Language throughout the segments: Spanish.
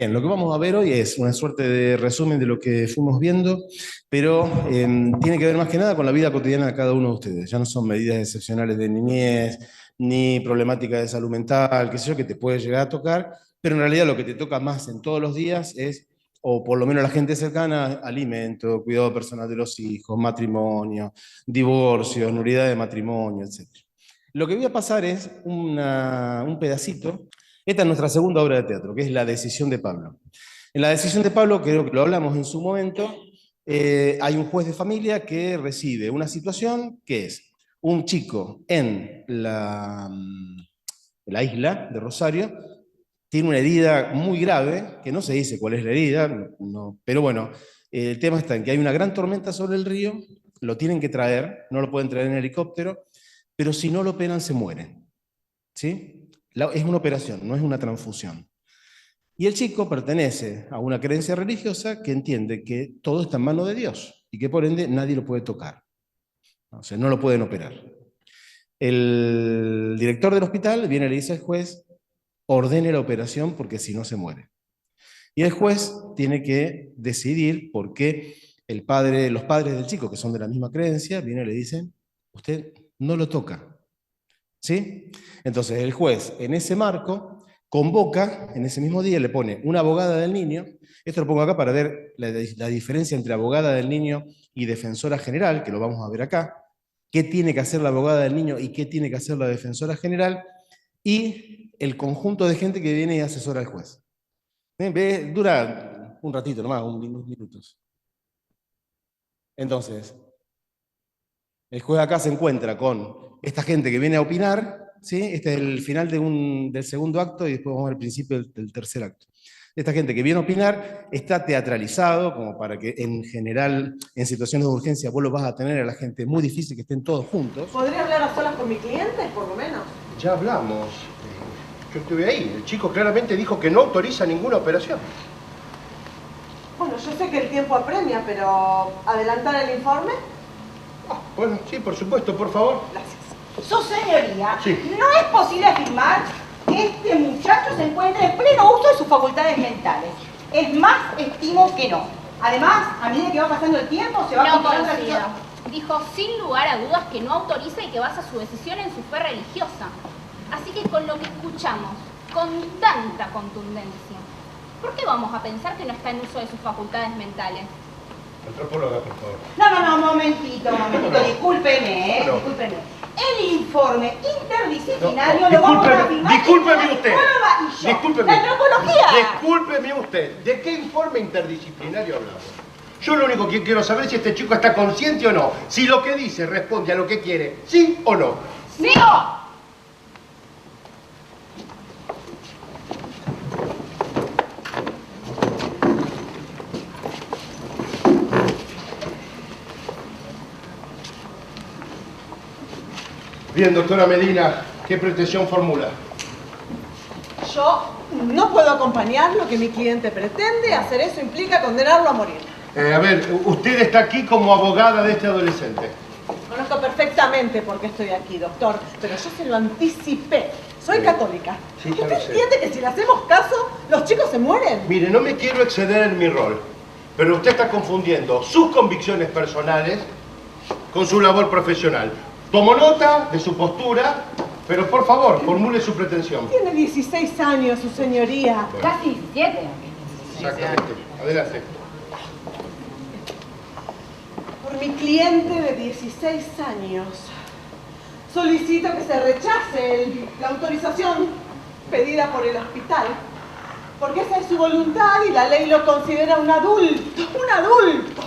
Bien, lo que vamos a ver hoy es una suerte de resumen de lo que fuimos viendo, pero tiene que ver más que nada con la vida cotidiana de cada uno de ustedes. Ya no son medidas excepcionales de niñez, ni problemática de salud mental, qué sé yo, que te puede llegar a tocar, pero en realidad lo que te toca más en todos los días es, o por lo menos la gente cercana, alimento, cuidado personal de los hijos, matrimonio, divorcio, nulidad de matrimonio, etc. Lo que voy a pasar es un pedacito. Esta es nuestra segunda obra de teatro, que es La decisión de Pablo. En La decisión de Pablo, creo que lo hablamos en su momento, hay un juez de familia que recibe una situación que es un chico en la isla de Rosario, tiene una herida muy grave, que no se dice cuál es la herida, no, pero bueno, el tema está en que hay una gran tormenta sobre el río, lo tienen que traer, no lo pueden traer en helicóptero, pero si no lo operan se muere. ¿Sí? Es una operación, no es una transfusión. Y el chico pertenece a una creencia religiosa que entiende que todo está en manos de Dios y que por ende nadie lo puede tocar. O sea, no lo pueden operar. El director del hospital viene y le dice al juez, ordene la operación porque si no se muere. Y el juez tiene que decidir por qué los padres del chico, que son de la misma creencia, vienen y le dicen, usted no lo toca. ¿Sí? Entonces el juez, en ese marco, convoca, en ese mismo día le pone una abogada del niño, esto lo pongo acá para ver la diferencia entre abogada del niño y defensora general, que lo vamos a ver acá, qué tiene que hacer la abogada del niño y qué tiene que hacer la defensora general, y el conjunto de gente que viene y asesora al juez. Dura un ratito nomás, unos minutos. Entonces, el juez acá se encuentra con esta gente que viene a opinar, ¿sí? Este es el final del segundo acto y después vamos al principio del tercer acto. Esta gente que viene a opinar está teatralizado, como para que en general, en situaciones de urgencia, vos lo vas a tener a la gente muy difícil que estén todos juntos. ¿Podría hablar a solas con mi cliente, por lo menos? Ya hablamos. Yo estuve ahí. El chico claramente dijo que no autoriza ninguna operación. Bueno, yo sé que el tiempo apremia, pero ¿adelantar el informe? Bueno, sí, por supuesto, por favor. Gracias. Su señoría, Sí. ¿no es posible afirmar que este muchacho se encuentra en pleno uso de sus facultades mentales? Es más, estimo que no. Además, a medida que va pasando el tiempo, se va No complicando la coincido. situación. Dijo sin lugar a dudas que no autoriza y que basa su decisión en su fe religiosa. Así que con lo que escuchamos, con tanta contundencia, ¿por qué vamos a pensar que no está en uso de sus facultades mentales? Antropóloga, por favor. No, momentito, discúlpeme, No. discúlpeme. El informe interdisciplinario No, lo vamos a afirmar. discúlpeme usted. Y yo. Discúlpeme. La antropología. Discúlpeme usted. ¿De qué informe interdisciplinario hablamos? Yo lo único que quiero saber es si este chico está consciente o no. Si lo que dice responde a lo que quiere, ¿sí o no? ¡Sí! Bien, doctora Medina, ¿qué pretensión formula? Yo no puedo acompañar lo que mi cliente pretende. Hacer eso implica condenarlo a morir. A ver, usted está aquí como abogada de este adolescente. Conozco perfectamente por qué estoy aquí, doctor, pero yo se lo anticipé. Soy católica. Sí, ya ¿Usted lo sé. entiende que si le hacemos caso, los chicos se mueren? Mire, no me quiero exceder en mi rol, pero usted está confundiendo sus convicciones personales con su labor profesional. Tomo nota de su postura, pero por favor, formule su pretensión. Tiene 16 años, su señoría. Casi 17. Exactamente. Adelante. Por mi cliente de 16 años, solicito que se rechace la autorización pedida por el hospital, porque esa es su voluntad y la ley lo considera un adulto,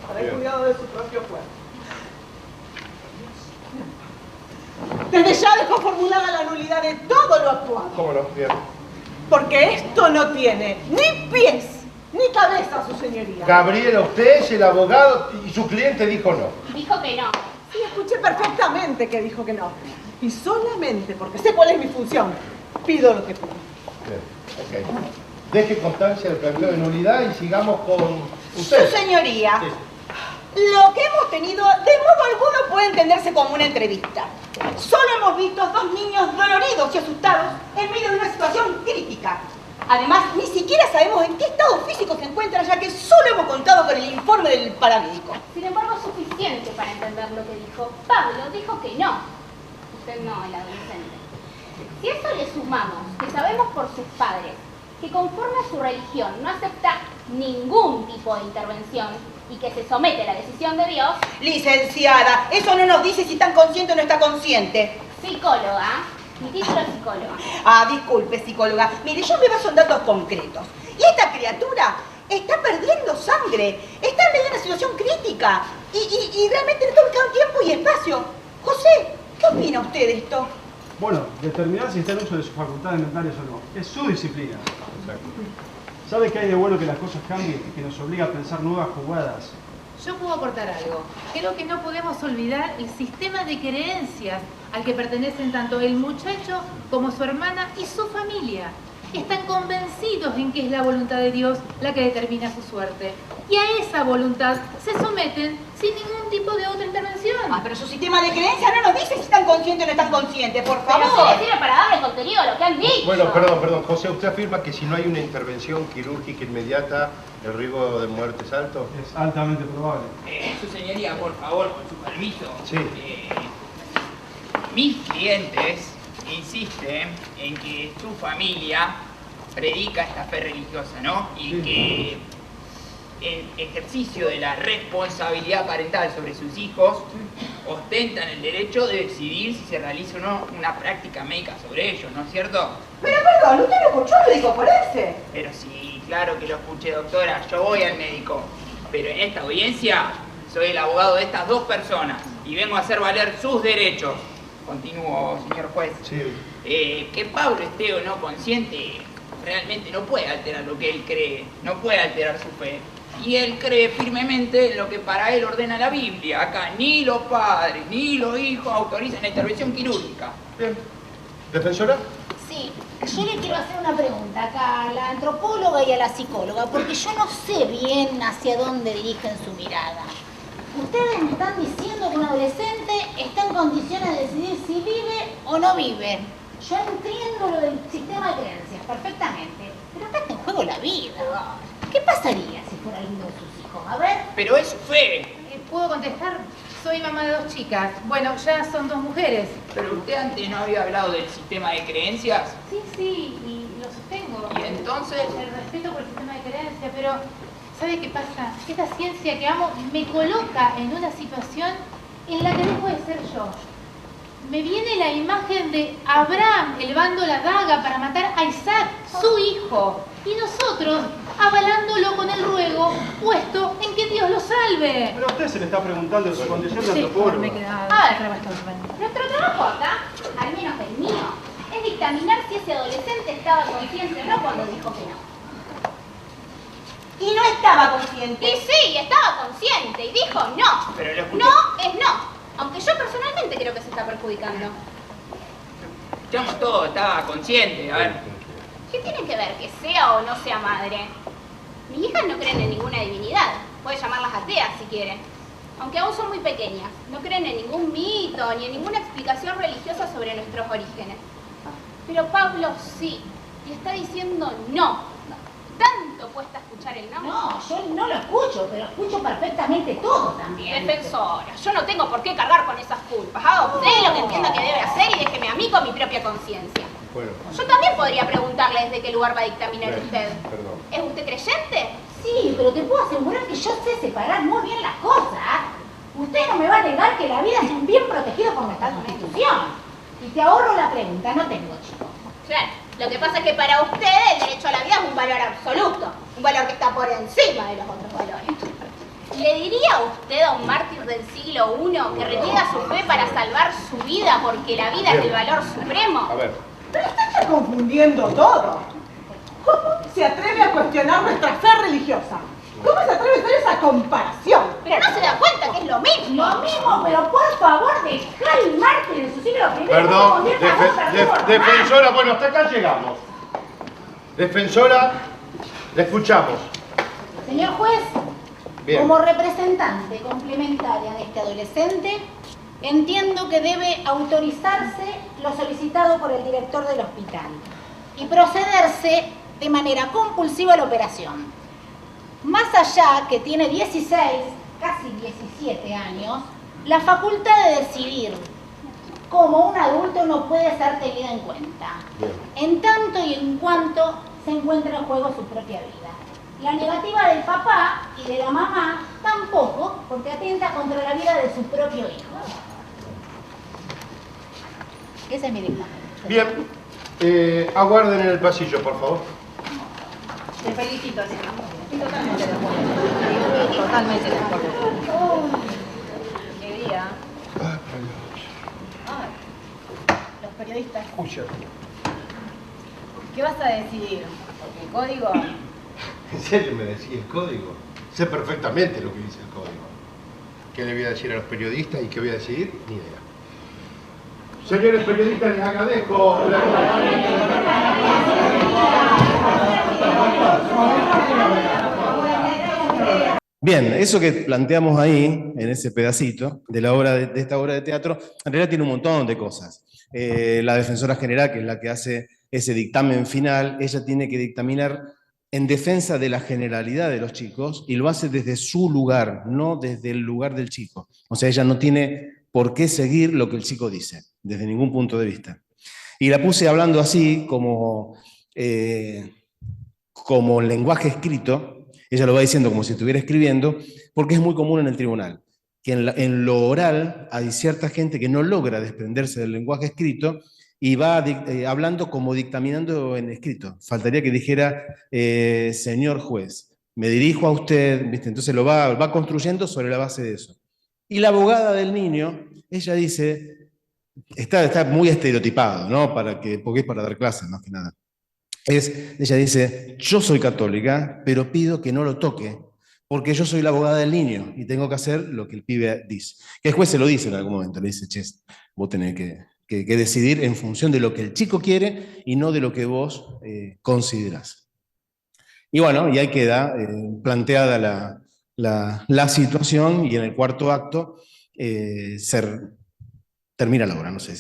para el Bien. cuidado de su propio cuerpo. Desde ya dejó formulada la nulidad de todo lo actuado, ¿Cómo no? Bien. porque esto no tiene ni pies ni cabeza, su señoría. Gabriela, usted es el abogado y su cliente dijo no. Dijo que no. Sí, escuché perfectamente que dijo que no. Y solamente porque sé cuál es mi función, pido lo que pido. Bien, ok. Deje constancia del planteo de nulidad y sigamos con usted. Su señoría, Sí. lo que hemos tenido de modo alguno puede entenderse como una entrevista. Solo hemos visto dos niños doloridos y asustados en medio de una situación crítica. Además, ni siquiera sabemos en qué estado físico se encuentra, ya que solo hemos contado con el informe del paramédico. Sin embargo, es suficiente para entender lo que dijo. Pablo dijo que no. Usted no, el adolescente. Si a eso le sumamos que sabemos por sus padres que conforme a su religión no acepta ningún tipo de intervención y que se somete a la decisión de Dios. Licenciada, eso no nos dice si está consciente o no está consciente. Psicóloga, mi título es psicóloga. Ah, disculpe, psicóloga. Mire, yo me baso en datos concretos. Y esta criatura está perdiendo sangre. Está en medio de una situación crítica. Y realmente le toca tiempo y espacio. José, ¿qué opina usted de esto? Bueno, determinar si está en uso de sus facultades mentales o no. Es su disciplina. ¿Sabe qué hay de bueno que las cosas cambien y que nos obliga a pensar nuevas jugadas? Yo puedo aportar algo. Creo que no podemos olvidar el sistema de creencias al que pertenecen tanto el muchacho como su hermana y su familia. Están convencidos en que es la voluntad de Dios la que determina su suerte. Y a esa voluntad se someten sin ningún tipo de otra intervención. Ah, pero su sistema de creencias no nos dice si están conscientes o no están conscientes, por Pero favor. se le sirve para darle contenido a lo que han dicho. Bueno, perdón, José, usted afirma que si no hay una intervención quirúrgica inmediata, el riesgo de muerte es alto. Es altamente probable. Su señoría, por favor, con su permiso. Sí. Mis clientes insisten en que su familia predica esta fe religiosa, ¿no? Y que en ejercicio de la responsabilidad parental sobre sus hijos, ostentan el derecho de decidir si se realiza o no una práctica médica sobre ellos, ¿no es cierto? Pero perdón, usted lo escuchó, lo dijo por ese. Pero sí, claro que lo escuché, doctora. Yo voy al médico. Pero en esta audiencia soy el abogado de estas dos personas y vengo a hacer valer sus derechos. Continúo, señor juez. Sí. Que Pablo esté o no consciente realmente no puede alterar lo que él cree, no puede alterar su fe. Y él cree firmemente en lo que para él ordena la Biblia. Acá ni los padres ni los hijos autorizan la intervención quirúrgica. Bien. ¿Defensora? Sí, yo le quiero hacer una pregunta acá a la antropóloga y a la psicóloga, porque yo no sé bien hacia dónde dirigen su mirada. Ustedes me están diciendo que un adolescente está en condiciones de decidir si vive o no vive. Yo entiendo lo del sistema de creencias perfectamente, pero acá está en juego la vida. ¿Qué pasaría si fuera alguno de sus hijos? A ver. Pero es su fe. ¿Puedo contestar? Soy mamá de 2 chicas. Bueno, ya son 2 mujeres. Pero usted antes no había hablado del sistema de creencias. Sí, y lo sostengo. Y entonces... El respeto por el sistema de creencias, pero ¿sabe qué pasa? Esta ciencia que amo me coloca en una situación en la que dejo de ser yo. Me viene la imagen de Abraham elevando la daga para matar a Isaac, su hijo, y nosotros avalándolo con el ruego puesto en que Dios lo salve. Pero a usted se le está preguntando en su condición de Sí, antropóloga. me queda A ver. bastante mal. Nuestro trabajo acá, al menos el mío, es dictaminar si ese adolescente estaba consciente o no cuando dijo que no. Y no estaba consciente. Y sí, estaba consciente y dijo no. Pero lo escuché. No es no. Aunque yo personalmente creo que se está perjudicando. Escuchamos todo, estaba consciente. A ver. ¿Qué tiene que ver que sea o no sea madre? Mis hijas no creen en ninguna divinidad. Puede llamarlas ateas si quiere. Aunque aún son muy pequeñas. No creen en ningún mito ni en ninguna explicación religiosa sobre nuestros orígenes. Pero Pablo sí. Y está diciendo no. ¿Tanto cuesta escuchar el no? No, yo no lo escucho, pero escucho perfectamente todo también. Defensora, yo no tengo por qué cargar con esas culpas. Haga usted lo que entienda que debe hacer y déjeme a mí con mi propia conciencia. Bueno, Yo también podría preguntarle desde qué lugar va a dictaminar usted. perdón. ¿Es usted creyente? Sí, pero te puedo asegurar que yo sé separar muy bien las cosas. Usted no me va a negar que la vida es un bien protegido por nuestra Constitución. Y te ahorro la pregunta, no tengo chico. Claro, lo que pasa es que para usted el derecho a la vida es un valor absoluto, un valor que está por encima de los otros valores. ¿Le diría usted a un mártir del siglo I que reniega su fe para salvar su vida porque la vida es el valor supremo? A ver. Pero usted está confundiendo todo. ¿Cómo se atreve a cuestionar nuestra fe religiosa? ¿Cómo se atreve a hacer esa comparación? Pero no se da cuenta que es lo mismo. Lo mismo, pero por favor, dejá el mártir en su siglo I. Perdón, defensora, bueno, hasta acá llegamos. Defensora, la escuchamos. Señor juez, Bien. como representante complementaria de este adolescente, entiendo que debe autorizarse lo solicitado por el director del hospital y procederse de manera compulsiva la operación. Más allá que tiene 16, casi 17 años, la facultad de decidir como un adulto no puede ser tenida en cuenta, en tanto y en cuanto se encuentra en juego su propia vida. La negativa del papá y de la mamá tampoco, porque atenta contra la vida de su propio hijo. Ese es mi dictamen. Bien, aguarden en el pasillo, por favor. Te felicito, señor. Estoy totalmente de acuerdo. Totalmente de acuerdo. Qué día. Ay, los periodistas. ¿Qué vas a decidir? Porque el código... ¿En serio me decís el código? Sé perfectamente lo que dice el código. ¿Qué le voy a decir a los periodistas y qué voy a decidir? Ni idea. Señores periodistas, les agradezco Bien, eso que planteamos ahí, en ese pedacito de la obra de esta obra de teatro, en realidad tiene un montón de cosas. La defensora general, que es la que hace ese dictamen final, ella tiene que dictaminar en defensa de la generalidad de los chicos, y lo hace desde su lugar, no desde el lugar del chico. O sea, ella no tiene por qué seguir lo que el chico dice, desde ningún punto de vista. Y la puse hablando así, como lenguaje escrito. Ella lo va diciendo como si estuviera escribiendo, porque es muy común en el tribunal, que en lo oral hay cierta gente que no logra desprenderse del lenguaje escrito y va hablando como dictaminando en escrito. Faltaría que dijera, señor juez, me dirijo a usted, ¿viste? Entonces lo va construyendo sobre la base de eso. Y la abogada del niño, ella dice, está muy estereotipado, ¿no? Porque es para dar clases, más que nada. Ella dice, yo soy católica, pero pido que no lo toque, porque yo soy la abogada del niño y tengo que hacer lo que el pibe dice. Que el juez se lo dice en algún momento, le dice, che, vos tenés que decidir en función de lo que el chico quiere y no de lo que vos considerás. Y bueno, y ahí queda planteada la situación, y en el cuarto acto termina la obra, no sé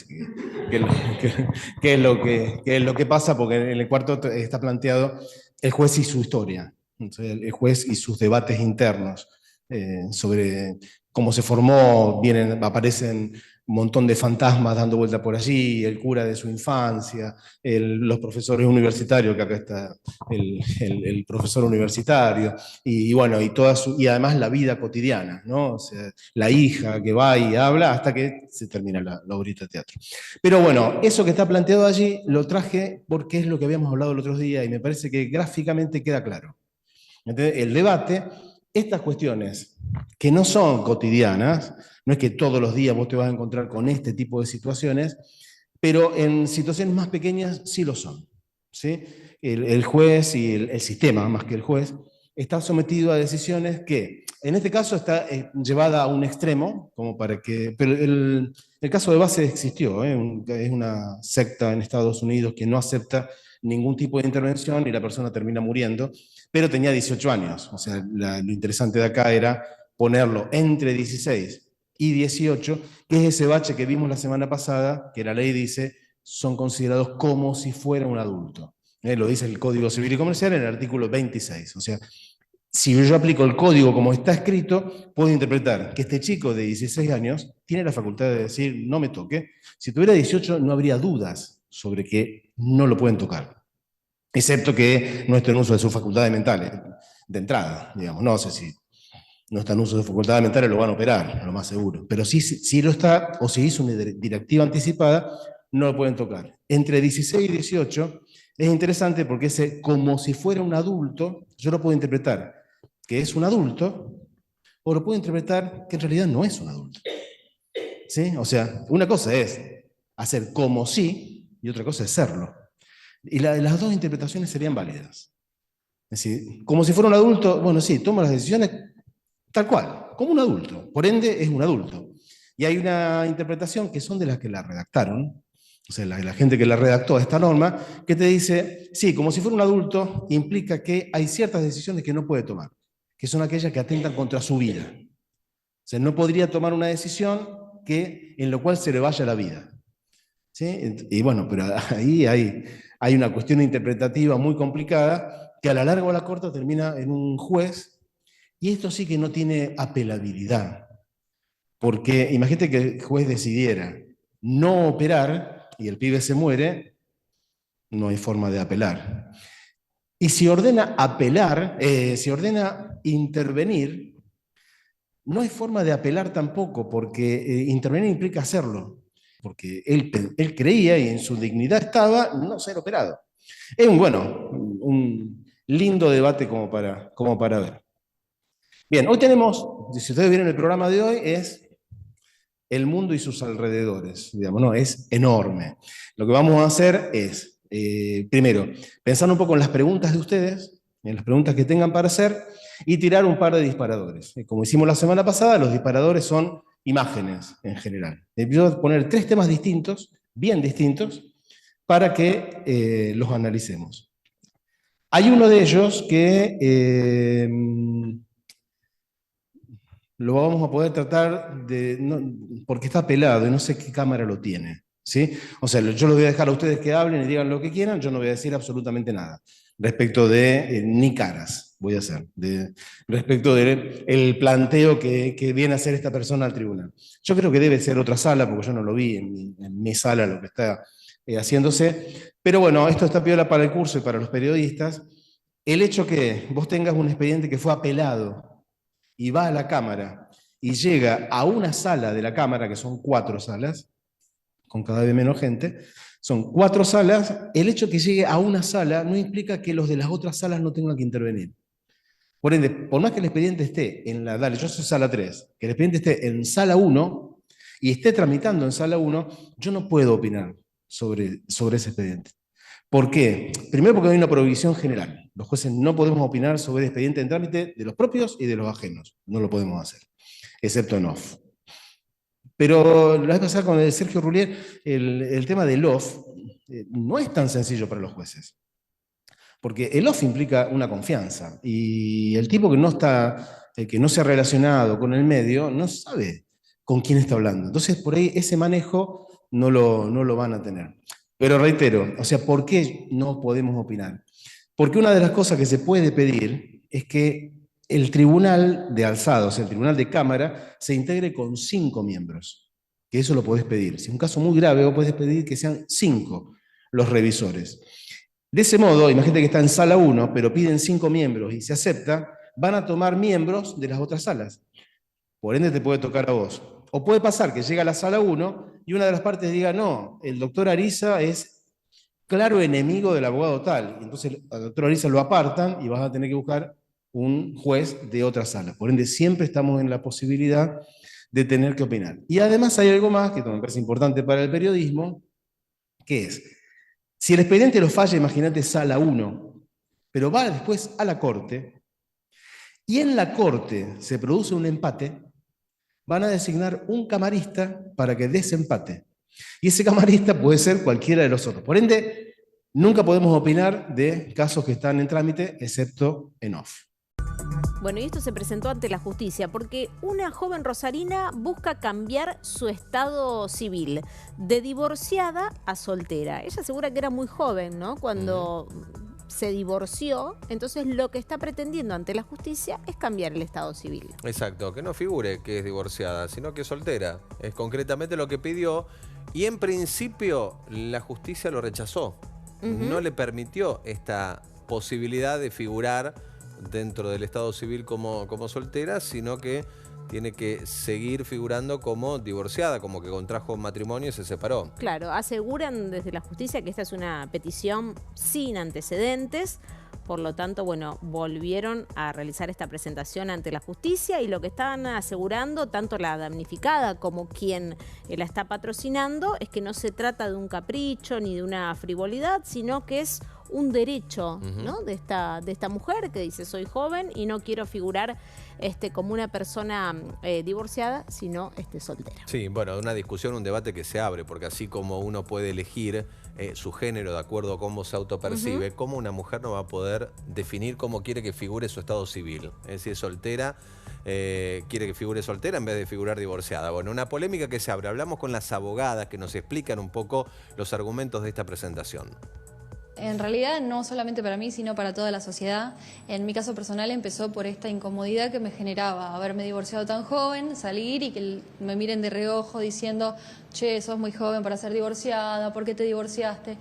qué es lo que pasa, porque en el cuarto está planteado el juez y su historia, entonces, el juez y sus debates internos sobre cómo se formó, aparecen un montón de fantasmas dando vuelta por allí, el cura de su infancia, los profesores universitarios, que acá está el profesor universitario, y bueno, y además la vida cotidiana, ¿no? O sea, la hija que va y habla hasta que se termina la obrita de teatro. Pero bueno, eso que está planteado allí lo traje porque es lo que habíamos hablado el otro día y me parece que gráficamente queda claro. Entonces, el debate, estas cuestiones que no son cotidianas, no es que todos los días vos te vas a encontrar con este tipo de situaciones, pero en situaciones más pequeñas sí lo son, ¿sí? El juez y el sistema, más que el juez, está sometido a decisiones que, en este caso, está llevada a un extremo, como para que... Pero el caso de base existió, es una secta en Estados Unidos que no acepta ningún tipo de intervención y la persona termina muriendo, pero tenía 18 años. O sea, lo interesante de acá era ponerlo entre 16 y 18, que es ese bache que vimos la semana pasada, que la ley dice son considerados como si fuera un adulto. Lo dice el Código Civil y Comercial en el artículo 26. O sea, si yo aplico el código como está escrito, puedo interpretar que este chico de 16 años tiene la facultad de decir no me toque. Si tuviera 18 no habría dudas sobre que no lo pueden tocar, excepto que no esté en uso de sus facultades mentales, de entrada, digamos. No sé si no está en uso de sus facultades mentales, lo van a operar, lo más seguro. Pero si lo está, o si hizo una directiva anticipada, no lo pueden tocar. Entre 16 y 18 es interesante porque ese como si fuera un adulto, yo lo puedo interpretar que es un adulto, o lo puedo interpretar que en realidad no es un adulto. ¿Sí? O sea, una cosa es hacer como si, y otra cosa es serlo. Y las dos interpretaciones serían válidas. Es decir, como si fuera un adulto, bueno, sí, toma las decisiones tal cual, como un adulto. Por ende, es un adulto. Y hay una interpretación que son de las que la redactaron, o sea, la gente que la redactó a esta norma, que te dice, sí, como si fuera un adulto, implica que hay ciertas decisiones que no puede tomar, que son aquellas que atentan contra su vida. O sea, no podría tomar una decisión en lo cual se le vaya la vida. ¿Sí? Y bueno, pero ahí hay una cuestión interpretativa muy complicada que a la larga o a la corta termina en un juez, y esto sí que no tiene apelabilidad. Porque imagínate que el juez decidiera no operar y el pibe se muere, no hay forma de apelar. Y si ordena apelar, si ordena intervenir, no hay forma de apelar tampoco, porque intervenir implica hacerlo. Porque él creía y en su dignidad estaba no ser operado. Es un lindo debate como para ver. Bien, hoy tenemos, si ustedes vieron el programa de hoy, es el mundo y sus alrededores, digamos, ¿no? Es enorme. Lo que vamos a hacer es, primero, pensar un poco en las preguntas de ustedes, en las preguntas que tengan para hacer, y tirar un par de disparadores. Como hicimos la semana pasada, los disparadores son imágenes en general. Voy a poner 3 temas distintos, bien distintos, para que los analicemos. Hay uno de ellos que lo vamos a poder tratar porque está pelado y no sé qué cámara lo tiene, ¿sí? O sea, yo los voy a dejar a ustedes que hablen y digan lo que quieran, yo no voy a decir absolutamente nada respecto de, ni caras voy a hacer, respecto del planteo que viene a hacer esta persona al tribunal. Yo creo que debe ser otra sala, porque yo no lo vi en mi sala lo que está haciéndose, pero bueno, esto está piola para el curso y para los periodistas. El hecho que vos tengas un expediente que fue apelado y va a la Cámara y llega a una sala de la Cámara, que son 4 salas, con cada vez menos gente, son 4 salas, el hecho que llegue a una sala no implica que los de las otras salas no tengan que intervenir. Por ende, por más que el expediente esté en la, yo soy sala 3, que el expediente esté en sala 1 y esté tramitando en sala 1, yo no puedo opinar sobre ese expediente. ¿Por qué? Primero porque hay una prohibición general. Los jueces no podemos opinar sobre el expediente en trámite de los propios y de los ajenos. No lo podemos hacer, excepto en off. Pero la vez pasada con el Sergio Rullier, el tema del off no es tan sencillo para los jueces. Porque el off implica una confianza. Y el tipo que no se ha relacionado con el medio, no sabe con quién está hablando. Entonces, por ahí ese manejo no lo van a tener. Pero reitero, o sea, ¿por qué no podemos opinar? Porque una de las cosas que se puede pedir es que el tribunal de alzada, o sea, el tribunal de cámara, se integre con 5 miembros. Que eso lo podés pedir. Si es un caso muy grave, vos podés pedir que sean 5 los revisores. De ese modo, imagínate que está en sala 1, pero piden 5 miembros y se acepta, van a tomar miembros de las otras salas. Por ende te puede tocar a vos. O puede pasar que llega a la sala 1 y una de las partes diga, no, el doctor Ariza es claro enemigo del abogado tal. Entonces al doctor Ariza lo apartan y vas a tener que buscar un juez de otra sala. Por ende, siempre estamos en la posibilidad de tener que opinar. Y además hay algo más que me parece importante para el periodismo, que es, si el expediente lo falla, imagínate sala 1, pero va después a la corte, y en la corte se produce un empate, van a designar un camarista para que desempate. Y ese camarista puede ser cualquiera de los otros. Por ende, nunca podemos opinar de casos que están en trámite, excepto en off. Bueno, y esto se presentó ante la justicia porque una joven rosarina busca cambiar su estado civil de divorciada a soltera. Ella asegura que era muy joven, ¿no? Cuando se divorció, entonces lo que está pretendiendo ante la justicia es cambiar el estado civil. Exacto, que no figure que es divorciada, sino que es soltera. Es concretamente lo que pidió y en principio la justicia lo rechazó. No le permitió esta posibilidad de figurar dentro del estado civil como soltera, sino que tiene que seguir figurando como divorciada, como que contrajo matrimonio y se separó. Claro, aseguran desde la justicia que esta es una petición sin antecedentes, por lo tanto, bueno, volvieron a realizar esta presentación ante la justicia y lo que están asegurando, tanto la damnificada como quien la está patrocinando, es que no se trata de un capricho ni de una frivolidad, sino que es un derecho, ¿no? de esta mujer que dice soy joven y no quiero figurar como una persona divorciada, sino soltera. Sí, bueno, una discusión, un debate que se abre, porque así como uno puede elegir su género de acuerdo a cómo se autopercibe, ¿cómo una mujer no va a poder definir cómo quiere que figure su estado civil? Es decir, soltera, quiere que figure soltera en vez de figurar divorciada. Bueno, una polémica que se abre. Hablamos con las abogadas que nos explican un poco los argumentos de esta presentación. En realidad no solamente para mí, sino para toda la sociedad. En mi caso personal empezó por esta incomodidad que me generaba haberme divorciado tan joven, salir y que me miren de reojo diciendo, che, sos muy joven para ser divorciada, ¿por qué te divorciaste?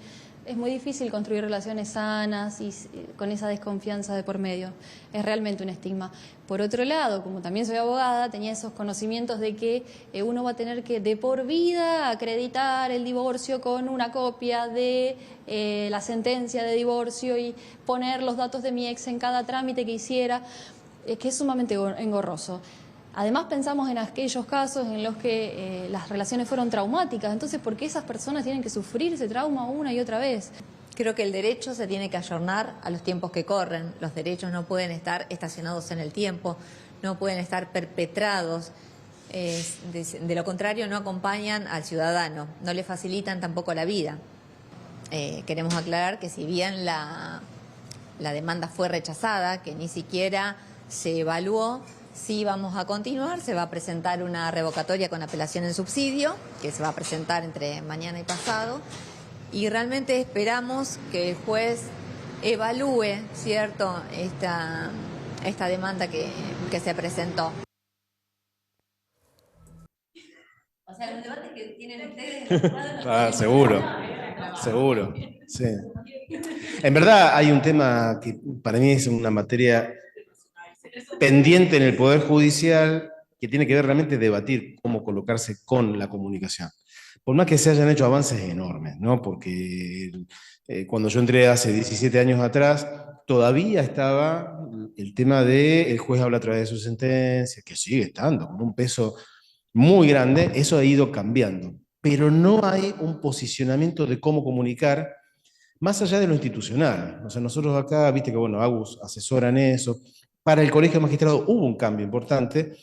Es muy difícil construir relaciones sanas y con esa desconfianza de por medio. Es realmente un estigma. Por otro lado, como también soy abogada, tenía esos conocimientos de que uno va a tener que de por vida acreditar el divorcio con una copia de la sentencia de divorcio y poner los datos de mi ex en cada trámite que hiciera, que es sumamente engorroso. Además pensamos en aquellos casos en los que las relaciones fueron traumáticas, entonces ¿por qué esas personas tienen que sufrir ese trauma una y otra vez? Creo que el derecho se tiene que ayornar a los tiempos que corren. Los derechos no pueden estar estacionados en el tiempo, no pueden estar perpetrados. De lo contrario, no acompañan al ciudadano, no le facilitan tampoco la vida. Queremos aclarar que si bien la demanda fue rechazada, que ni siquiera se evaluó, sí vamos a continuar, se va a presentar una revocatoria con apelación en subsidio, que se va a presentar entre mañana y pasado, y realmente esperamos que el juez evalúe, ¿cierto?, esta demanda que se presentó. O sea, los debates que tienen ustedes... Ah, seguro, seguro, sí. En verdad hay un tema que para mí es una materia pendiente en el Poder Judicial que tiene que ver realmente debatir cómo colocarse con la comunicación. Por más que se hayan hecho avances enormes, ¿no? Porque cuando yo entré hace 17 años atrás, todavía estaba el tema de el juez habla a través de su sentencia, que sigue estando con un peso muy grande, eso ha ido cambiando. Pero no hay un posicionamiento de cómo comunicar más allá de lo institucional. O sea, nosotros acá, viste que, bueno, Agus asesora en eso. Para el Colegio de Magistrados hubo un cambio importante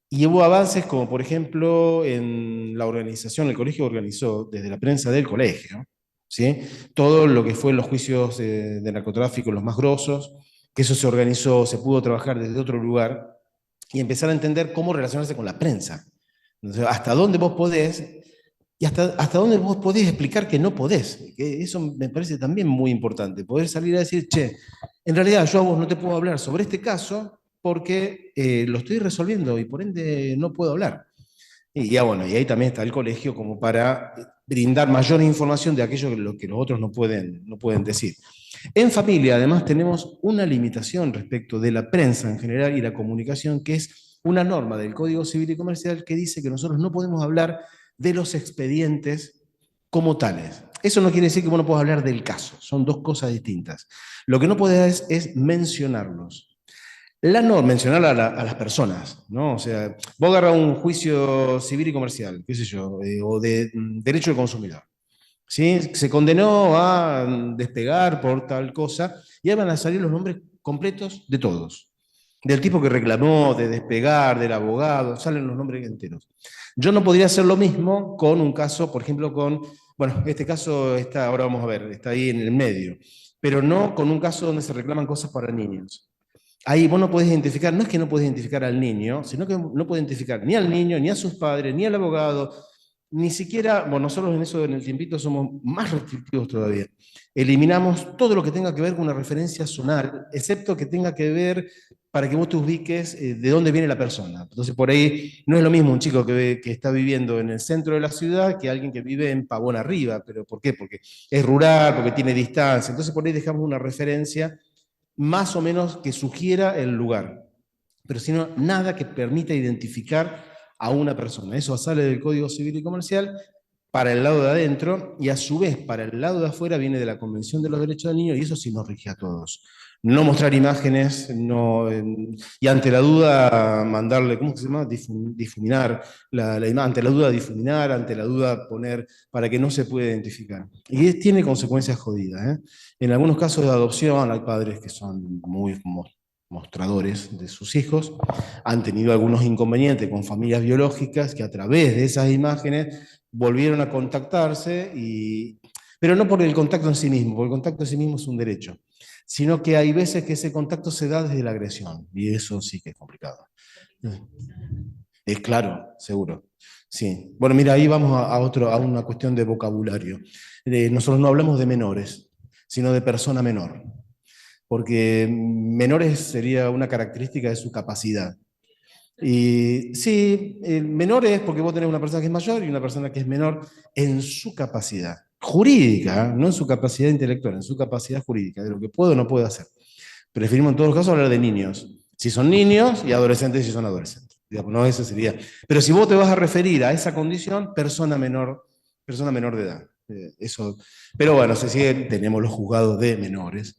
y hubo avances como, por ejemplo, en la organización, el colegio organizó desde la prensa del colegio, ¿sí?, todo lo que fue los juicios de narcotráfico, los más grosos, que eso se organizó, se pudo trabajar desde otro lugar y empezar a entender cómo relacionarse con la prensa. Entonces, hasta dónde vos podés y hasta dónde vos podés explicar que no podés. Que eso me parece también muy importante, poder salir a decir, che, en realidad yo a vos no te puedo hablar sobre este caso porque lo estoy resolviendo y por ende no puedo hablar. Y ya bueno, y ahí también está el colegio como para brindar mayor información de aquello que los otros no pueden decir. En familia, además, tenemos una limitación respecto de la prensa en general y la comunicación, que es una norma del Código Civil y Comercial que dice que nosotros no podemos hablar de los expedientes como tales. Eso no quiere decir que vos no puedas hablar del caso, son dos cosas distintas. Lo que no podés es mencionarlos. La norma, mencionar a las personas, ¿no? O sea, vos agarrás un juicio civil y comercial, qué sé yo, o de derecho del consumidor, ¿sí? Se condenó a despegar por tal cosa, y ahí van a salir los nombres completos de todos. Del tipo que reclamó, de despegar, del abogado, salen los nombres enteros. Yo no podría hacer lo mismo con un caso, por ejemplo, bueno, este caso está, ahora vamos a ver, está ahí en el medio, pero no con un caso donde se reclaman cosas para niños. Ahí vos no podés identificar, no es que no podés identificar al niño, sino que no podés identificar ni al niño, ni a sus padres, ni al abogado, ni siquiera, bueno, nosotros en eso en el tiempito somos más restrictivos todavía. Eliminamos todo lo que tenga que ver con una referencia zonal, excepto que tenga que ver para que vos te ubiques de dónde viene la persona. Entonces por ahí no es lo mismo un chico que está viviendo en el centro de la ciudad que alguien que vive en Pavón Arriba. ¿Pero por qué? Porque es rural, porque tiene distancia. Entonces por ahí dejamos una referencia más o menos que sugiera el lugar, pero sino nada que permita identificar a una persona. Eso sale del Código Civil y Comercial para el lado de adentro, y a su vez para el lado de afuera viene de la Convención de los Derechos del Niño, y eso sí nos rige a todos. No mostrar imágenes, y ante la duda mandarle, ¿cómo se llama? Difuminar, ante la duda difuminar, ante la duda poner para que no se pueda identificar. Y tiene consecuencias jodidas, ¿eh? En algunos casos de adopción hay padres que son muy mostradores de sus hijos, han tenido algunos inconvenientes con familias biológicas que a través de esas imágenes volvieron a contactarse, pero no por el contacto en sí mismo, porque el contacto en sí mismo es un derecho, sino que hay veces que ese contacto se da desde la agresión, y eso sí que es complicado. Es claro, seguro. Sí. Bueno, mira, ahí vamos a una cuestión de vocabulario. Nosotros no hablamos de menores, sino de persona menor. Porque menores sería una característica de su capacidad. Y sí, menor es porque vos tenés una persona que es mayor y una persona que es menor en su capacidad jurídica, no en su capacidad intelectual, en su capacidad jurídica, de lo que puedo o no puedo hacer. Preferimos en todos los casos hablar de niños. Si son niños y adolescentes si son adolescentes. Digamos, no, eso sería. Pero si vos te vas a referir a esa condición, persona menor de edad. Eso. Pero bueno, tenemos los juzgados de menores,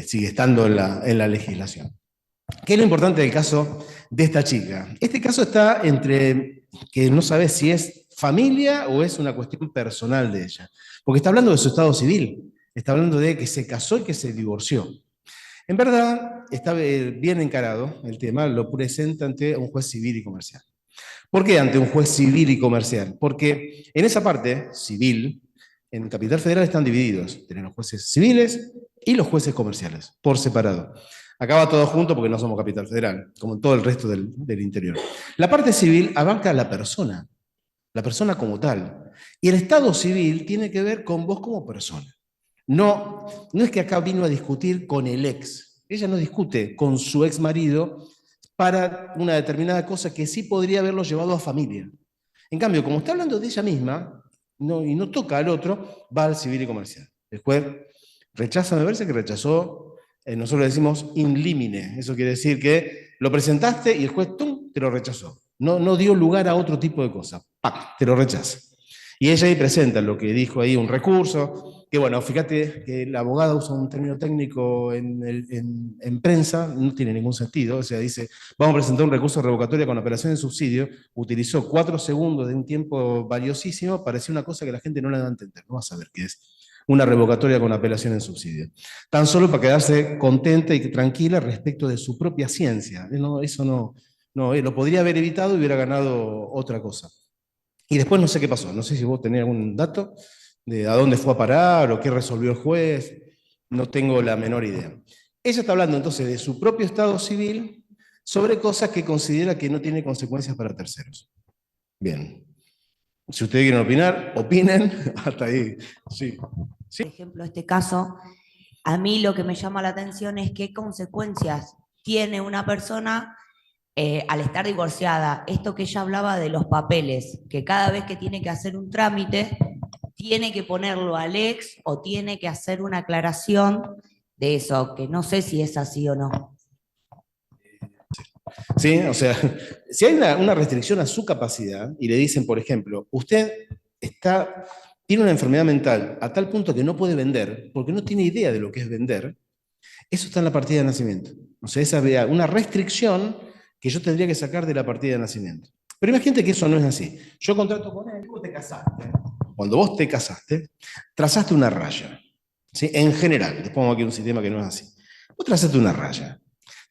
sigue estando en la legislación. ¿Qué es lo importante del caso de esta chica? Este caso está entre que no sabes si es familia o es una cuestión personal de ella. Porque está hablando de su estado civil, está hablando de que se casó y que se divorció. En verdad, está bien encarado el tema, lo presenta ante un juez civil y comercial. ¿Por qué ante un juez civil y comercial? Porque en esa parte civil, en Capital Federal están divididos. Tenemos los jueces civiles y los jueces comerciales, por separado. Acá va todo junto porque no somos Capital Federal, como en todo el resto del interior. La parte civil abarca a la persona como tal. Y el estado civil tiene que ver con vos como persona. No es que acá vino a discutir con el ex. Ella no discute con su ex marido para una determinada cosa que sí podría haberlo llevado a familia. En cambio, como está hablando de ella misma y no toca al otro, va al civil y comercial. El juez rechaza, me parece que rechazó, nosotros le decimos in limine. Eso quiere decir que lo presentaste y el juez ¡tum!, te lo rechazó. No dio lugar a otro tipo de cosa. ¡Pac!, te lo rechaza. Y ella ahí presenta lo que dijo ahí, un recurso, que bueno, fíjate que la abogada usa un término técnico en prensa, no tiene ningún sentido, o sea, dice, vamos a presentar un recurso revocatorio con apelación de subsidio, utilizó 4 segundos de un tiempo valiosísimo, parecía una cosa que la gente no le da a entender, no va a saber qué es una revocatoria con apelación en subsidio. Tan solo para quedarse contenta y tranquila respecto de su propia ciencia. Eso no, lo podría haber evitado y hubiera ganado otra cosa. Y después no sé qué pasó, no sé si vos tenés algún dato de a dónde fue a parar o qué resolvió el juez, no tengo la menor idea. Ella está hablando entonces de su propio estado civil sobre cosas que considera que no tiene consecuencias para terceros. Bien. Si ustedes quieren opinar, opinen, hasta ahí. Sí. ¿Sí? Por ejemplo, este caso, a mí lo que me llama la atención es qué consecuencias tiene una persona al estar divorciada. Esto que ella hablaba de los papeles, que cada vez que tiene que hacer un trámite, tiene que ponerlo al ex o tiene que hacer una aclaración de eso, que no sé si es así o no. Sí, o sea, si hay una restricción a su capacidad y le dicen, por ejemplo, usted tiene una enfermedad mental a tal punto que no puede vender, porque no tiene idea de lo que es vender, eso está en la partida de nacimiento. O sea, esa es una restricción que yo tendría que sacar de la partida de nacimiento. Pero imagínate que eso no es así. Yo contrato con él, vos te casaste. Cuando vos te casaste, trazaste una raya. ¿Sí? En general, les pongo aquí un sistema que no es así. Vos trazaste una raya.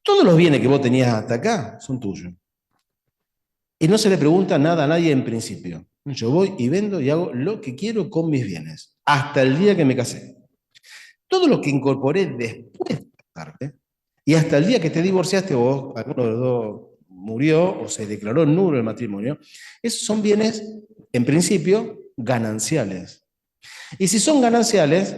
Todos los bienes que vos tenías hasta acá son tuyos. Y no se le pregunta nada a nadie en principio. Yo voy y vendo y hago lo que quiero con mis bienes, hasta el día que me casé. Todo lo que incorporé después de casarte, y hasta el día que te divorciaste o alguno de los dos murió o se declaró nulo el matrimonio, esos son bienes, en principio, gananciales. Y si son gananciales,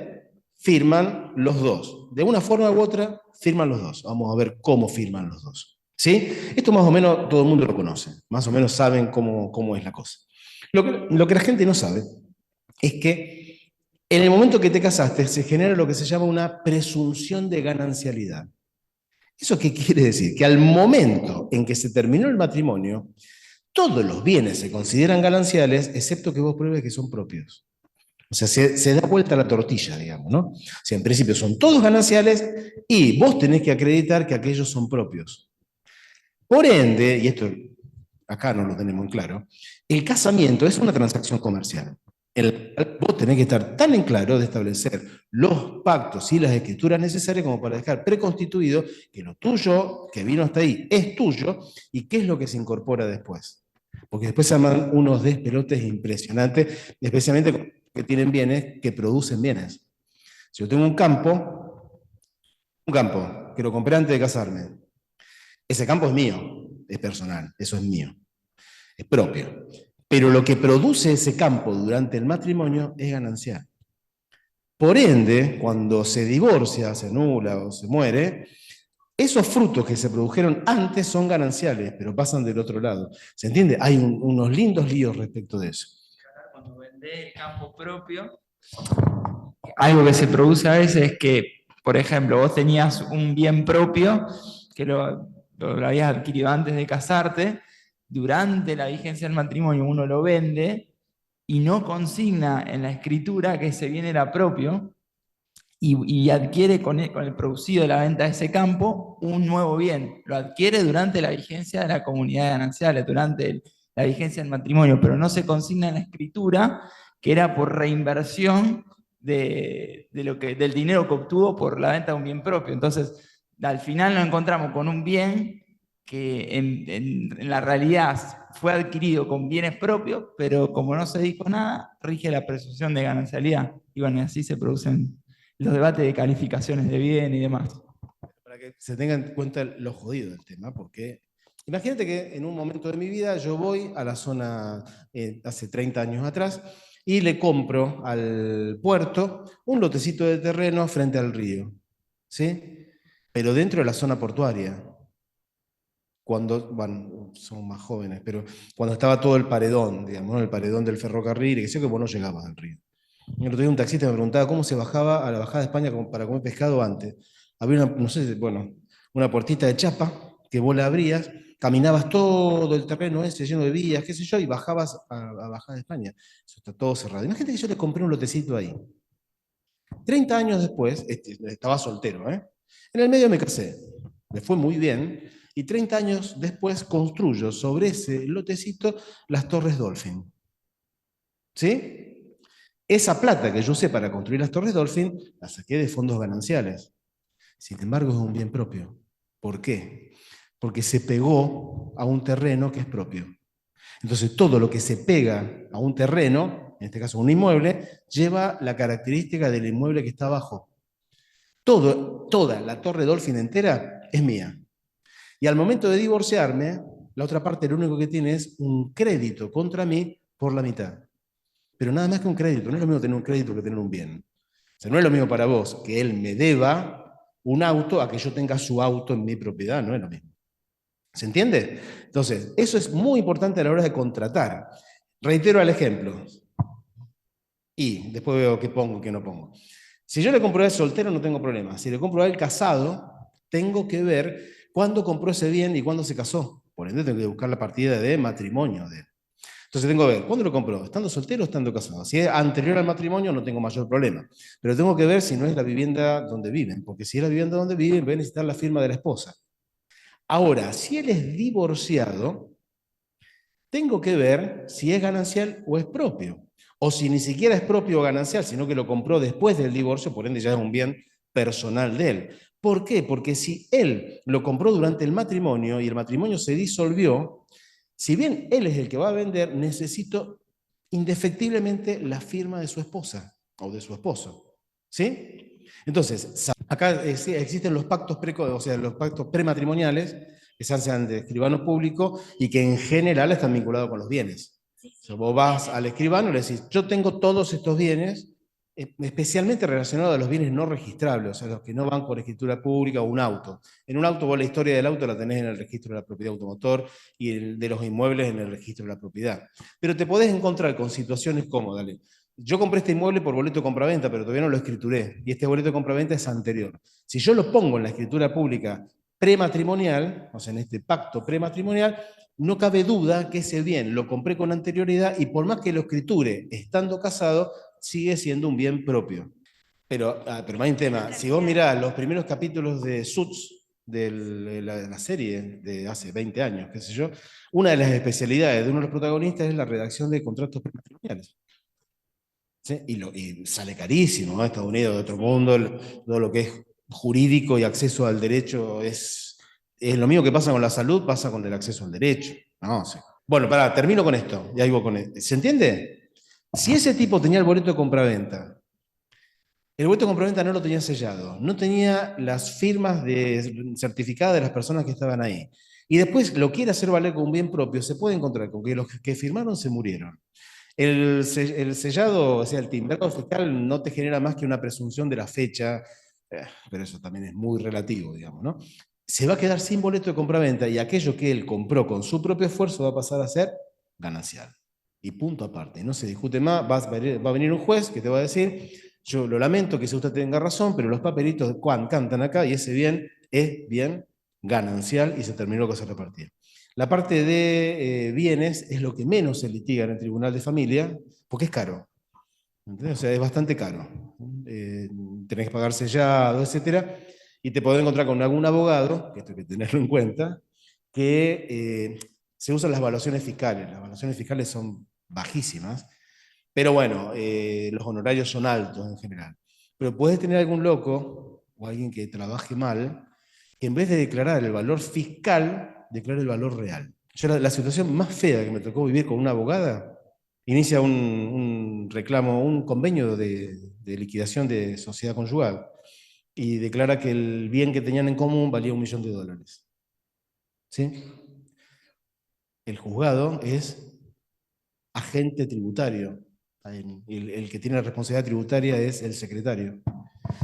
firman los dos. De una forma u otra, firman los dos. Vamos a ver cómo firman los dos. ¿Sí? Esto más o menos todo el mundo lo conoce. Más o menos saben cómo es la cosa. Lo que la gente no sabe es que en el momento que te casaste se genera lo que se llama una presunción de ganancialidad. ¿Eso qué quiere decir? Que al momento en que se terminó el matrimonio, todos los bienes se consideran gananciales, excepto que vos pruebes que son propios. O sea, se da vuelta la tortilla, digamos, ¿no? O sea, en principio son todos gananciales y vos tenés que acreditar que aquellos son propios. Por ende, y esto acá no lo tenemos en claro, el casamiento es una transacción comercial. Vos tenés que estar tan en claro de establecer los pactos y las escrituras necesarias como para dejar preconstituido que lo tuyo, que vino hasta ahí, es tuyo, y qué es lo que se incorpora después. Porque después se arman unos despelotes impresionantes, especialmente que tienen bienes, que producen bienes. Si yo tengo un campo que lo compré antes de casarme, ese campo es mío, es personal, eso es mío, es propio. Pero lo que produce ese campo durante el matrimonio es ganancial. Por ende, cuando se divorcia, se anula o se muere, esos frutos que se produjeron antes son gananciales, pero pasan del otro lado. ¿Se entiende? Hay unos lindos líos respecto de eso. Cuando vendés el campo propio, algo que se produce a veces es que, por ejemplo, vos tenías un bien propio que lo habías adquirido antes de casarte, durante la vigencia del matrimonio uno lo vende y no consigna en la escritura que ese bien era propio y adquiere con el producido de la venta de ese campo un nuevo bien. Lo adquiere durante la vigencia de la comunidad de gananciales, durante la vigencia del matrimonio, pero no se consigna en la escritura que era por reinversión del dinero que obtuvo por la venta de un bien propio. Entonces, al final nos encontramos con un bien que en la realidad fue adquirido con bienes propios, pero como no se dijo nada, rige la presunción de ganancialidad. Y bueno, y así se producen los debates de calificaciones de bien y demás. Para que se tenga en cuenta lo jodido del tema, porque imagínate que en un momento de mi vida yo voy a la zona, hace 30 años atrás, y le compro al puerto un lotecito de terreno frente al río, ¿sí? Pero dentro de la zona portuaria. Cuando, bueno, somos más jóvenes, pero cuando estaba todo el paredón, digamos, ¿no? El paredón del ferrocarril, y que sé que vos no llegabas al río. Y el otro día un taxista me preguntaba cómo se bajaba a la bajada de España para comer pescado antes. Había una, no sé, bueno, una puertita de chapa que vos la abrías, caminabas todo el terreno ese lleno de vías, qué sé yo, y bajabas a bajada de España. Eso está todo cerrado. Imagínate que yo le compré un lotecito ahí. 30 años después, estaba soltero, ¿eh? En el medio me casé, me fue muy bien, y 30 años después construyo sobre ese lotecito las Torres Dolphin. ¿Sí? Esa plata que yo usé para construir las Torres Dolphin, la saqué de fondos gananciales. Sin embargo, es un bien propio. ¿Por qué? Porque se pegó a un terreno que es propio. Entonces, todo lo que se pega a un terreno, en este caso un inmueble, lleva la característica del inmueble que está abajo. Toda la Torre Dolphin entera es mía. Y al momento de divorciarme, la otra parte lo único que tiene es un crédito contra mí por la mitad. Pero nada más que un crédito. No es lo mismo tener un crédito que tener un bien. O sea, no es lo mismo para vos que él me deba un auto a que yo tenga su auto en mi propiedad. No es lo mismo. ¿Se entiende? Entonces, eso es muy importante a la hora de contratar. Reitero el ejemplo. Y después veo qué pongo y qué no pongo. Si yo le compro a él soltero, no tengo problema. Si le compro a él casado, tengo que ver cuándo compró ese bien y cuándo se casó. Por ende, tengo que buscar la partida de matrimonio de él. Entonces tengo que ver, ¿cuándo lo compró? ¿Estando soltero o estando casado? Si es anterior al matrimonio, no tengo mayor problema. Pero tengo que ver si no es la vivienda donde viven, porque si es la vivienda donde viven, voy a necesitar la firma de la esposa. Ahora, si él es divorciado, tengo que ver si es ganancial o es propio. O si ni siquiera es propio o ganancial, sino que lo compró después del divorcio, por ende ya es un bien personal de él. ¿Por qué? Porque si él lo compró durante el matrimonio y el matrimonio se disolvió, si bien él es el que va a vender, necesito indefectiblemente la firma de su esposa o de su esposo. ¿Sí? Entonces, acá existen los pactos los pactos prematrimoniales que se hacen de escribano público y que en general están vinculados con los bienes. O sea, vos vas al escribano y le decís, yo tengo todos estos bienes, especialmente relacionados a los bienes no registrables, o sea, los que no van por escritura pública o un auto. En un auto vos la historia del auto la tenés en el registro de la propiedad automotor y el de los inmuebles en el registro de la propiedad. Pero te podés encontrar con situaciones como, dale, yo compré este inmueble por boleto de compraventa, pero todavía no lo escrituré, y este boleto de compraventa es anterior. Si yo lo pongo en la escritura pública prematrimonial, o sea, en este pacto prematrimonial, no cabe duda que ese bien lo compré con anterioridad y por más que lo escriture estando casado, sigue siendo un bien propio. Pero hay un tema, si vos mirás los primeros capítulos de Suits, de la serie de hace 20 años, qué sé yo, una de las especialidades de uno de los protagonistas es la redacción de contratos prematrimoniales. ¿Sí? Y sale carísimo, ¿no? Estados Unidos, de otro mundo, todo lo que es jurídico y acceso al derecho es lo mismo que pasa con la salud, pasa con el acceso al derecho. No, sí. Bueno, termino con esto, y ahí voy con esto. ¿Se entiende? Si ese tipo tenía el boleto de compraventa, el boleto de compraventa no lo tenía sellado, no tenía las firmas certificadas de las personas que estaban ahí, y después lo quiere hacer valer con un bien propio, se puede encontrar con que los que firmaron se murieron. El sellado, o sea, el timbrado fiscal no te genera más que una presunción de la fecha, pero eso también es muy relativo, digamos, ¿no? Se va a quedar sin boleto de compraventa y aquello que él compró con su propio esfuerzo va a pasar a ser ganancial. Y punto aparte, no se discute más, va a venir un juez que te va a decir, yo lo lamento que usted tenga razón, pero los papelitos cantan acá y ese bien es bien ganancial y se terminó lo que se repartía. La parte de bienes es lo que menos se litiga en el tribunal de familia, porque es caro. ¿Entendés? O sea, es bastante caro. Tenés que pagar sellado, etcétera, y te podés encontrar con algún abogado, que esto hay que tenerlo en cuenta, que se usan las evaluaciones fiscales. Las evaluaciones fiscales son bajísimas, pero bueno, los honorarios son altos en general. Pero puedes tener algún loco o alguien que trabaje mal, que en vez de declarar el valor fiscal, declare el valor real. Yo la situación más fea que me tocó vivir con una abogada, inicia un reclamo, un convenio de liquidación de sociedad conyugal y declara que el bien que tenían en común valía $1.000.000. ¿Sí? El juzgado es agente tributario. El que tiene la responsabilidad tributaria es el secretario.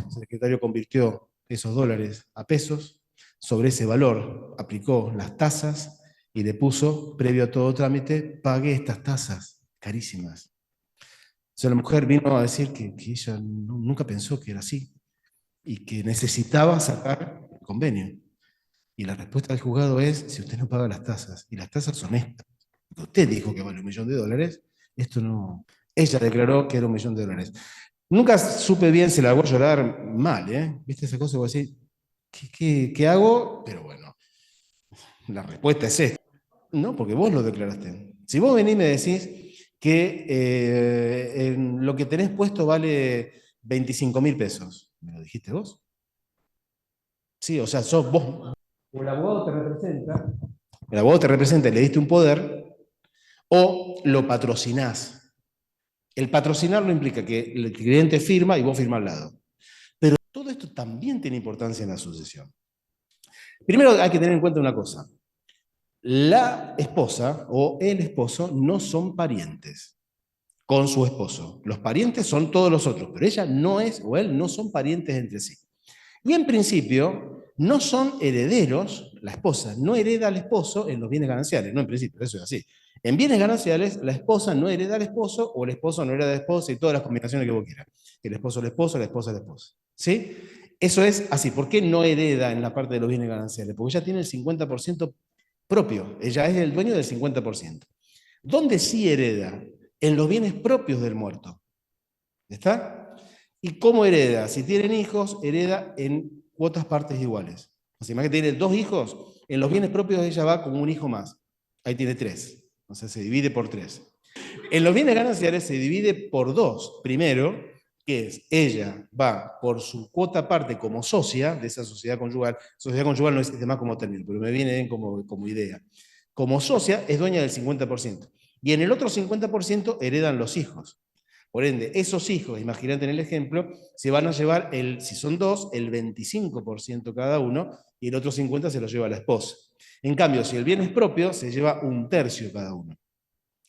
El secretario convirtió esos dólares a pesos, sobre ese valor aplicó las tasas y le puso, previo a todo trámite, pague estas tasas carísimas. O sea, la mujer vino a decir que ella nunca pensó que era así y que necesitaba sacar el convenio. Y la respuesta del juzgado es, si usted no paga las tasas, y las tasas son estas, porque usted dijo que vale $1.000.000, esto no... Ella declaró que era $1.000.000. Nunca supe bien, se la hago llorar mal, ¿eh? ¿Viste esa cosa? Voy a decir, ¿qué hago? Pero bueno, la respuesta es esta. No, porque vos lo declaraste. Si vos venís y me decís que lo que tenés puesto vale 25.000 pesos, ¿me lo dijiste vos? Sí, o sea, sos vos. O el abogado te representa y le diste un poder, o lo patrocinás. El patrocinarlo implica que el cliente firma y vos firmás al lado. Pero todo esto también tiene importancia en la sucesión. Primero hay que tener en cuenta una cosa. La esposa o el esposo no son parientes con su esposo. Los parientes son todos los otros, pero ella no es, o él no son parientes entre sí. Y en principio no son herederos, la esposa no hereda al esposo en los bienes gananciales, no en principio, eso es así. En bienes gananciales, la esposa no hereda al esposo o el esposo no hereda al esposo y todas las combinaciones que vos quieras. El esposo al esposo, la esposa al esposo. ¿Sí? Eso es así. ¿Por qué no hereda en la parte de los bienes gananciales? Porque ella tiene el 50% propio, ella es el dueño del 50%. ¿Dónde sí hereda? En los bienes propios del muerto. ¿Está? ¿Y cómo hereda? Si tienen hijos, hereda en cuotas partes iguales. O sea, imagínate que tiene 2 hijos, en los bienes propios ella va con un hijo más. Ahí tiene 3. O sea, se divide por 3. En los bienes gananciales se divide por 2. Primero, que es, ella va por su cuota parte como socia de esa sociedad conyugal. Sociedad conyugal no es más como término, pero me viene bien como idea. Como socia es dueña del 50%. Y en el otro 50% heredan los hijos. Por ende, esos hijos, imagínate en el ejemplo, se van a llevar, si son 2, el 25% cada uno, y el otro 50% se lo lleva la esposa. En cambio, si el bien es propio, se lleva 1/3 cada uno.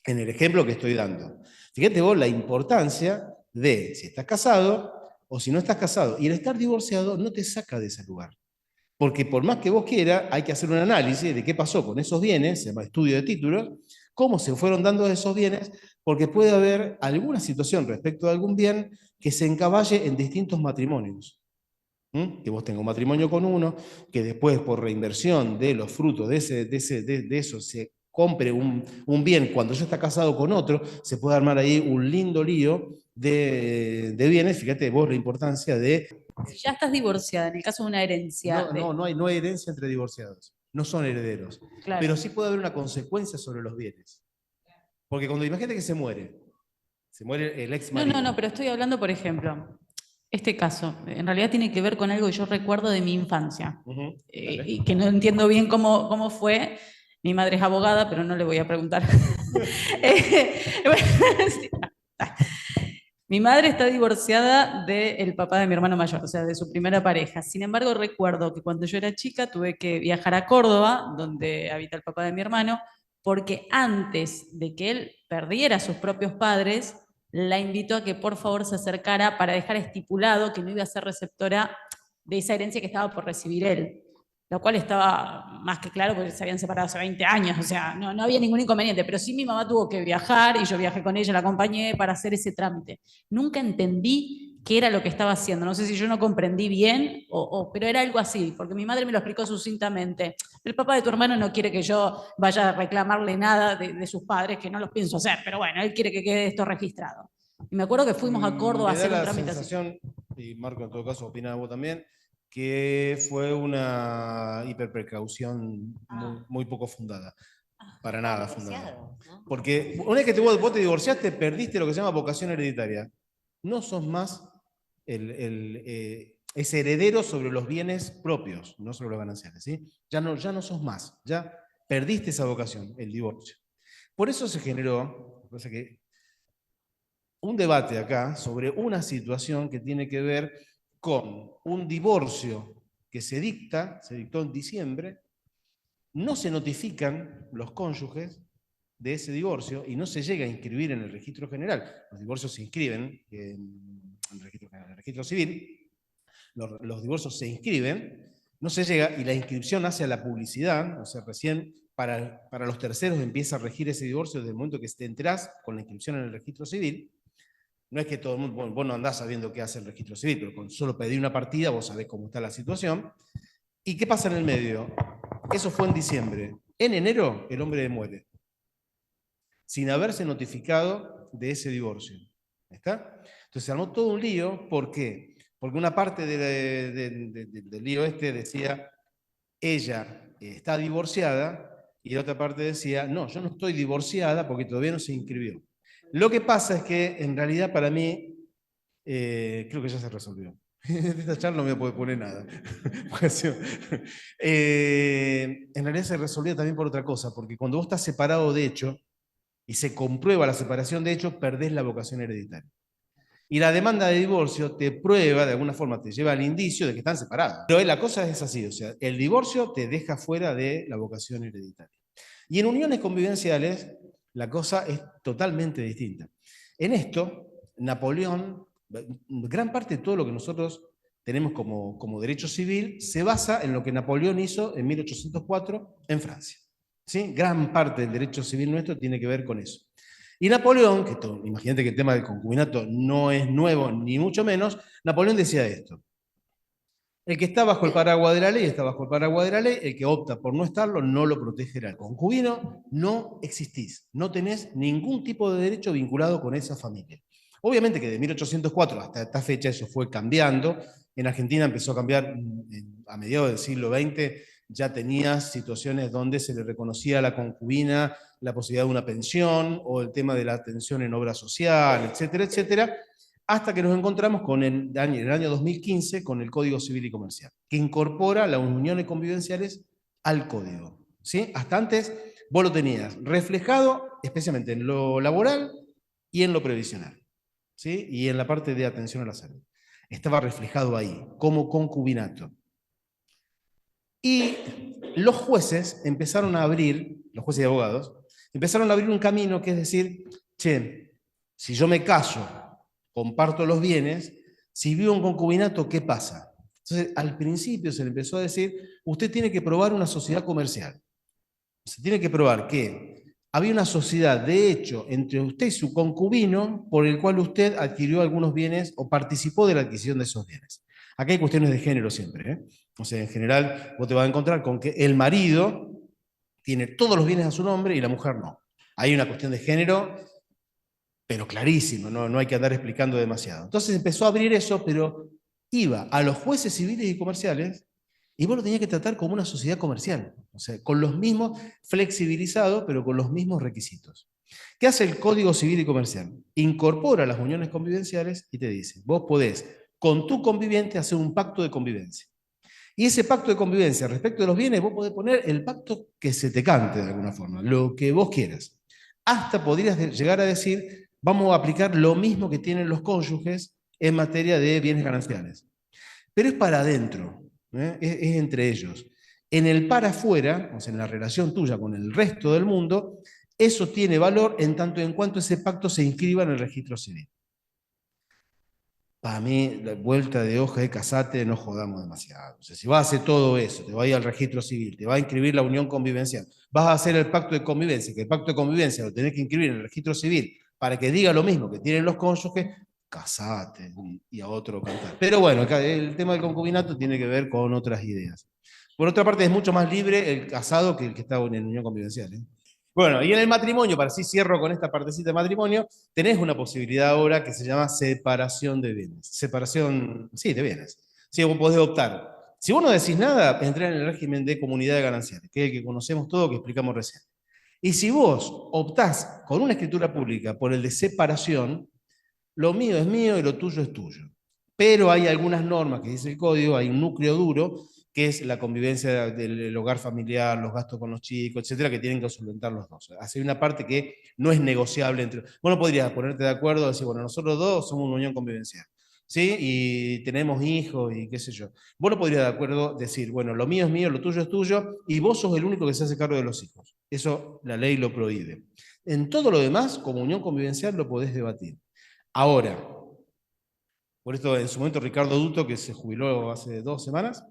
En el ejemplo que estoy dando. Fíjate vos la importancia de si estás casado o si no estás casado. Y el estar divorciado no te saca de ese lugar. Porque por más que vos quieras, hay que hacer un análisis de qué pasó con esos bienes, se llama estudio de títulos, cómo se fueron dando esos bienes, porque puede haber alguna situación respecto a algún bien que se encaballe en distintos matrimonios. Que vos tengas un matrimonio con uno, que después por reinversión de los frutos de eso se compre un bien cuando ya está casado con otro, se puede armar ahí un lindo lío de bienes. Fíjate vos la importancia de... Si ya estás divorciada, en el caso de una herencia... No hay herencia entre divorciados, no son herederos. Claro. Pero sí puede haber una consecuencia sobre los bienes. Porque cuando imagínate que se muere el ex marido. No, pero estoy hablando, por ejemplo, este caso, en realidad tiene que ver con algo que yo recuerdo de mi infancia, y que no entiendo bien cómo fue. Mi madre es abogada, pero no le voy a preguntar. Mi madre está divorciada del papá de mi hermano mayor, o sea, de su primera pareja. Sin embargo, recuerdo que cuando yo era chica tuve que viajar a Córdoba, donde habita el papá de mi hermano, porque antes de que él perdiera a sus propios padres, la invitó a que por favor se acercara para dejar estipulado que no iba a ser receptora de esa herencia que estaba por recibir él. Lo cual estaba más que claro porque se habían separado hace 20 años, o sea, no había ningún inconveniente, pero sí mi mamá tuvo que viajar y yo viajé con ella, la acompañé para hacer ese trámite. Nunca entendí qué era lo que estaba haciendo, no sé si yo no comprendí bien, pero era algo así, porque mi madre me lo explicó sucintamente. El papá de tu hermano no quiere que yo vaya a reclamarle nada de sus padres, que no los pienso hacer, pero bueno, él quiere que quede esto registrado. Y me acuerdo que fuimos a Córdoba a hacer un trámite así. Me da la sensación, y Marco en todo caso opina vos también, que fue una hiperprecaución muy poco fundada. Para nada fundada. Porque una vez que vos te divorciaste, perdiste lo que se llama vocación hereditaria. No sos más ese heredero sobre los bienes propios, no sobre los gananciales. ¿Sí? Ya no sos más. Ya perdiste esa vocación, el divorcio. Por eso se generó un debate acá sobre una situación que tiene que ver con un divorcio que se dictó en diciembre, no se notifican los cónyuges de ese divorcio y no se llega a inscribir en el registro general. Los divorcios se inscriben en el registro civil, los divorcios se inscriben, no se llega y la inscripción hace a la publicidad, o sea, recién para los terceros empieza a regir ese divorcio desde el momento que te enterás con la inscripción en el registro civil. No es que todo el mundo, vos no andás sabiendo qué hace el registro civil, pero con solo pedir una partida vos sabés cómo está la situación. ¿Y qué pasa en el medio? Eso fue en diciembre. En enero el hombre muere, sin haberse notificado de ese divorcio. ¿Está? Entonces se armó todo un lío. ¿Por qué? Porque una parte del lío decía, ella está divorciada, y la otra parte decía, no, yo no estoy divorciada porque todavía no se inscribió. Lo que pasa es que, en realidad, para mí, creo que ya se resolvió. De esta charla no me puede poner nada. En realidad se resolvió también por otra cosa, porque cuando vos estás separado de hecho, y se comprueba la separación de hecho, perdés la vocación hereditaria. Y la demanda de divorcio te prueba, de alguna forma, te lleva al indicio de que están separados. Pero la cosa es así, o sea, el divorcio te deja fuera de la vocación hereditaria. Y en uniones convivenciales, la cosa es totalmente distinta. En esto, Napoleón, gran parte de todo lo que nosotros tenemos como derecho civil, se basa en lo que Napoleón hizo en 1804 en Francia. ¿Sí? Gran parte del derecho civil nuestro tiene que ver con eso. Y Napoleón, imagínate que el tema del concubinato no es nuevo, ni mucho menos, Napoleón decía esto: el que está bajo el paraguas de la ley, está bajo el paraguas de la ley, el que opta por no estarlo, no lo protegerá. El concubino, no existís, no tenés ningún tipo de derecho vinculado con esa familia. Obviamente que de 1804 hasta esta fecha eso fue cambiando. En Argentina empezó a cambiar a mediados del siglo XX, ya tenías situaciones donde se le reconocía a la concubina la posibilidad de una pensión, o el tema de la atención en obra social, etcétera, etcétera, hasta que nos encontramos con el año 2015 con el Código Civil y Comercial, que incorpora las uniones convivenciales al Código. ¿Sí? Hasta antes vos lo tenías reflejado especialmente en lo laboral y en lo previsional, ¿sí? Y en la parte de atención a la salud. Estaba reflejado ahí, como concubinato. Y los jueces empezaron a abrir, los jueces y abogados, empezaron a abrir un camino que es decir, che, si yo me caso, comparto los bienes, si vivo en concubinato, ¿qué pasa? Entonces, al principio se le empezó a decir, usted tiene que probar una sociedad comercial. Se tiene que probar que había una sociedad de hecho entre usted y su concubino por el cual usted adquirió algunos bienes o participó de la adquisición de esos bienes. Acá hay cuestiones de género siempre, ¿eh? O sea, en general vos te vas a encontrar con que el marido tiene todos los bienes a su nombre y la mujer no. Hay una cuestión de género, pero clarísimo, no hay que andar explicando demasiado. Entonces empezó a abrir eso, pero iba a los jueces civiles y comerciales y vos lo tenías que tratar como una sociedad comercial, o sea, con los mismos, flexibilizados, pero con los mismos requisitos. ¿Qué hace el Código Civil y Comercial? Incorpora las uniones convivenciales y te dice, vos podés con tu conviviente hacer un pacto de convivencia. Y ese pacto de convivencia respecto de los bienes, vos podés poner el pacto que se te cante de alguna forma, lo que vos quieras. Hasta podrías llegar a decir, vamos a aplicar lo mismo que tienen los cónyuges en materia de bienes gananciales. Pero es para adentro, ¿eh? Es entre ellos. En el para afuera, o sea, en la relación tuya con el resto del mundo, eso tiene valor en tanto en cuanto ese pacto se inscriba en el registro civil. Para mí, la vuelta de hoja de casate, no jodamos demasiado. O sea, si vas a hacer todo eso, te vas a ir al registro civil, te vas a inscribir la unión convivencial, vas a hacer el pacto de convivencia, que el pacto de convivencia lo tenés que inscribir en el registro civil para que diga lo mismo que tienen los cónyuges, casate y a otro cantar. Pero bueno, acá el tema del concubinato tiene que ver con otras ideas. Por otra parte, es mucho más libre el casado que el que está en unión convivencial, ¿eh? Bueno, y en el matrimonio, para así cierro con esta partecita de matrimonio, tenés una posibilidad ahora que se llama separación de bienes. Separación, sí, de bienes. Sí, vos podés optar. Si vos no decís nada, entrás en el régimen de comunidad de gananciales, que es el que conocemos todo, que explicamos recién. Y si vos optás con una escritura pública por el de separación, lo mío es mío y lo tuyo es tuyo. Pero hay algunas normas que dice el código, hay un núcleo duro, que es la convivencia del hogar familiar, los gastos con los chicos, etcétera, que tienen que solventar los dos. Hay una parte que no es negociable entre... Bueno, podrías ponerte de acuerdo y decir, bueno, nosotros dos somos una unión convivencial, ¿sí? Y tenemos hijos y qué sé yo. Vos no podrías de acuerdo decir, bueno, lo mío es mío, lo tuyo es tuyo, y vos sos el único que se hace cargo de los hijos. Eso la ley lo prohíbe. En todo lo demás, como unión convivencial, lo podés debatir. Ahora, por esto en su momento Ricardo Duto, que se jubiló hace 2 semanas,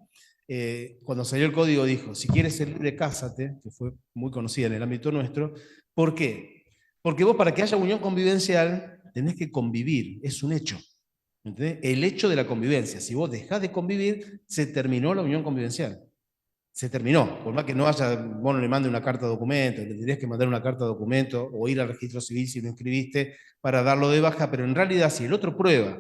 cuando salió el código dijo, si quieres ser libre, cásate, que fue muy conocida en el ámbito nuestro. ¿Por qué? Porque vos para que haya unión convivencial tenés que convivir, es un hecho. ¿Entendés? El hecho de la convivencia. Si vos dejás de convivir, se terminó la unión convivencial. Se terminó. Por más que no haya, vos no le mandes una carta de documento, le tendrías que mandar una carta de documento o ir al registro civil si lo inscribiste para darlo de baja, pero en realidad si el otro prueba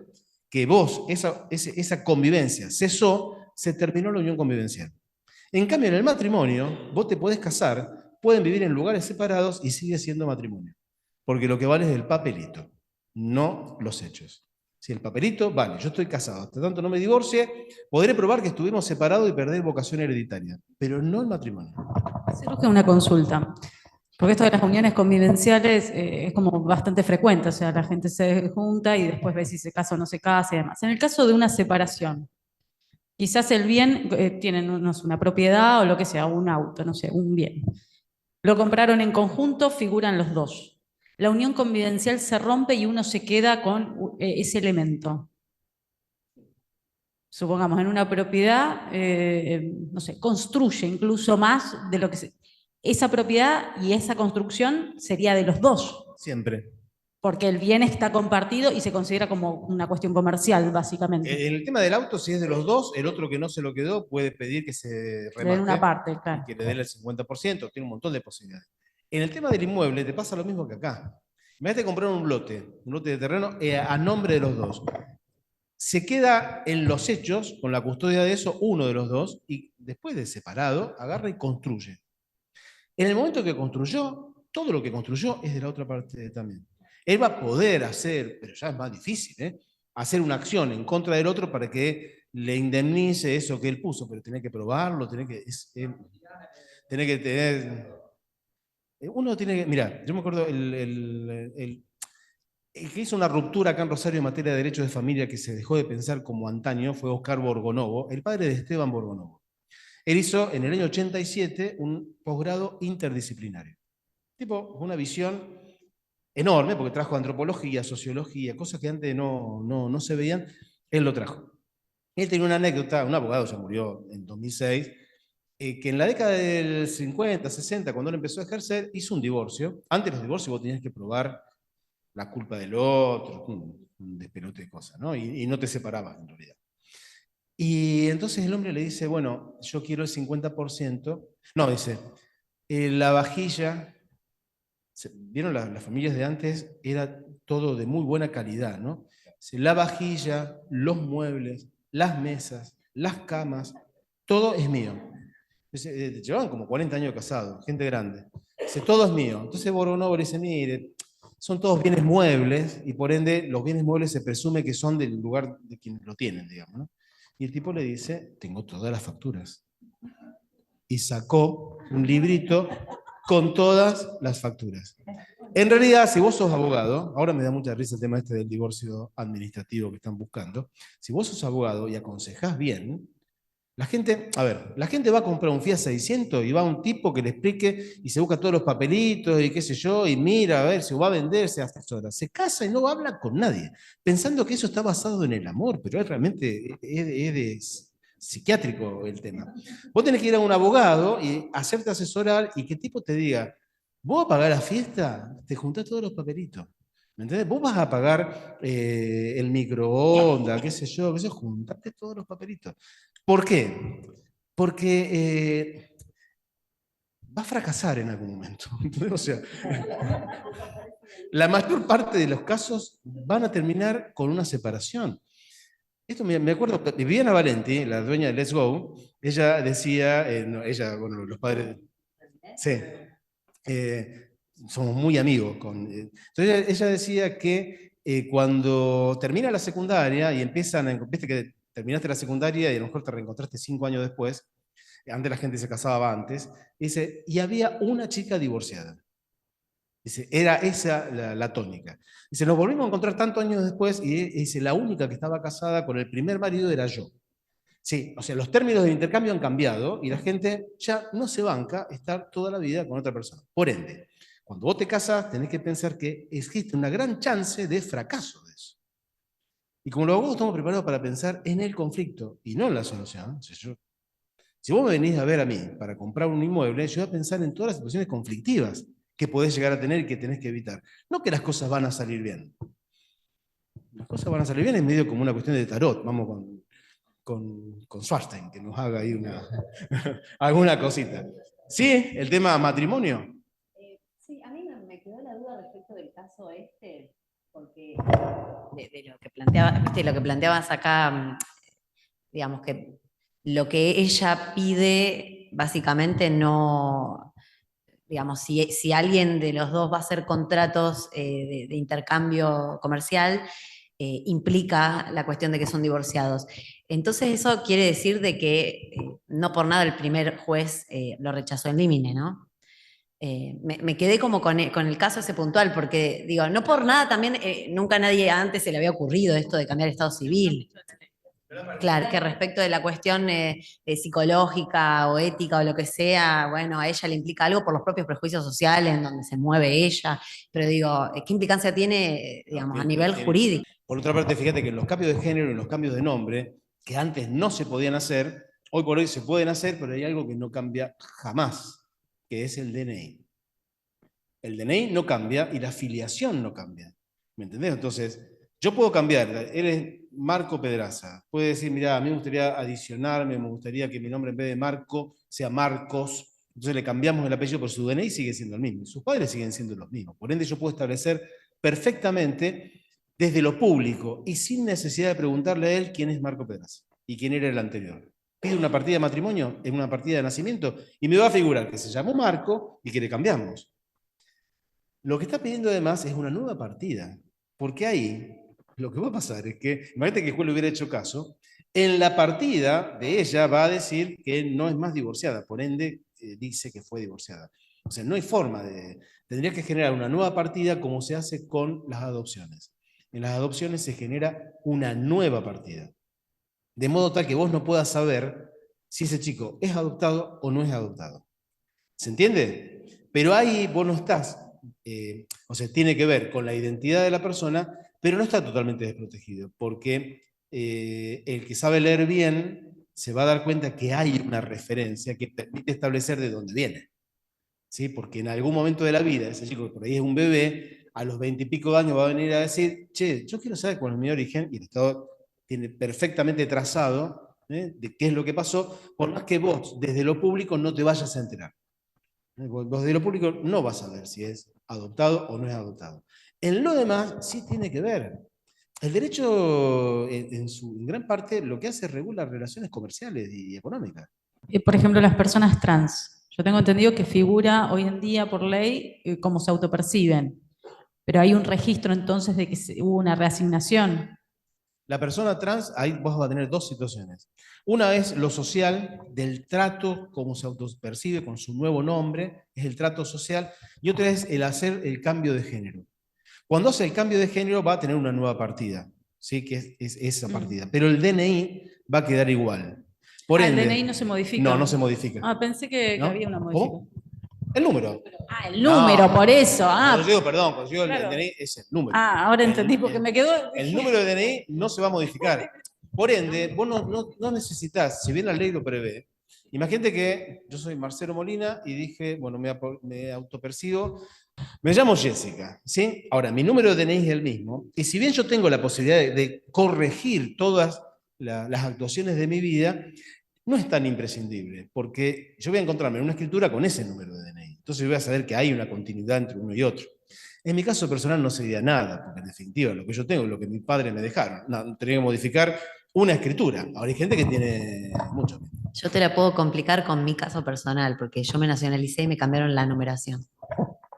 que vos, esa convivencia cesó, se terminó la unión convivencial. En cambio, en el matrimonio, vos te podés casar, pueden vivir en lugares separados y sigue siendo matrimonio. Porque lo que vale es el papelito, no los hechos. Si el papelito, vale, yo estoy casado, hasta tanto no me divorcie, podré probar que estuvimos separados y perder vocación hereditaria, pero no el matrimonio. Se surge una consulta. Porque esto de las uniones convivenciales es como bastante frecuente, o sea, la gente se junta y después ve si se casa o no se casa y demás. En el caso de una separación, quizás el bien, tienen una propiedad o lo que sea, un auto, no sé, un bien. Lo compraron en conjunto, figuran los dos. La unión convivencial se rompe y uno se queda con ese elemento. Supongamos, en una propiedad, no sé, construye incluso más de lo que se... Esa propiedad y esa construcción sería de los dos. Siempre. Porque el bien está compartido y se considera como una cuestión comercial, básicamente. En el tema del auto, si es de los dos, el otro que no se lo quedó puede pedir que se remate. Le den una parte, claro. Y que le den el 50%, tiene un montón de posibilidades. En el tema del inmueble te pasa lo mismo que acá. Imagínate comprar un lote de terreno a nombre de los dos. Se queda en los hechos, con la custodia de eso, uno de los dos, y después de separado, agarra y construye. En el momento que construyó, todo lo que construyó es de la otra parte también. Él va a poder hacer, pero ya es más difícil, hacer una acción en contra del otro para que le indemnice eso que él puso, pero tiene que probarlo, tiene que tener... Uno tiene que... Mirá, yo me acuerdo el que hizo una ruptura acá en Rosario en materia de derechos de familia que se dejó de pensar como antaño fue Oscar Borgonovo, el padre de Esteban Borgonovo. Él hizo en el año 87 un posgrado interdisciplinario. Tipo, una visión enorme, porque trajo antropología, sociología, cosas que antes no se veían, él lo trajo. Él tenía una anécdota, un abogado ya murió en 2006, que en la década del 50, 60, cuando él empezó a ejercer, hizo un divorcio. Antes de los divorcios vos tenías que probar la culpa del otro, un despelote de cosas, ¿no? Y no te separabas en realidad. Y entonces el hombre le dice, bueno, yo quiero el 50%. No, dice, la vajilla, ¿vieron las familias de antes? Era todo de muy buena calidad, ¿no? Dice, la vajilla, los muebles, las mesas, las camas, todo es mío. Dice, llevaban como 40 años casados, gente grande. Dice, todo es mío. Entonces Borgonovo le dice, mire, son todos bienes muebles y por ende los bienes muebles se presume que son del lugar de quien lo tienen, digamos, ¿no? Y el tipo le dice, tengo todas las facturas. Y sacó un librito con todas las facturas. En realidad, si vos sos abogado, ahora me da mucha risa el tema este del divorcio administrativo que están buscando, si vos sos abogado y aconsejás bien, La gente, a ver, la gente va a comprar un Fiat 600 y va a un tipo que le explique y se busca todos los papelitos y qué sé yo, y mira a ver si va a vender, se asesora. Se casa y no habla con nadie, pensando que eso está basado en el amor, pero es realmente psiquiátrico el tema. Vos tenés que ir a un abogado y hacerte asesorar y que el tipo te diga, vos vas a pagar la fiesta, te juntás todos los papelitos. ¿Me entendés? Vos vas a pagar el microondas, qué sé yo, juntate todos los papelitos. ¿Por qué? Porque va a fracasar en algún momento. O sea, la mayor parte de los casos van a terminar con una separación. Esto me acuerdo, Viviana Valenti, la dueña de Let's Go, ella decía, bueno, los padres, sí, somos muy amigos. Entonces ella decía que cuando termina la secundaria y viste que terminaste la secundaria y a lo mejor te reencontraste 5 años después, antes la gente se casaba antes, dice, y había una chica divorciada. Dice, era esa la tónica. Dice, nos volvimos a encontrar tantos años después y dice, la única que estaba casada con el primer marido era yo. Sí, o sea, los términos del intercambio han cambiado y la gente ya no se banca estar toda la vida con otra persona. Por ende, cuando vos te casas, tenés que pensar que existe una gran chance de fracaso de eso. Y como los abogados estamos preparados para pensar en el conflicto y no en la solución. Si vos me venís a ver a mí para comprar un inmueble, yo voy a pensar en todas las situaciones conflictivas que podés llegar a tener y que tenés que evitar. No que las cosas van a salir bien. Las cosas van a salir bien en medio como una cuestión de tarot. Vamos con Schwarstein, que nos haga ahí alguna cosita. ¿Sí? ¿El tema matrimonio? Sí, a mí me quedó la duda respecto del caso porque de lo que planteaba, ¿viste? Lo que planteabas acá, digamos que lo que ella pide, básicamente no, digamos, si alguien de los dos va a hacer contratos de intercambio comercial, implica la cuestión de que son divorciados. Entonces eso quiere decir de que no por nada el primer juez lo rechazó en límine, ¿no? Me quedé como con el caso ese puntual, porque digo, no por nada también, nunca a nadie antes se le había ocurrido esto de cambiar el estado civil. Claro, que respecto de la cuestión psicológica o ética o lo que sea, bueno, a ella le implica algo por los propios prejuicios sociales en donde se mueve ella, pero digo, ¿qué implicancia tiene, digamos, a nivel jurídico? Por otra parte, fíjate que los cambios de género y los cambios de nombre, que antes no se podían hacer, hoy por hoy se pueden hacer, pero hay algo que no cambia jamás, que es el DNI. El DNI no cambia y la filiación no cambia. ¿Me entendés? Entonces, yo puedo cambiar, eres Marco Pedraza, puede decir, mira, a mí me gustaría adicionarme, me gustaría que mi nombre en vez de Marco sea Marcos, entonces le cambiamos el apellido, pero su DNI sigue siendo el mismo, sus padres siguen siendo los mismos. Por ende, yo puedo establecer perfectamente desde lo público y sin necesidad de preguntarle a él quién es Marco Pedraza y quién era el anterior. Pido una partida de matrimonio, en una partida de nacimiento, y me va a figurar que se llamó Marco y que le cambiamos. Lo que está pidiendo además es una nueva partida, porque ahí lo que va a pasar es que, imagínate que el juez le hubiera hecho caso, en la partida de ella va a decir que no es más divorciada, por ende dice que fue divorciada. O sea, no hay forma tendría que generar una nueva partida como se hace con las adopciones. En las adopciones se genera una nueva partida. De modo tal que vos no puedas saber si ese chico es adoptado o no es adoptado. ¿Se entiende? Pero ahí vos no estás, o sea, tiene que ver con la identidad de la persona, pero no está totalmente desprotegido, porque el que sabe leer bien se va a dar cuenta que hay una referencia que permite establecer de dónde viene. ¿Sí? Porque en algún momento de la vida, ese chico que por ahí es un bebé, a los 20 y pico de años va a venir a decir, che, yo quiero saber cuál es mi origen, y el Estado tiene perfectamente trazado de qué es lo que pasó, por más que vos desde lo público no te vayas a enterar. Vos desde lo público no vas a ver si es adoptado o no es adoptado. En lo demás sí tiene que ver. El derecho, en gran parte, lo que hace es regular relaciones comerciales y económicas. Por ejemplo, las personas trans. Yo tengo entendido que figura hoy en día por ley cómo se autoperciben, pero hay un registro entonces de que hubo una reasignación. La persona trans, ahí vos vas a tener dos situaciones. Una es lo social, del trato, cómo se autopercibe con su nuevo nombre, es el trato social, y otra es el hacer el cambio de género. Cuando hace el cambio de género va a tener una nueva partida, ¿sí? Que es esa partida, pero el DNI va a quedar igual. Por El ende, DNI no se modifica. No, no se modifica. Ah, pensé que ¿No? había una ¿Cómo? modificación. El número. Ah, el número, por eso. Cuando yo digo, perdón, cuando yo digo Claro. el DNI es el número. Ah, ahora entendí porque me quedó. El número de DNI no se va a modificar. Por ende, vos no necesitas, si bien la ley lo prevé, imagínate que yo soy Marcelo Molina y dije, bueno, me autopercibo, me llamo Jessica, ¿sí? Ahora, mi número de DNI es el mismo, y si bien yo tengo la posibilidad de corregir todas las actuaciones de mi vida, no es tan imprescindible, porque yo voy a encontrarme en una escritura con ese número de DNI. Entonces voy a saber que hay una continuidad entre uno y otro. En mi caso personal no sería nada, porque en definitiva lo que yo tengo es lo que mis padres me dejaron. No, tenía que modificar una escritura. Ahora hay gente que tiene mucho. Yo te la puedo complicar con mi caso personal, porque yo me nacionalicé y me cambiaron la numeración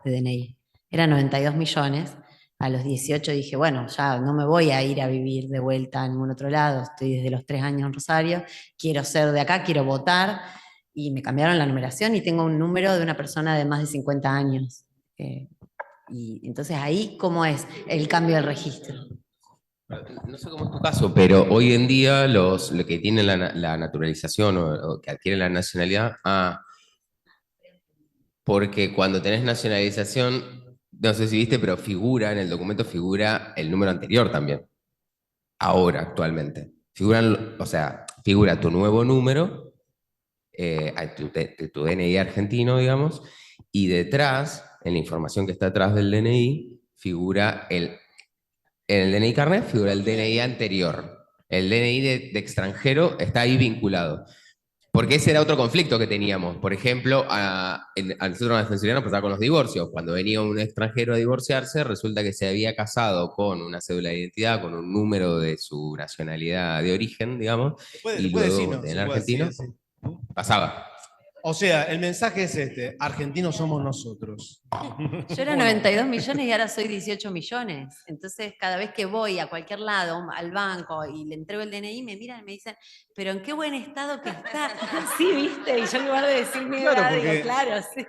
de DNI. Era 92 millones. A los 18 dije, bueno, ya no me voy a ir a vivir de vuelta a ningún otro lado. Estoy desde los 3 años en Rosario. Quiero ser de acá, quiero votar. Y me cambiaron la numeración y tengo un número de una persona de más de 50 años. Y entonces ahí, ¿cómo es el cambio del registro? No sé cómo es tu caso, pero hoy en día lo que tienen la naturalización o que adquieren la nacionalidad, porque cuando tenés nacionalización, no sé si viste, pero figura, en el documento figura el número anterior también. Ahora, actualmente. O sea, figura tu nuevo número, tu DNI argentino, digamos, y detrás, en la información que está atrás del DNI, figura en el DNI carnet figura el DNI anterior. El DNI de extranjero está ahí vinculado. Porque ese era otro conflicto que teníamos. Por ejemplo, a nosotros en la defensoría nos pasaba con los divorcios. Cuando venía un extranjero a divorciarse, resulta que se había casado con una cédula de identidad, con un número de su nacionalidad de origen, digamos, y luego en argentino, pasaba. O sea, el mensaje es este: argentinos somos nosotros. Yo era 92 millones y ahora soy 18 millones. Entonces, cada vez que voy a cualquier lado, al banco, y le entrego el DNI, me miran y me dicen, pero en qué buen estado que está. Sí, ¿viste? Y yo en lugar de decir mi edad, digo, claro, sí.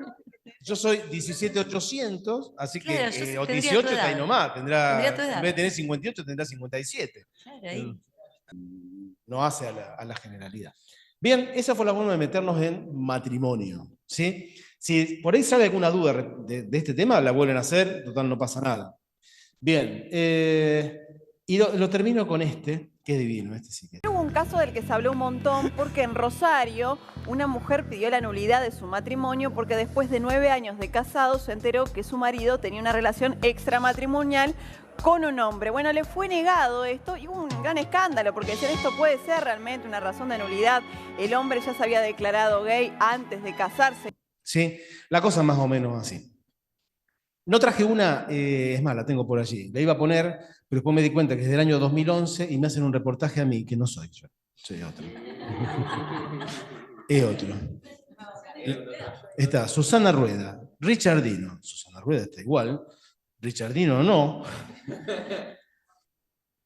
Yo soy 17,800, así que, Claro, yo o tendría 18 tu está ahí edad. nomás. Tendría tu edad. En vez de tener 58, tendrá 57. Claro, ahí. No hace a la generalidad. Bien, esa fue la forma de meternos en matrimonio, ¿sí? Si por ahí sale alguna duda de este tema, la vuelven a hacer, total no pasa nada. Bien, y lo termino con este, que es divino, este sí que. Hubo un caso del que se habló un montón porque en Rosario una mujer pidió la nulidad de su matrimonio porque después de 9 años de casado se enteró que su marido tenía una relación extramatrimonial con un hombre. Bueno, le fue negado esto y hubo un gran escándalo porque decían esto puede ser realmente una razón de nulidad. El hombre ya se había declarado gay antes de casarse. Sí, la cosa más o menos así. No traje una, es más, la tengo por allí. La iba a poner, pero después me di cuenta que es del año 2011 y me hacen un reportaje a mí, que no soy yo, soy otro. Es otro. Está Susana Rueda, Richardino. Susana Rueda está igual, Richardino no.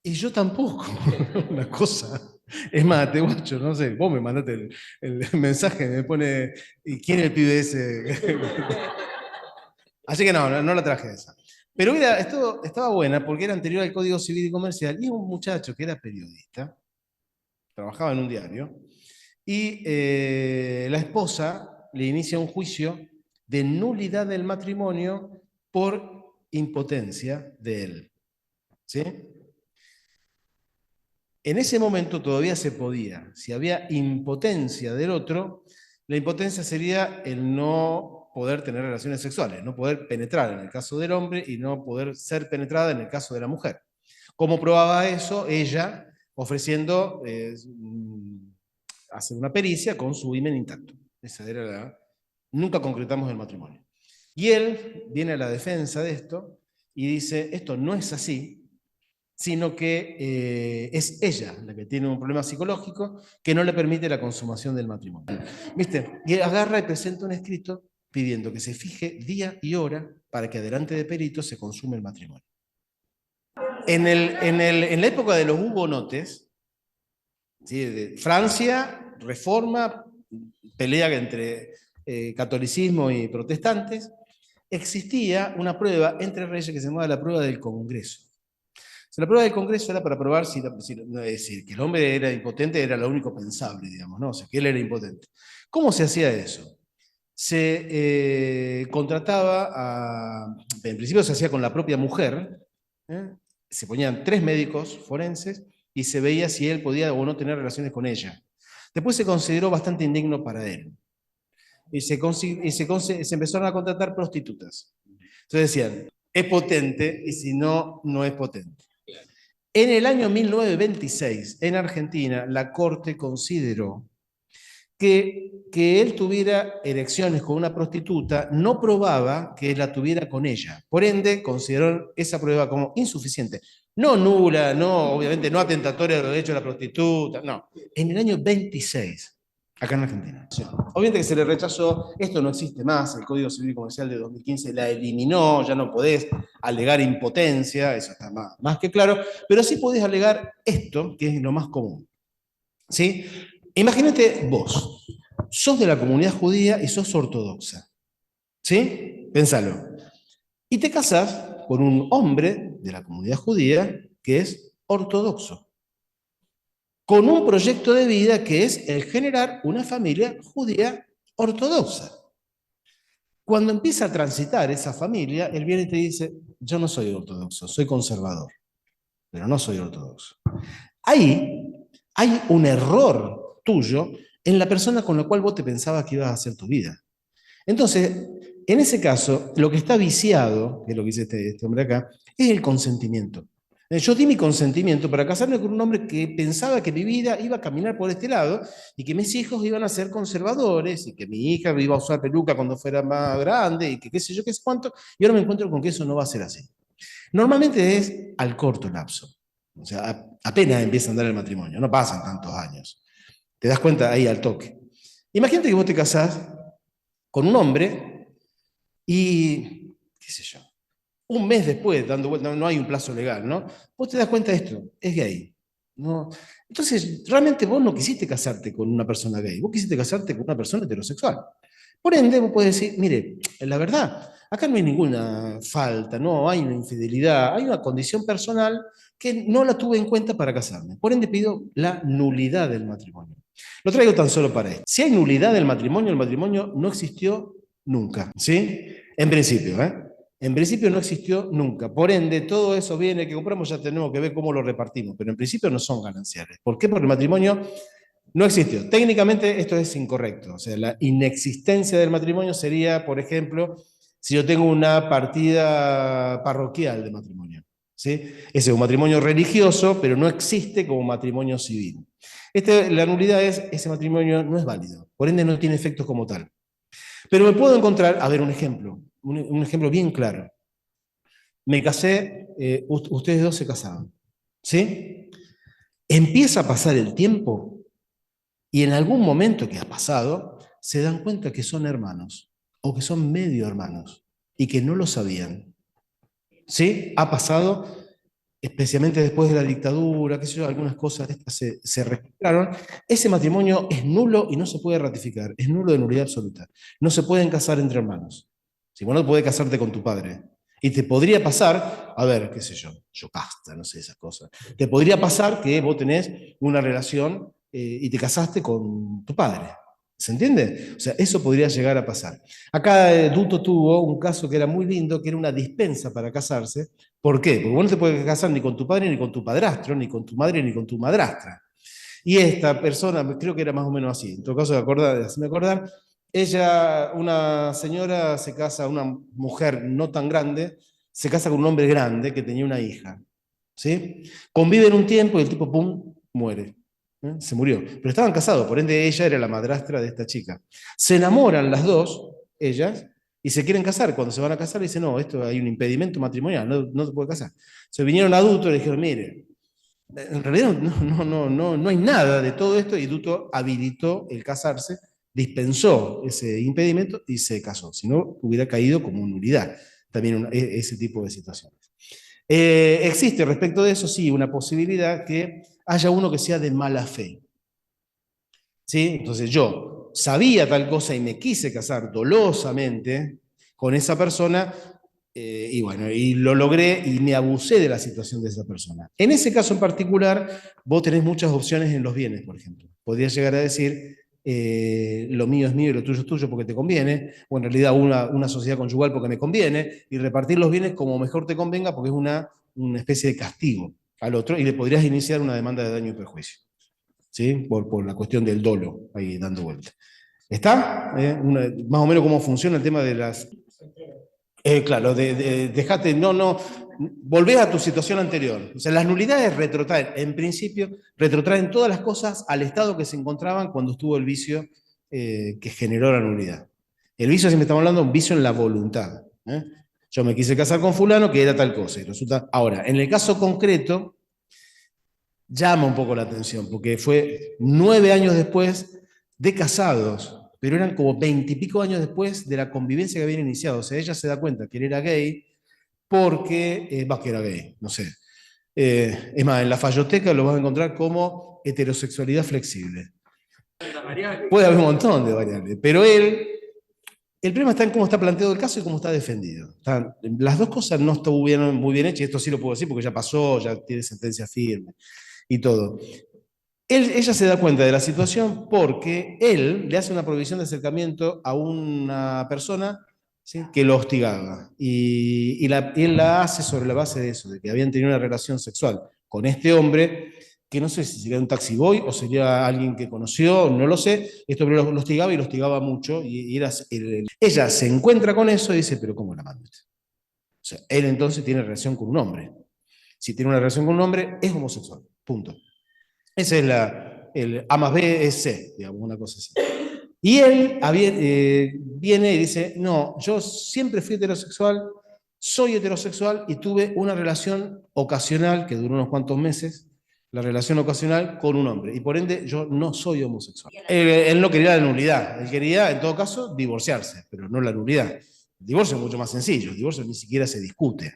Y yo tampoco. Una cosa. Es más, te guacho, no sé, vos me mandaste el mensaje, me pone, ¿y quién es el pibe ese? Así que no la traje esa. Pero mira, esto estaba buena porque era anterior al Código Civil y Comercial y un muchacho que era periodista, trabajaba en un diario, y la esposa le inicia un juicio de nulidad del matrimonio por impotencia de él. ¿Sí? En ese momento todavía se podía. Si había impotencia del otro, la impotencia sería el no poder tener relaciones sexuales, no poder penetrar en el caso del hombre y no poder ser penetrada en el caso de la mujer. ¿Cómo probaba eso? Ella ofreciendo hacer una pericia con su himen intacto. Esa era la... Nunca concretamos el matrimonio. Y él viene a la defensa de esto y dice, esto no es así, sino que es ella la que tiene un problema psicológico que no le permite la consumación del matrimonio. ¿Viste? Y agarra y presenta un escrito pidiendo que se fije día y hora para que adelante de perito se consume el matrimonio. En la época de los hugonotes, ¿sí? De Francia, reforma, pelea entre catolicismo y protestantes, existía una prueba entre reyes que se llamaba la prueba del Congreso. sea, la prueba del Congreso era para probar no, es decir, que el hombre era impotente, era lo único pensable, digamos, ¿no? O sea, que él era impotente. ¿Cómo se hacía eso? Se contrataba en principio se hacía con la propia mujer, ¿eh? Se ponían 3 médicos forenses y se veía si él podía o no tener relaciones con ella. Después se consideró bastante indigno para él. Y se empezaron a contratar prostitutas. Entonces decían, es potente, y si no, no es potente. En el año 1926, en Argentina, la Corte consideró que él tuviera erecciones con una prostituta no probaba que la tuviera con ella. Por ende, consideraron esa prueba como insuficiente. No nula, no, obviamente no atentatoria de los derechos de la prostituta, no. En el año 26, acá en Argentina. Obviamente que se le rechazó, esto no existe más, el Código Civil y Comercial de 2015 la eliminó, ya no podés alegar impotencia, eso está más que claro, pero sí podés alegar esto, que es lo más común. ¿Sí? Imagínate vos, sos de la comunidad judía y sos ortodoxa. ¿Sí? Pensalo. Y te casás con un hombre de la comunidad judía que es ortodoxo, con un proyecto de vida que es el generar una familia judía ortodoxa. Cuando empieza a transitar esa familia, él viene y te dice, yo no soy ortodoxo, soy conservador, pero no soy ortodoxo. Ahí hay un error tuyo en la persona con la cual vos te pensabas que ibas a hacer tu vida. Entonces, en ese caso, lo que está viciado, que es lo que dice este hombre acá, es el consentimiento. Yo di mi consentimiento para casarme con un hombre que pensaba que mi vida iba a caminar por este lado y que mis hijos iban a ser conservadores y que mi hija iba a usar peluca cuando fuera más grande y que qué sé yo, qué sé cuánto, y ahora me encuentro con que eso no va a ser así. Normalmente es al corto lapso. O sea, apenas empieza a andar el matrimonio, no pasan tantos años. Te das cuenta ahí al toque. Imagínate que vos te casás con un hombre y, qué sé yo, un mes después, dando vuelta, no hay un plazo legal, ¿no? Vos te das cuenta de esto, es gay. ¿No? Entonces, realmente vos no quisiste casarte con una persona gay, vos quisiste casarte con una persona heterosexual. Por ende, vos podés decir, mire, la verdad, acá no hay ninguna falta, no hay una infidelidad, hay una condición personal que no la tuve en cuenta para casarme. Por ende, pido la nulidad del matrimonio. Lo traigo tan solo para esto. Si hay nulidad del matrimonio, el matrimonio no existió nunca, ¿sí? En principio, ¿eh? En principio no existió nunca. Por ende, todo eso viene que compramos, ya tenemos que ver cómo lo repartimos, pero en principio no son gananciales. ¿Por qué? Porque el matrimonio no existió. Técnicamente esto es incorrecto. O sea, la inexistencia del matrimonio sería, por ejemplo, si yo tengo una partida parroquial de matrimonio. ¿Sí? Ese es un matrimonio religioso, pero no existe como matrimonio civil. La nulidad es, ese matrimonio no es válido, por ende no tiene efectos como tal. Pero me puedo encontrar, a ver, un ejemplo bien claro. Me casé, ustedes dos se casaron, ¿sí? Empieza a pasar el tiempo y en algún momento que ha pasado, se dan cuenta que son hermanos, o que son medio hermanos, y que no lo sabían. ¿Sí? Ha pasado, especialmente después de la dictadura, qué sé yo, algunas cosas de estas se registraron. Ese matrimonio es nulo y no se puede ratificar, es nulo de nulidad absoluta. No se pueden casar entre hermanos. Si vos no podés casarte con tu padre. Y te podría pasar, a ver, qué sé yo, Yocasta, no sé, esas cosas. Te podría pasar que vos tenés una relación y te casaste con tu padre. ¿Se entiende? O sea, eso podría llegar a pasar. Acá Duto tuvo un caso que era muy lindo, que era una dispensa para casarse. ¿Por qué? Porque vos no te puedes casar ni con tu padre, ni con tu padrastro, ni con tu madre, ni con tu madrastra. Y esta persona, creo que era más o menos así, en todo caso, hazme acordar, ella, una señora se casa, una mujer no tan grande, se casa con un hombre grande que tenía una hija. ¿Sí? Conviven un tiempo y el tipo, pum, muere. Se murió. Pero estaban casados, por ende ella era la madrastra de esta chica. Se enamoran las dos, ellas, y se quieren casar. Cuando se van a casar, dicen, no, esto hay un impedimento matrimonial, no se puede casar. Se vinieron a Duto y le dijeron, mire, en realidad no hay nada de todo esto, y Duto habilitó el casarse, dispensó ese impedimento y se casó. Si no, hubiera caído como nulidad también ese tipo de situaciones. Existe respecto de eso, sí, una posibilidad que haya uno que sea de mala fe. ¿Sí? Entonces yo sabía tal cosa y me quise casar dolosamente con esa persona, Y bueno, y lo logré y me abusé de la situación de esa persona. En ese caso en particular, vos tenés muchas opciones en los bienes, por ejemplo. Podrías llegar a decir, lo mío es mío y lo tuyo es tuyo porque te conviene, o en realidad una sociedad conyugal porque me conviene, y repartir los bienes como mejor te convenga porque es una especie de castigo al otro, y le podrías iniciar una demanda de daño y perjuicio, ¿sí? Por la cuestión del dolo, ahí dando vuelta. ¿Está? Más o menos cómo funciona el tema de las... claro, dejate, volvés a tu situación anterior. O sea, las nulidades retrotraen, en principio, retrotraen todas las cosas al estado que se encontraban cuando estuvo el vicio que generó la nulidad. El vicio, si me estamos hablando, un vicio en la voluntad. Yo me quise casar con fulano que era tal cosa, y resulta... Ahora, en el caso concreto, llama un poco la atención, porque fue 9 años después de casados, pero eran como 20 y pico años después de la convivencia que habían iniciado. O sea, ella se da cuenta que él era gay porque, que era gay, no sé. Es más, en la falloteca lo vas a encontrar como heterosexualidad flexible. Puede haber un montón de variables, pero el problema está en cómo está planteado el caso y cómo está defendido. Las dos cosas no estuvieron muy bien hechas, y esto sí lo puedo decir porque ya pasó, ya tiene sentencia firme y todo. Ella se da cuenta de la situación porque él le hace una prohibición de acercamiento a una persona, ¿sí?, que lo hostigaba. Y él la hace sobre la base de eso, de que habían tenido una relación sexual con este hombre, que no sé si sería un taxiboy o sería alguien que conoció, no lo sé. Este hombre lo hostigaba y lo hostigaba mucho. Ella se encuentra con eso y dice, pero ¿cómo la manda usted? O sea, él entonces tiene relación con un hombre. Si tiene una relación con un hombre, es homosexual. Punto. Esa es el A más B es C, digamos, una cosa así. Y él viene y dice, no, yo siempre fui heterosexual, soy heterosexual y tuve una relación ocasional que duró unos cuantos meses, la relación ocasional con un hombre, y por ende yo no soy homosexual. Él no quería la nulidad, él quería en todo caso divorciarse, pero no la nulidad. El divorcio es mucho más sencillo, el divorcio ni siquiera se discute.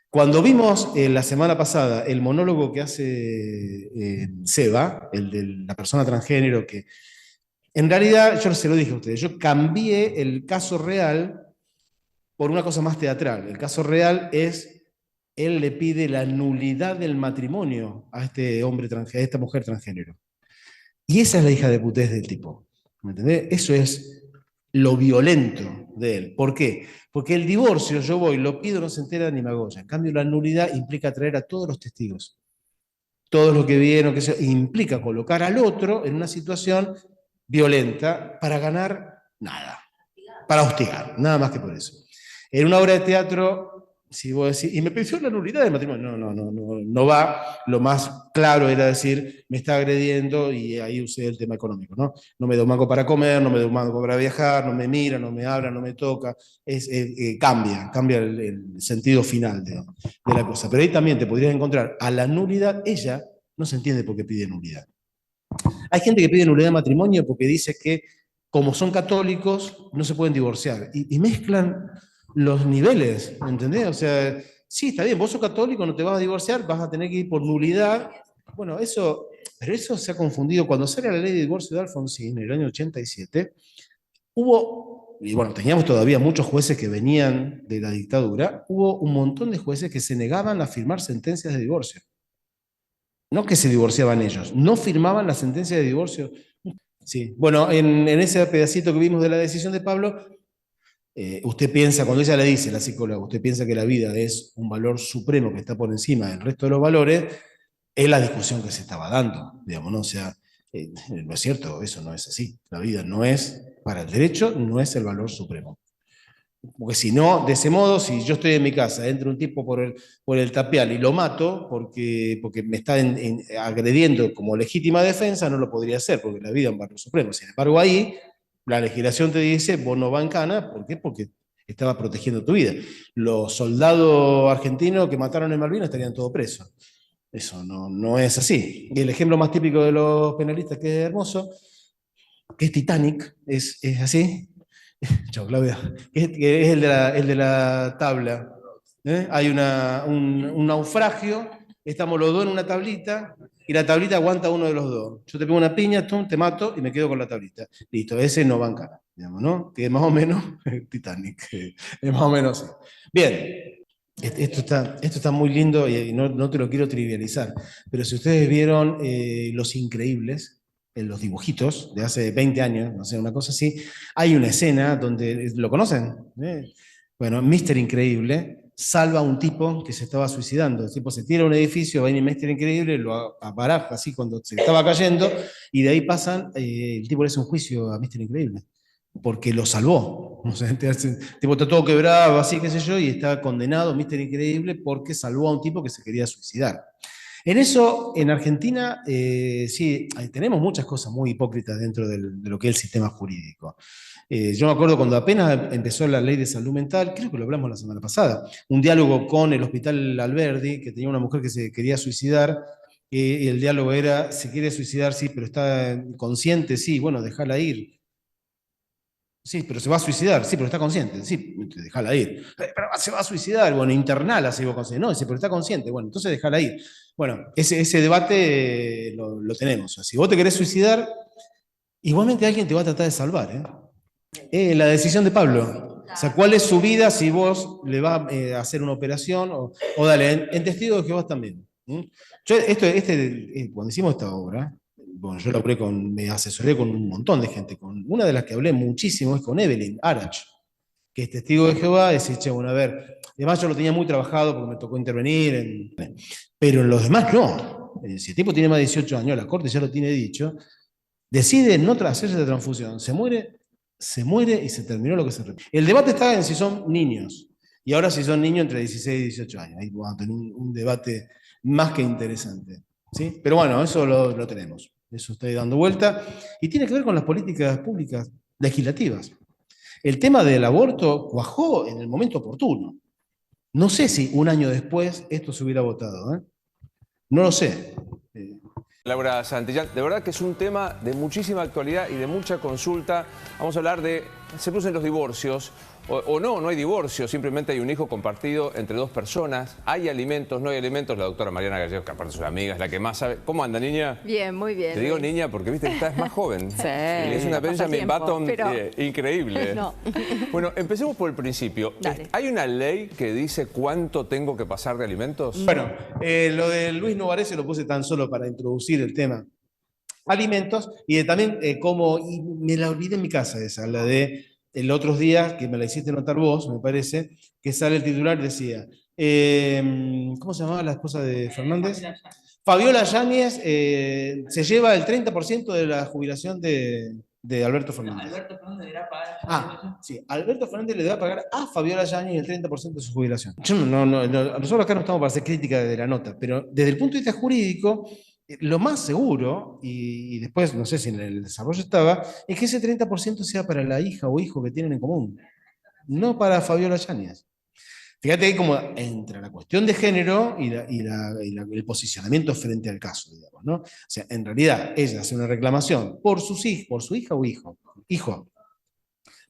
Cuando vimos la semana pasada el monólogo que hace Seba, el de la persona transgénero, que en realidad, yo se lo dije a ustedes, yo cambié el caso real por una cosa más teatral. El caso real es, él le pide la nulidad del matrimonio a este hombre a esta mujer transgénero. Y esa es la hija de putés del tipo. ¿Me entendés? Eso es lo violento de él. ¿Por qué? Porque el divorcio, yo voy, lo pido, no se entera ni magolla. En cambio, la nulidad implica traer a todos los testigos. Todos los que vieron, que se implica colocar al otro en una situación violenta para ganar nada. Para hostigar, nada más que por eso. En una obra de teatro, si vos decís, y me pidió la nulidad del matrimonio, no va. Lo más claro era decir, me está agrediendo, y ahí usé el tema económico, ¿no? No me da un mango para comer, no me da un mango para viajar, no me mira, no me habla, no me toca. Cambia el sentido final de la cosa. Pero ahí también te podrías encontrar a la nulidad. Ella no se entiende por qué pide nulidad. Hay gente que pide nulidad de matrimonio porque dice que, como son católicos, no se pueden divorciar. Y mezclan los niveles, ¿entendés? O sea, sí, está bien, vos sos católico, no te vas a divorciar, vas a tener que ir por nulidad. Bueno, pero eso se ha confundido. Cuando sale la ley de divorcio de Alfonsín, en el año 87, y bueno, teníamos todavía muchos jueces que venían de la dictadura, hubo un montón de jueces que se negaban a firmar sentencias de divorcio. No que se divorciaban ellos, no firmaban la sentencia de divorcio. Sí. Bueno, en ese pedacito que vimos de la decisión de Pablo, usted piensa, cuando ella le dice, la psicóloga, usted piensa que la vida es un valor supremo que está por encima del resto de los valores, es la discusión que se estaba dando, digamos, ¿no? O sea, no es cierto, eso no es así. La vida no es, para el derecho, no es el valor supremo. Porque si no, de ese modo, si yo estoy en mi casa, entra un tipo por el tapial y lo mato porque me está agrediendo como legítima defensa, no lo podría hacer, porque la vida es un valor supremo. Sin embargo, ahí la legislación te dice, vos no vas en cana. ¿Por qué? Porque estaba protegiendo tu vida. Los soldados argentinos que mataron en Malvinas estarían todos presos. Eso no es así. Y el ejemplo más típico de los penalistas, que es hermoso, que es Titanic, es así. Chao, Claudia. Que es el de la tabla. Hay un naufragio, estamos los dos en una tablita, y la tablita aguanta uno de los dos. Yo te pego una piña, te mato y me quedo con la tablita. Listo, ese no va en cana. digamos, ¿no? Que es más o menos Titanic, es más o menos así. Bien, esto está muy lindo y no te lo quiero trivializar, pero si ustedes vieron Los Increíbles, en los dibujitos de hace 20 años, no sé, una cosa así, hay una escena donde, ¿lo conocen? Bueno, Mr. Increíble salva a un tipo que se estaba suicidando. El tipo se tira a un edificio, va a ir Mr. Increíble, lo aparaja así cuando se estaba cayendo, y de ahí pasan, el tipo le hace un juicio a Mr. Increíble, porque lo salvó. O sea, el tipo está todo quebrado, así, qué sé yo, y está condenado Mr. Increíble porque salvó a un tipo que se quería suicidar. En eso, en Argentina, sí, tenemos muchas cosas muy hipócritas dentro de lo que es el sistema jurídico. Yo me acuerdo cuando apenas empezó la ley de salud mental, creo que lo hablamos la semana pasada, un diálogo con el Hospital Alberdi, que tenía una mujer que se quería suicidar, y el diálogo era, ¿se quiere suicidar? Sí, pero está consciente, sí, bueno, déjala ir. Sí, pero se va a suicidar, sí, pero está consciente, sí, déjala ir. Pero se va a suicidar, bueno, internala, si vos consciente. No, dice, pero está consciente, bueno, entonces déjala ir. Bueno, ese debate lo tenemos. O sea, si vos te querés suicidar, igualmente alguien te va a tratar de salvar, la decisión de Pablo. O sea, ¿cuál es su vida si vos le vas a hacer una operación? O dale, en Testigo de Jehová también. Yo, cuando hicimos esta obra, bueno, yo me asesoré con un montón de gente. Una de las que hablé muchísimo es con Evelyn Arach, que es Testigo de Jehová, y dice, che, bueno, a ver, además yo lo tenía muy trabajado porque me tocó intervenir, pero en los demás no. Si el tipo tiene más de 18 años, la corte ya lo tiene dicho, decide no hacerse de transfusión, se muere y se terminó lo que se repite. El debate está en si son niños, y ahora si son niños entre 16 y 18 años. Ahí vamos a tener un debate más que interesante. ¿Sí? Pero bueno, eso lo tenemos. Eso está ahí dando vuelta. Y tiene que ver con las políticas públicas legislativas. El tema del aborto cuajó en el momento oportuno. No sé si un año después esto se hubiera votado. No lo sé. Laura Santillán, de verdad que es un tema de muchísima actualidad y de mucha consulta. Vamos a hablar de, se producen los divorcios, o no hay divorcio, simplemente hay un hijo compartido entre dos personas, hay alimentos, no hay alimentos. La doctora Mariana Gallegos, que aparte de sus amigas, es la que más sabe. ¿Cómo anda, niña? Bien, muy bien. Te digo niña porque viste que estás más joven. Sí. Es una Benjamin Button pero... increíble. No. Bueno, empecemos por el principio. Dale. ¿Hay una ley que dice cuánto tengo que pasar de alimentos? Bueno, lo de Luis Novarese lo puse tan solo para introducir el tema alimentos y también cómo, y me la olvidé en mi casa esa, la de el otros días, que me la hiciste notar vos, me parece, que sale el titular y decía, ¿cómo se llamaba la esposa de Fernández? Fabiola Yáñez se lleva el 30% de la jubilación de Alberto Fernández. Alberto Fernández le irá a pagar. Sí, Alberto Fernández le va a pagar a Fabiola Yáñez el 30% de su jubilación. Nosotros acá no estamos para hacer crítica de la nota, pero desde el punto de vista jurídico, lo más seguro, y después no sé si en el desarrollo estaba, es que ese 30% sea para la hija o hijo que tienen en común, no para Fabiola Yáñez. Fíjate ahí cómo entra la cuestión de género y el posicionamiento frente al caso, digamos, ¿no? O sea, en realidad ella hace una reclamación por su hija o hijo,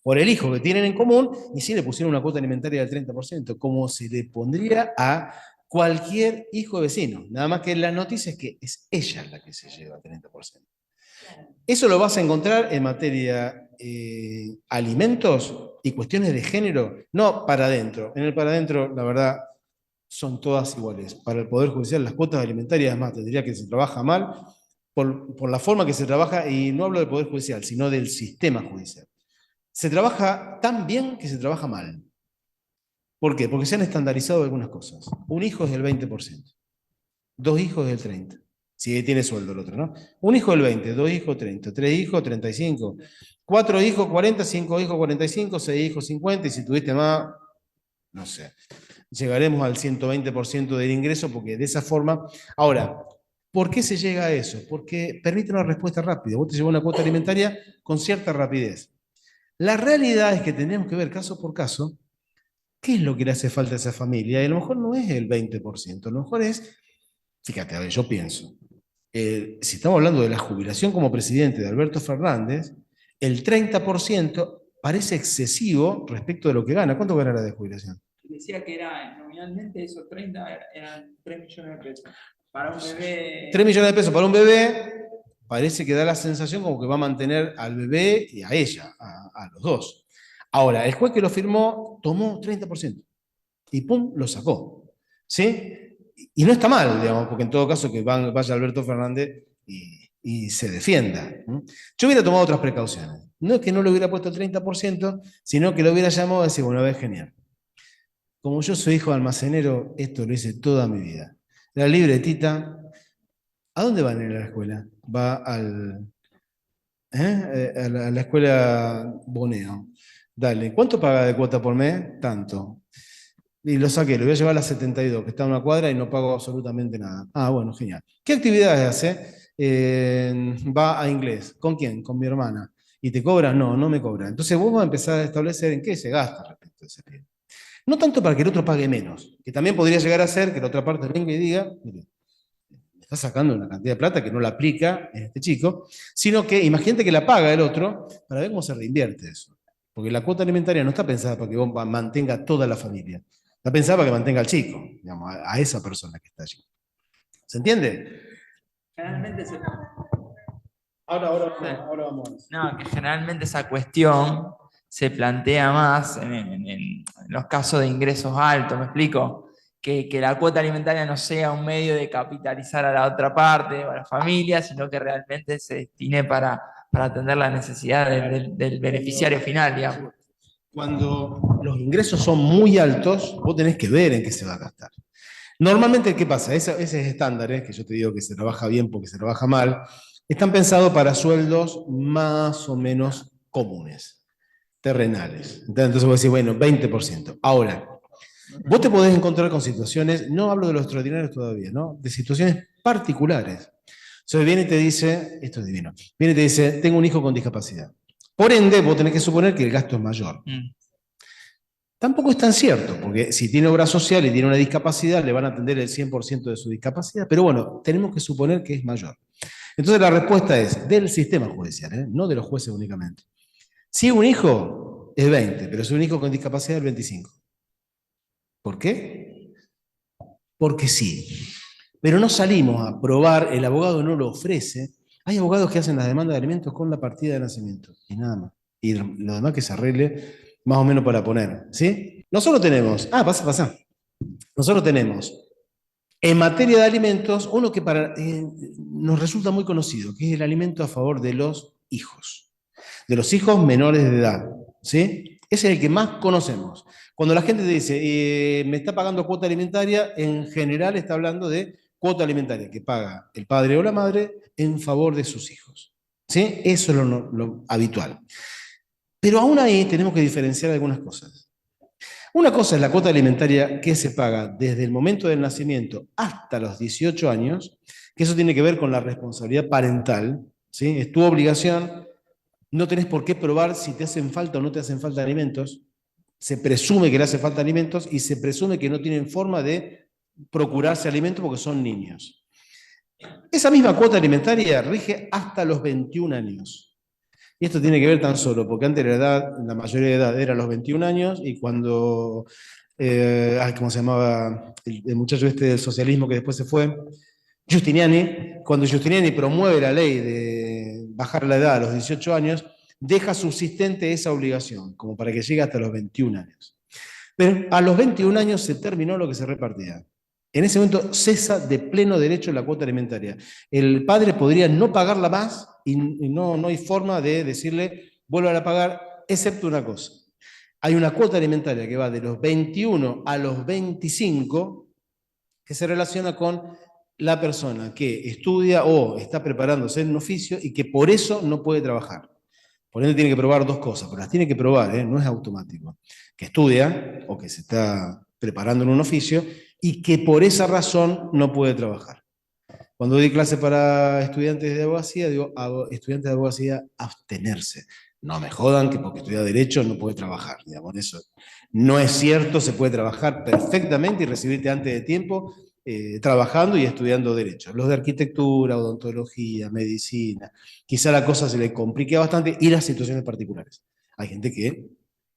por el hijo que tienen en común, y sí le pusieron una cuota alimentaria del 30%, como se le pondría a cualquier hijo vecino. Nada más que la noticia es que es ella la que se lleva el 30%. Eso lo vas a encontrar en materia alimentos y cuestiones de género, no para adentro. En el para adentro, la verdad, son todas iguales. Para el Poder Judicial, las cuotas alimentarias, es más, te diría que se trabaja mal por la forma que se trabaja, y no hablo del Poder Judicial, sino del sistema judicial. Se trabaja tan bien que se trabaja mal. ¿Por qué? Porque se han estandarizado algunas cosas. Un hijo es del 20%, 2 hijos es del 30%. Si tiene sueldo el otro, ¿no? Un hijo del 20, 2 hijos 30, 3 hijos 35, 4 hijos 40, 5 hijos 45, 6 hijos 50, y si tuviste más, no sé, llegaremos al 120% del ingreso, porque de esa forma... Ahora, ¿por qué se llega a eso? Porque permite una respuesta rápida. Vos te llevas una cuota alimentaria con cierta rapidez. La realidad es que tenemos que ver caso por caso qué es lo que le hace falta a esa familia, y a lo mejor no es el 20%, a lo mejor es, fíjate, a ver, yo pienso, si estamos hablando de la jubilación como presidente de Alberto Fernández, el 30% parece excesivo respecto de lo que gana. ¿Cuánto ganará de jubilación? Decía que era, nominalmente, esos 30 eran 3 millones de pesos. Para un bebé... 3 millones de pesos para un bebé, parece que da la sensación como que va a mantener al bebé y a ella, a los dos. Ahora, el juez que lo firmó tomó 30% y pum, lo sacó. ¿Sí? Y no está mal, digamos, porque en todo caso que vaya Alberto Fernández y se defienda. Yo hubiera tomado otras precauciones. No es que no le hubiera puesto el 30%, sino que lo hubiera llamado y decir, bueno, es genial. Como yo soy hijo de almacenero, esto lo hice toda mi vida. La libretita, ¿a dónde van a ir a la escuela? Va a la escuela Boneo. Dale, ¿cuánto paga de cuota por mes? Tanto. Y lo saqué, lo voy a llevar a la 72, que está a una cuadra y no pago absolutamente nada. Ah, bueno, genial. ¿Qué actividades hace? Va a inglés. ¿Con quién? Con mi hermana. ¿Y te cobra? No, no me cobra. Entonces vos vas a empezar a establecer en qué se gasta respecto a ese pibe. No tanto para que el otro pague menos, que también podría llegar a ser que la otra parte venga y diga, mire, me está sacando una cantidad de plata que no la aplica en este chico, sino que imagínate que la paga el otro para ver cómo se reinvierte eso. Porque la cuota alimentaria no está pensada para que vos mantenga a toda la familia. Está pensada para que mantenga al chico, digamos, a esa persona que está allí. ¿Se entiende? Generalmente Ahora vamos. No, que generalmente esa cuestión se plantea más en los casos de ingresos altos, ¿me explico? Que la cuota alimentaria no sea un medio de capitalizar a la otra parte o a la familia, sino que realmente se destine para atender la necesidad del beneficiario final, digamos. Cuando los ingresos son muy altos, vos tenés que ver en qué se va a gastar. Normalmente, ¿qué pasa? Esos estándares, que yo te digo que se trabaja bien porque se trabaja mal, están pensados para sueldos más o menos comunes, terrenales. Entonces vos decís, bueno, 20%. Ahora, vos te podés encontrar con situaciones, no hablo de los extraordinarios todavía, ¿no? De situaciones particulares. Entonces viene y te dice, esto es divino, viene y te dice, tengo un hijo con discapacidad. Por ende, vos tenés que suponer que el gasto es mayor. Tampoco es tan cierto, porque si tiene obra social y tiene una discapacidad, le van a atender el 100% de su discapacidad, pero bueno, tenemos que suponer que es mayor. Entonces la respuesta es del sistema judicial, no de los jueces únicamente. Si un hijo es 20, pero si un hijo con discapacidad es 25. ¿Por qué? Porque sí. Pero no salimos a probar, el abogado no lo ofrece. Hay abogados que hacen las demandas de alimentos con la partida de nacimiento, y nada más. Y lo demás que se arregle más o menos para poner, ¿sí? Nosotros tenemos, pasa. Nosotros tenemos, en materia de alimentos, uno que nos resulta muy conocido, que es el alimento a favor de los hijos menores de edad, ¿sí? Ese es el que más conocemos. Cuando la gente te dice, me está pagando cuota alimentaria, en general está hablando de cuota alimentaria que paga el padre o la madre en favor de sus hijos, ¿sí? Eso es lo habitual. Pero aún ahí tenemos que diferenciar algunas cosas. Una cosa es la cuota alimentaria que se paga desde el momento del nacimiento hasta los 18 años, que eso tiene que ver con la responsabilidad parental, ¿sí? Es tu obligación, no tenés por qué probar si te hacen falta o no te hacen falta alimentos, se presume que le hace falta alimentos y se presume que no tienen forma de procurarse alimentos porque son niños. Esa misma cuota alimentaria rige hasta los 21 años. Y esto tiene que ver tan solo, porque antes la mayoría de edad era los 21 años, y cuando, ¿cómo se llamaba el muchacho este del socialismo que después se fue? Giustiniani, cuando Giustiniani promueve la ley de bajar la edad a los 18 años, deja subsistente esa obligación, como para que llegue hasta los 21 años. Pero a los 21 años se terminó lo que se repartía. En ese momento cesa de pleno derecho la cuota alimentaria. El padre podría no pagarla más y no hay forma de decirle, vuelvan a pagar, excepto una cosa. Hay una cuota alimentaria que va de los 21 a los 25 que se relaciona con la persona que estudia o está preparándose en un oficio y que por eso no puede trabajar. Por ende tiene que probar dos cosas, pero las tiene que probar, no es automático. Que estudia o que se está preparando en un oficio y que por esa razón no puede trabajar. Cuando doy clase para estudiantes de abogacía, digo, estudiantes de abogacía, abstenerse. No me jodan que porque estudia Derecho no puede trabajar. Digamos, eso no es cierto, se puede trabajar perfectamente y recibirte antes de tiempo trabajando y estudiando Derecho. Los de Arquitectura, Odontología, Medicina, quizá la cosa se le complique bastante y las situaciones particulares. Hay gente que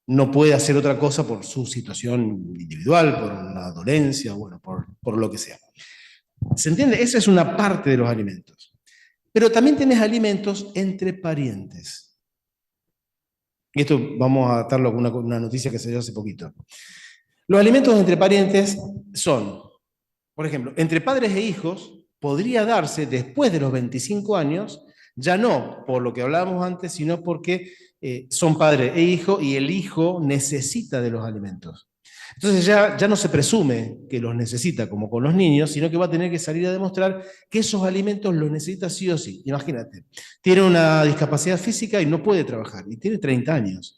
no puede hacer otra cosa por su situación individual, por una dolencia, bueno, por lo que sea. ¿Se entiende? Esa es una parte de los alimentos. Pero también tenés alimentos entre parientes. Y esto vamos a atarlo con una noticia que se dio hace poquito. Los alimentos entre parientes son, por ejemplo, entre padres e hijos, podría darse después de los 25 años, ya no por lo que hablábamos antes, sino porque son padre e hijo y el hijo necesita de los alimentos. Entonces ya no se presume que los necesita como con los niños, sino que va a tener que salir a demostrar que esos alimentos los necesita sí o sí. Imagínate, tiene una discapacidad física y no puede trabajar, y tiene 30 años.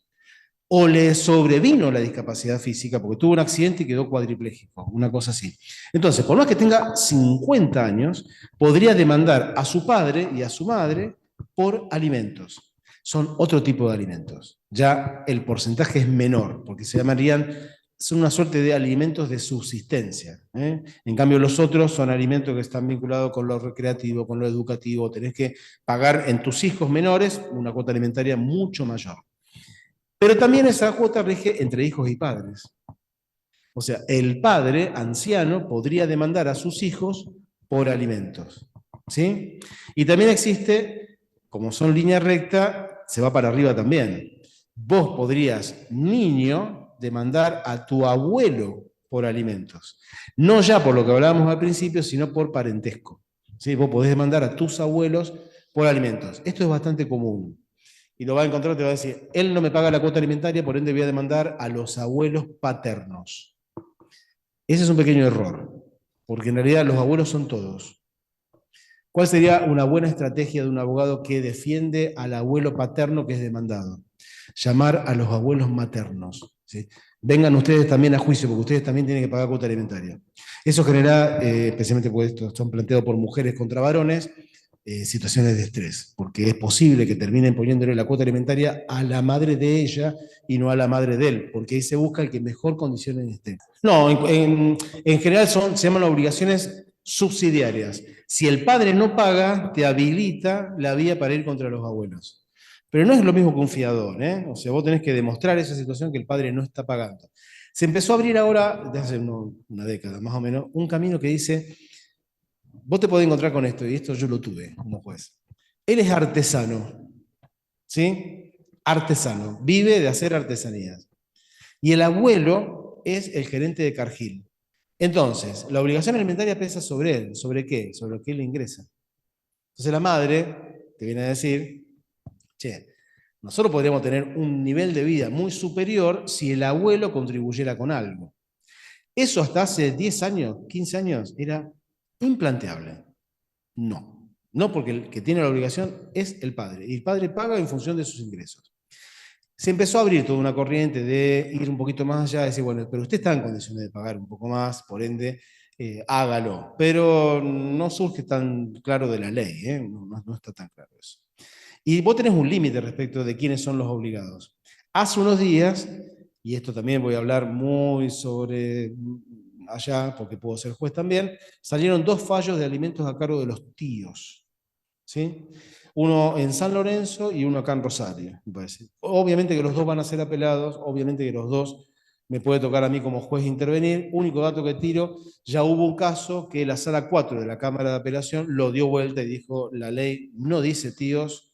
O le sobrevino la discapacidad física porque tuvo un accidente y quedó cuadripléjico, una cosa así. Entonces, por más que tenga 50 años, podría demandar a su padre y a su madre por alimentos. Son otro tipo de alimentos. Ya el porcentaje es menor, porque se llamarían, son una suerte de alimentos de subsistencia. En cambio, los otros son alimentos que están vinculados con lo recreativo, con lo educativo. Tenés que pagar en tus hijos menores una cuota alimentaria mucho mayor. Pero también esa cuota rige entre hijos y padres. O sea, el padre anciano podría demandar a sus hijos por alimentos. ¿Sí? Y también existe, como son línea recta, se va para arriba también. Vos podrías, niño, demandar a tu abuelo por alimentos. No ya por lo que hablábamos al principio, sino por parentesco. ¿Sí? Vos podés demandar a tus abuelos por alimentos. Esto es bastante común. Y lo va a encontrar, te va a decir, él no me paga la cuota alimentaria, por ende voy a demandar a los abuelos paternos. Ese es un pequeño error, porque en realidad los abuelos son todos. ¿Cuál sería una buena estrategia de un abogado que defiende al abuelo paterno que es demandado? Llamar a los abuelos maternos. ¿Sí? Vengan ustedes también a juicio, porque ustedes también tienen que pagar cuota alimentaria. Eso genera, especialmente porque estos son planteados por mujeres contra varones, situaciones de estrés, porque es posible que terminen poniéndole la cuota alimentaria a la madre de ella y no a la madre de él, porque ahí se busca el que mejor condiciones esté. No, en general se llaman obligaciones subsidiarias. Si el padre no paga, te habilita la vía para ir contra los abuelos. Pero no es lo mismo que un fiador, ¿eh? O sea, vos tenés que demostrar esa situación que el padre no está pagando. Se empezó a abrir ahora, desde hace una década más o menos, un camino que dice: vos te podés encontrar con esto, y esto yo lo tuve como juez. Él es artesano, ¿sí? Artesano, vive de hacer artesanías. Y el abuelo es el gerente de Cargill. Entonces, la obligación alimentaria pesa sobre él. ¿Sobre qué? Sobre lo que él le ingresa. Entonces la madre te viene a decir, che, nosotros podríamos tener un nivel de vida muy superior si el abuelo contribuyera con algo. Eso hasta hace 10 años, 15 años, era implanteable. No porque el que tiene la obligación es el padre, y el padre paga en función de sus ingresos. Se empezó a abrir toda una corriente de ir un poquito más allá, de decir, bueno, pero usted está en condiciones de pagar un poco más, por ende, hágalo. Pero no surge tan claro de la ley, no está tan claro eso. Y vos tenés un límite respecto de quiénes son los obligados. Hace unos días, y esto también voy a hablar muy sobre allá, porque puedo ser juez también, salieron 2 fallos de alimentos a cargo de los tíos. ¿Sí? Uno en San Lorenzo y uno acá en Rosario, me parece. Obviamente que los 2 van a ser apelados, obviamente que los 2 me puede tocar a mí como juez intervenir. Único dato que tiro, ya hubo un caso que la sala 4 de la Cámara de Apelación lo dio vuelta y dijo, la ley no dice tíos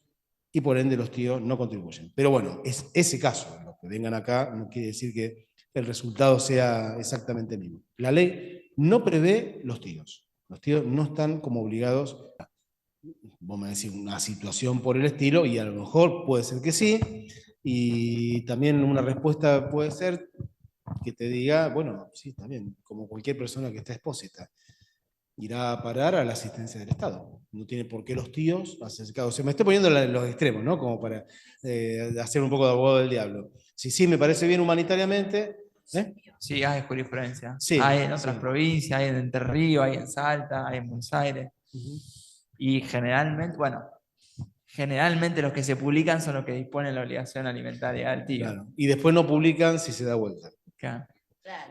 y por ende los tíos no contribuyen. Pero bueno, es ese caso. Los que vengan acá no quiere decir que el resultado sea exactamente el mismo. La ley no prevé los tíos. Los tíos no están como obligados. Vamos a decir una situación por el estilo, y a lo mejor puede ser que sí, y también una respuesta puede ser que te diga, bueno, sí, también, como cualquier persona que está expósita, irá a parar a la asistencia del Estado. No tiene por qué los tíos hacerse cargo. O sea, me estoy poniendo en los extremos, ¿no? Como para hacer un poco de abogado del diablo. Sí, me parece bien humanitariamente. Sí, hay jurisprudencia. Sí, hay en otras provincias, hay en Entre Ríos, hay en Salta, hay en Buenos Aires. Y generalmente, generalmente los que se publican son los que disponen la obligación alimentaria del tío. Claro. Y después no publican si se da vuelta. Claro.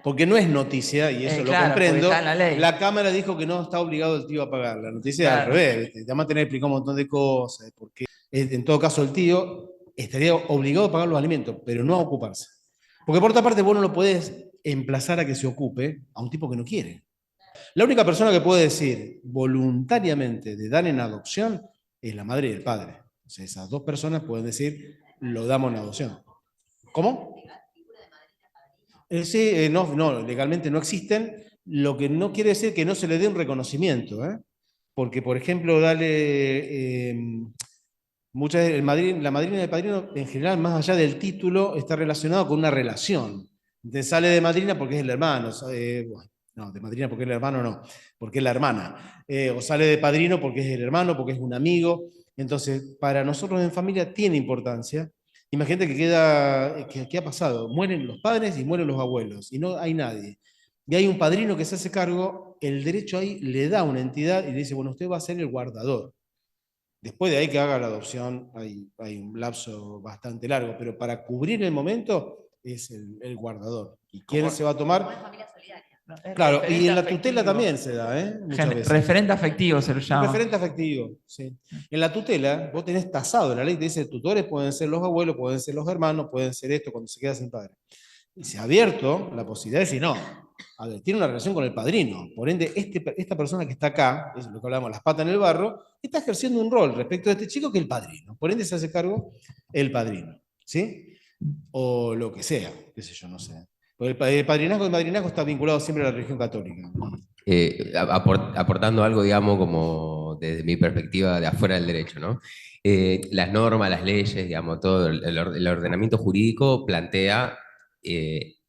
Porque no es noticia, y eso lo claro, comprendo. está en la ley. La Cámara dijo que no está obligado el tío a pagar. La noticia es al revés. Además, tener explicado un montón de cosas. Porque en todo caso el tío estaría obligado a pagar los alimentos, pero no a ocuparse. Porque por otra parte vos no lo podés emplazar a que se ocupe a un tipo que no quiere. La única persona que puede decir voluntariamente de dar en adopción es la madre y el padre. O sea, esas dos personas pueden decir, lo damos en adopción. ¿Cómo? Sí, no, legalmente no existen, lo que no quiere decir que no se le dé un reconocimiento, ¿eh? Porque, por ejemplo, la madrina y el padrino, en general, más allá del título, está relacionado con una relación. Entonces sale de madrina porque es el hermano, bueno, no, de madrina porque es el hermano no, porque es la hermana. O sale de padrino porque es el hermano, porque es un amigo. Entonces, para nosotros en familia tiene importancia. Imagínate ¿qué ha pasado? Mueren los padres y mueren los abuelos, y no hay nadie. Y hay un padrino que se hace cargo, el derecho ahí le da una entidad y le dice, bueno, usted va a ser el guardador. Después de ahí que haga la adopción, hay un lapso bastante largo, pero para cubrir el momento es el guardador. ¿Y quién se va a tomar? Claro, y en la tutela también se da, ¿eh? Muchas veces. Referente afectivo se lo llama. Referente afectivo, sí. En la tutela, vos tenés tasado, la ley te dice, tutores pueden ser los abuelos, pueden ser los hermanos, pueden ser esto cuando se queda sin padre. Y se ha abierto la posibilidad de decir, no, a ver, tiene una relación con el padrino. Por ende, esta persona que está acá, es lo que hablamos, las patas en el barro, está ejerciendo un rol respecto de este chico que es el padrino. Por ende, se hace cargo el padrino, ¿sí? O lo que sea, qué sé yo, no sé. Porque el padrinazgo y el madrinazgo está vinculado siempre a la religión católica. Aportando algo, digamos, como desde mi perspectiva de afuera del derecho, ¿no? Las normas, las leyes, digamos, todo el ordenamiento jurídico plantea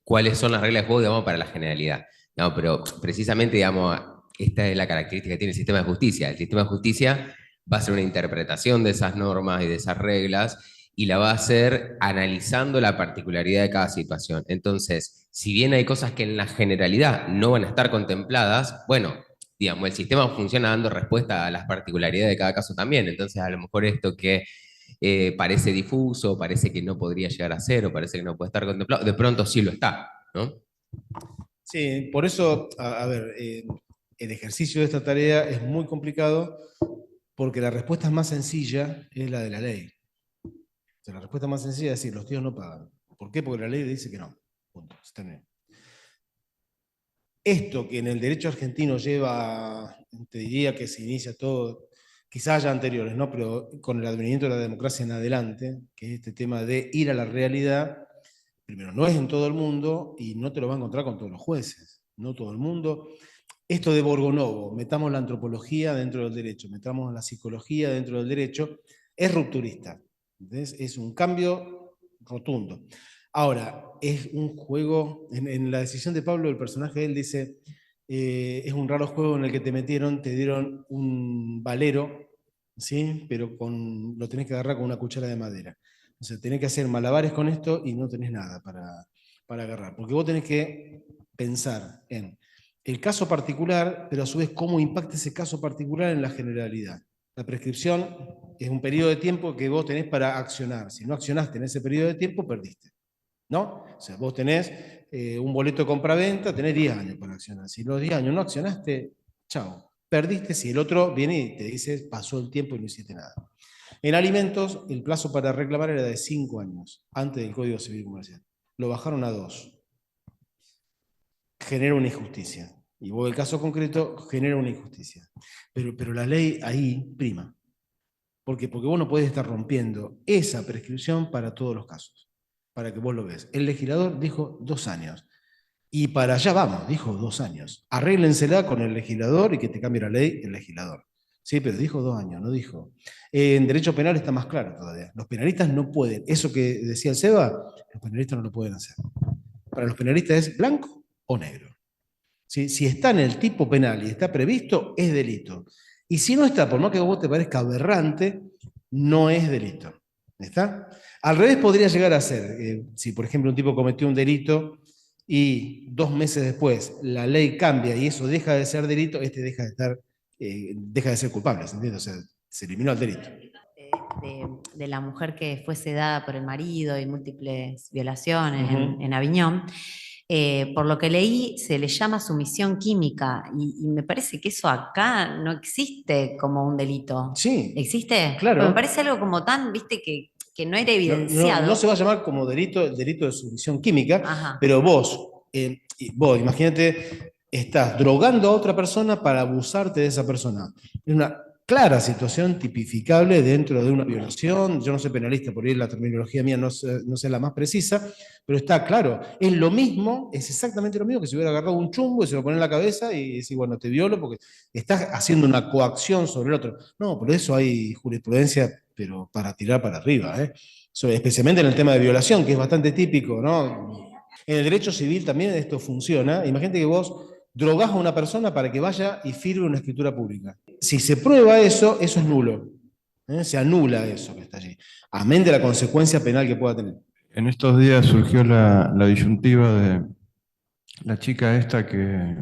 cuáles son las reglas de juego, digamos, para la generalidad. Digamos, pero precisamente, digamos, esta es la característica que tiene el sistema de justicia. El sistema de justicia va a hacer una interpretación de esas normas y de esas reglas y la va a hacer analizando la particularidad de cada situación. Entonces, si bien hay cosas que en la generalidad no van a estar contempladas, bueno, digamos, el sistema funciona dando respuesta a las particularidades de cada caso también. Entonces, a lo mejor esto que parece difuso, parece que no podría llegar a ser, o parece que no puede estar contemplado, de pronto sí lo está, ¿no? Sí, por eso, a ver, el ejercicio de esta tarea es muy complicado, porque la respuesta más sencilla es la de la ley. O sea, la respuesta más sencilla es decir, los tíos no pagan. ¿Por qué? Porque la ley dice que no. Punto. Se termina. Esto que en el derecho argentino lleva, te diría que se inicia todo, quizás haya anteriores, ¿no? Pero con el advenimiento de la democracia en adelante, que es este tema de ir a la realidad, primero, no es en todo el mundo y no te lo vas a encontrar con todos los jueces. No todo el mundo. Esto de Borgonovo, metamos la antropología dentro del derecho, metamos la psicología dentro del derecho, es rupturista. ¿Entendés? Es un cambio rotundo. Ahora, es un juego, en la decisión de Pablo, el personaje de él dice, es un raro juego en el que te metieron, te dieron un valero, ¿sí? Pero lo tenés que agarrar con una cuchara de madera. O sea, tenés que hacer malabares con esto y no tenés nada para agarrar. Porque vos tenés que pensar en el caso particular, pero a su vez cómo impacta ese caso particular en la generalidad. La prescripción es un periodo de tiempo que vos tenés para accionar. Si no accionaste en ese periodo de tiempo, perdiste. ¿No? O sea, vos tenés un boleto de compra-venta, tenés 10 años para accionar. Si los 10 años no accionaste, chao. Perdiste si el otro viene y te dice, pasó el tiempo y no hiciste nada. En alimentos, el plazo para reclamar era de 5 años, antes del Código Civil Comercial. Lo bajaron a 2. Genera una injusticia. Y vos, el caso concreto, genera una injusticia. Pero la ley ahí prima. ¿Por qué? Porque vos no podés estar rompiendo esa prescripción para todos los casos, para que vos lo veas. El legislador dijo 2 años. Y para allá vamos, dijo 2 años. Arréglensela con el legislador y que te cambie la ley el legislador. Sí, pero dijo 2 años, no dijo. En derecho penal está más claro todavía. Los penalistas no pueden. Eso que decía el Seba, los penalistas no lo pueden hacer. Para los penalistas es blanco o negro. ¿Sí? Si está en el tipo penal y está previsto, es delito. Y si no está, por más que a vos te parezca aberrante, no es delito. ¿Está? Al revés podría llegar a ser, si por ejemplo un tipo cometió un delito y 2 meses después la ley cambia y eso deja de ser delito, deja de ser culpable, ¿se entiende? O sea, se eliminó el delito. De la mujer que fue sedada por el marido y múltiples violaciones en Aviñón. Por lo que leí, se le llama sumisión química y me parece que eso acá no existe como un delito. Sí. ¿Existe? Claro. Pero me parece algo como tan, viste, que no era evidenciado. No se va a llamar como delito de sumisión química, pero vos imagínate, estás drogando a otra persona para abusarte de esa persona. Es una clara situación tipificable dentro de una violación. Yo no soy penalista, por ahí la terminología mía no sé la más precisa, pero está claro, es lo mismo, es exactamente lo mismo que si hubiera agarrado un chumbo y se lo pone en la cabeza y decir, bueno, te violo porque estás haciendo una coacción sobre el otro. No, por eso hay jurisprudencia, pero para tirar para arriba, ¿eh? Especialmente en el tema de violación, que es bastante típico, ¿no? En el derecho civil también esto funciona. Imagínate que vos drogás a una persona para que vaya y firme una escritura pública. Si se prueba eso, eso es nulo. Se anula eso que está allí. Amén de la consecuencia penal que pueda tener. En estos días surgió la disyuntiva de la chica esta que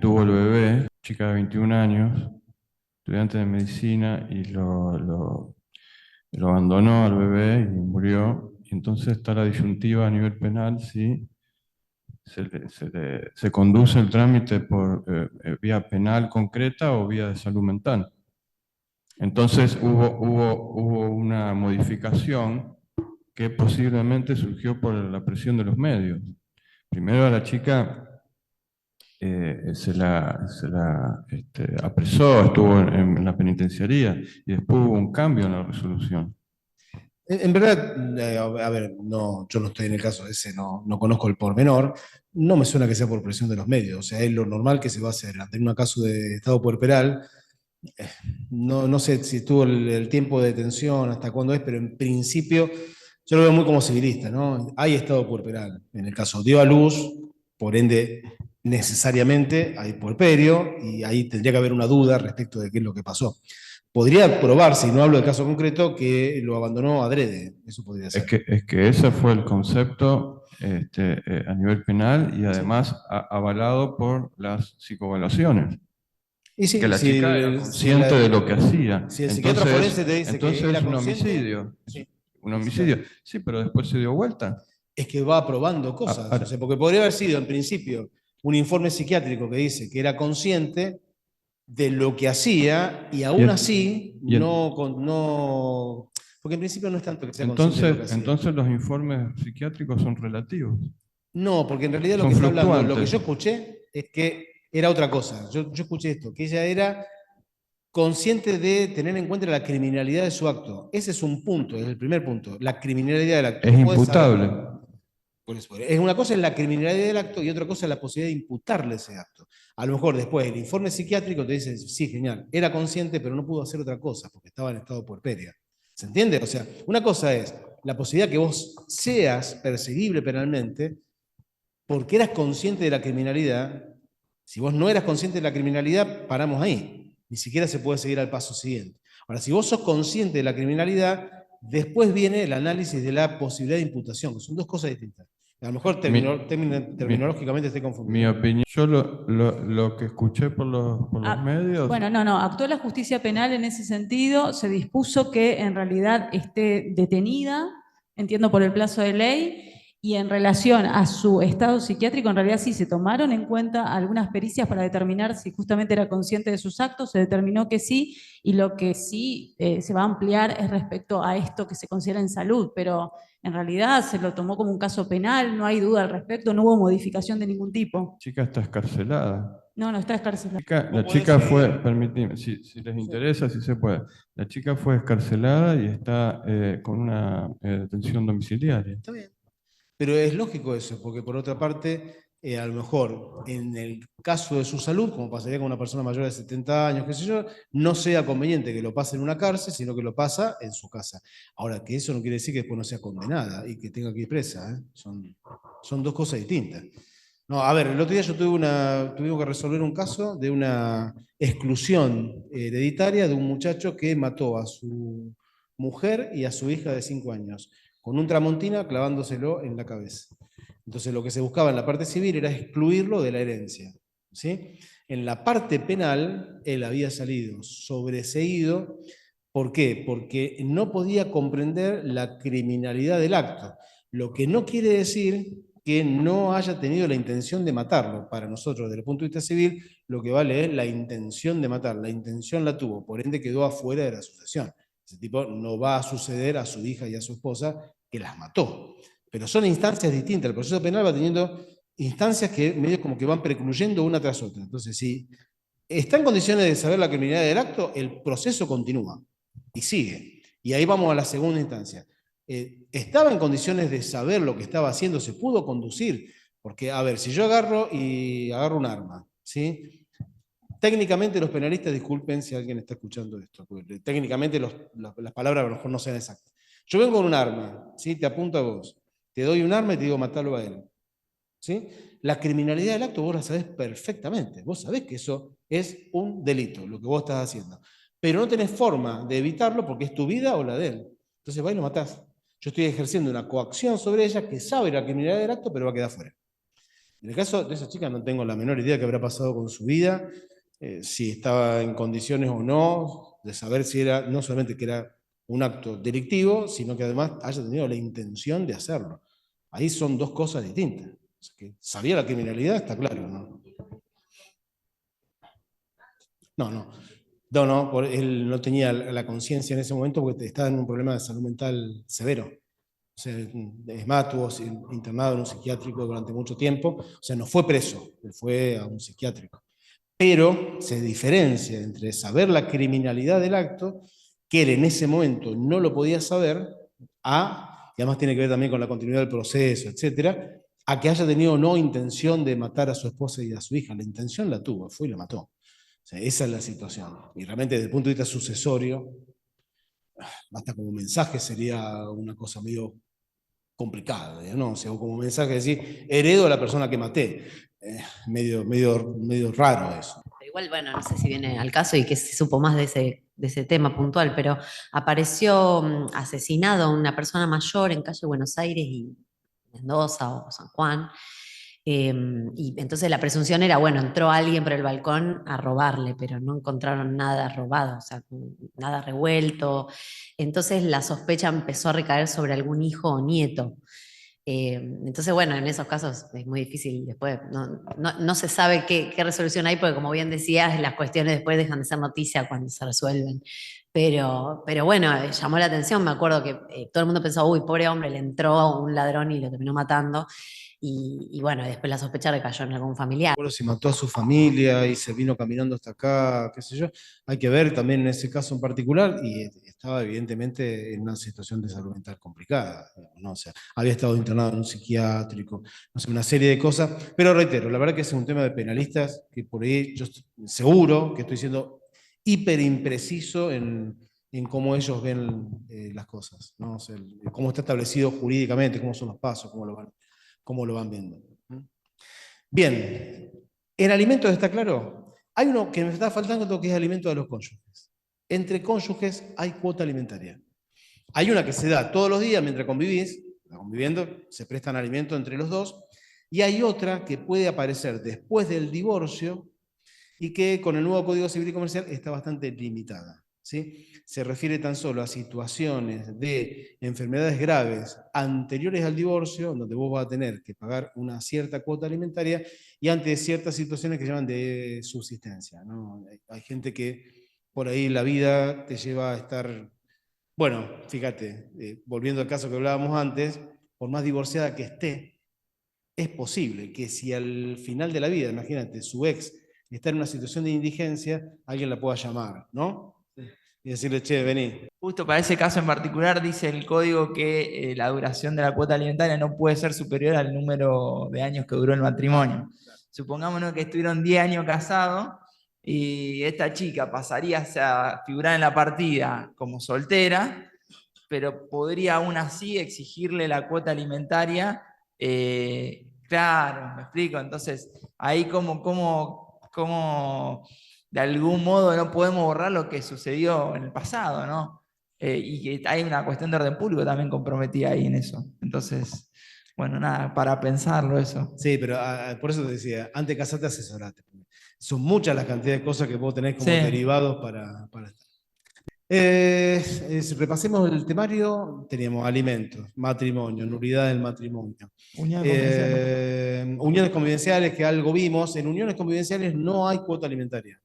tuvo el bebé, chica de 21 años, estudiante de medicina, y lo abandonó al bebé y murió. Y entonces está la disyuntiva a nivel penal si se conduce el trámite por vía penal concreta o vía de salud mental. Entonces hubo una modificación que posiblemente surgió por la presión de los medios. Primero a la chica se la apresó, estuvo en la penitenciaría, y después hubo un cambio en la resolución. En verdad, a ver, no, yo no estoy en el caso ese, no conozco el pormenor, no me suena que sea por presión de los medios, o sea, es lo normal que se va a hacer. Ante un caso de estado puerperal, no sé si tuvo el tiempo de detención, hasta cuándo es, pero en principio yo lo veo muy como civilista, ¿no? Hay estado puerperal, en el caso dio a luz, por ende, necesariamente hay puerperio, y ahí tendría que haber una duda respecto de qué es lo que pasó. Podría probarse, y no hablo de caso concreto, que lo abandonó adrede. Eso podría ser. Es que ese fue el concepto a nivel penal, y además avalado por las psicoevaluaciones. Y sí, que la chica era consciente de lo que hacía. Si el psiquiatra forense te dice entonces que era es un consciente, homicidio. sí. Un homicidio. Sí, pero después se dio vuelta. Es que va probando cosas. O sea, porque podría haber sido en principio un informe psiquiátrico que dice que era consciente de lo que hacía, y aún así no. Porque en principio no es tanto que sea consciente de lo que hacía. Entonces los informes psiquiátricos son relativos. No, porque en realidad lo Son que está hablando, lo que fluctuantes. yo escuché es que era otra cosa. Yo escuché esto, que ella era consciente de tener en cuenta la criminalidad de su acto. Ese es un punto, es el primer punto, la criminalidad del acto. Es No podés imputable. saber. Por eso, es una cosa es la criminalidad del acto y otra cosa es la posibilidad de imputarle ese acto. A lo mejor después el informe psiquiátrico te dice, sí, genial, era consciente, pero no pudo hacer otra cosa porque estaba en estado puerperia. ¿Se entiende? O sea, una cosa es la posibilidad que vos seas perseguible penalmente porque eras consciente de la criminalidad. Si vos no eras consciente de la criminalidad, paramos ahí. Ni siquiera se puede seguir al paso siguiente. Ahora, si vos sos consciente de la criminalidad, después viene el análisis de la posibilidad de imputación, que son dos cosas distintas. A lo mejor terminológicamente estoy confundido. Mi opinión, yo lo que escuché por los medios... Bueno, no, actuó la justicia penal en ese sentido, se dispuso que en realidad esté detenida, entiendo por el plazo de ley, y en relación a su estado psiquiátrico, en realidad sí se tomaron en cuenta algunas pericias para determinar si justamente era consciente de sus actos, se determinó que sí, y lo que sí se va a ampliar es respecto a esto que se considera en salud, pero en realidad se lo tomó como un caso penal, no hay duda al respecto, no hubo modificación de ningún tipo. La chica está escarcelada. No está escarcelada. La chica fue, permitime, si les interesa, si se puede. La chica fue escarcelada y está con una detención domiciliaria. Está bien. Pero es lógico eso, porque por otra parte, a lo mejor en el caso de su salud, como pasaría con una persona mayor de 70 años, qué sé yo, no sea conveniente que lo pase en una cárcel, sino que lo pasa en su casa. Ahora, que eso no quiere decir que después no sea condenada y que tenga que ir presa, ¿eh? Son dos cosas distintas. No, a ver, el otro día yo tuvimos que resolver un caso de una exclusión hereditaria de un muchacho que mató a su mujer y a su hija de 5 años, con un tramontina clavándoselo en la cabeza. Entonces lo que se buscaba en la parte civil era excluirlo de la herencia, ¿sí? En la parte penal, él había salido sobreseído. ¿Por qué? Porque no podía comprender la criminalidad del acto, lo que no quiere decir que no haya tenido la intención de matarlo. Para nosotros, desde el punto de vista civil, lo que vale es la intención de matar. La intención la tuvo, por ende quedó afuera de la sucesión. Ese tipo no va a suceder a su hija y a su esposa, que las mató. Pero son instancias distintas. El proceso penal va teniendo instancias que medio como que van precluyendo una tras otra. Entonces, si está en condiciones de saber la criminalidad del acto, el proceso continúa y sigue. Y ahí vamos a la segunda instancia. Estaba en condiciones de saber lo que estaba haciendo, se pudo conducir. Porque, a ver, si yo agarro un arma, ¿sí? Técnicamente los penalistas, disculpen si alguien está escuchando esto, porque técnicamente las palabras a lo mejor no sean exactas. Yo vengo con un arma, ¿sí? Te apunto a vos, te doy un arma y te digo matalo a él. ¿Sí? La criminalidad del acto vos la sabés perfectamente, vos sabés que eso es un delito, lo que vos estás haciendo. Pero no tenés forma de evitarlo porque es tu vida o la de él. Entonces va y lo matás. Yo estoy ejerciendo una coacción sobre ella que sabe la criminalidad del acto, pero va a quedar fuera. En el caso de esa chica no tengo la menor idea de qué habrá pasado con su vida, si estaba en condiciones o no, de saber si era, no solamente que era un acto delictivo, sino que además haya tenido la intención de hacerlo. Ahí son dos cosas distintas. O sea, que sabía la criminalidad, está claro, ¿no? No, él no tenía la conciencia en ese momento porque estaba en un problema de salud mental severo. O sea, es más, estuvo internado en un psiquiátrico durante mucho tiempo. O sea, no fue preso, él fue a un psiquiátrico. Pero se diferencia entre saber la criminalidad del acto, que él en ese momento no lo podía saber, y además tiene que ver también con la continuidad del proceso, etcétera, a que haya tenido no intención de matar a su esposa y a su hija. La intención la tuvo, fue y la mató. O sea, esa es la situación. Y realmente desde el punto de vista sucesorio, hasta como mensaje sería una cosa medio complicada, ¿no? O sea, como mensaje decir, heredo a la persona que maté. Medio raro eso. Igual, bueno, no sé si viene al caso y que se supo más de ese tema puntual, pero apareció asesinado una persona mayor en calle Buenos Aires y Mendoza o San Juan. Y entonces la presunción era, bueno, entró alguien por el balcón a robarle, pero no encontraron nada robado, o sea, nada revuelto. Entonces la sospecha empezó a recaer sobre algún hijo o nieto. Entonces, bueno, en esos casos es muy difícil después, no se sabe qué resolución hay, porque como bien decías, las cuestiones después dejan de ser noticia cuando se resuelven. Pero bueno, llamó la atención, me acuerdo que todo el mundo pensó, uy, pobre hombre, le entró un ladrón y lo terminó matando. Y bueno, después la sospecha recayó en algún familiar. Bueno, si mató a su familia y se vino caminando hasta acá, qué sé yo, hay que ver también en ese caso en particular, y estaba evidentemente en una situación de salud mental complicada, ¿no? O sea, había estado internado en un psiquiátrico, no sé, una serie de cosas, pero reitero, la verdad que es un tema de penalistas, que por ahí yo seguro que estoy siendo hiper impreciso en cómo ellos ven las cosas, ¿no? O sea, cómo está establecido jurídicamente, cómo son los pasos, cómo lo van viendo. Bien, en alimentos está claro. Hay uno que me está faltando, que es alimento de los cónyuges. Entre cónyuges hay cuota alimentaria. Hay una que se da todos los días mientras conviviendo, se prestan alimentos entre los dos, y hay otra que puede aparecer después del divorcio y que con el nuevo Código Civil y Comercial está bastante limitada, ¿sí? Se refiere tan solo a situaciones de enfermedades graves anteriores al divorcio, donde vos vas a tener que pagar una cierta cuota alimentaria, y ante ciertas situaciones que llaman de subsistencia, ¿no? Hay gente que por ahí la vida te lleva a estar, bueno, fíjate, volviendo al caso que hablábamos antes, por más divorciada que esté, es posible que si al final de la vida, imagínate, su ex está en una situación de indigencia, alguien la pueda llamar, ¿no? Y decirle, che, vení. Justo para ese caso en particular dice el código que la duración de la cuota alimentaria no puede ser superior al número de años que duró el matrimonio. Supongámonos que estuvieron 10 años casados y esta chica pasaría a figurar en la partida como soltera, pero podría aún así exigirle la cuota alimentaria. Claro, me explico. Entonces, ahí como de algún modo no podemos borrar lo que sucedió en el pasado, ¿no? Y que hay una cuestión de orden público también comprometida ahí en eso. Entonces, bueno, nada, para pensarlo eso. Sí, pero por eso te decía, antes de casarte, asesorate. Son muchas las cantidades de cosas que vos tenés como derivados para estar. Si repasemos el temario, teníamos alimentos, matrimonio, nulidad del matrimonio. Uniones convivenciales, que algo vimos. En uniones convivenciales no hay cuota alimentaria.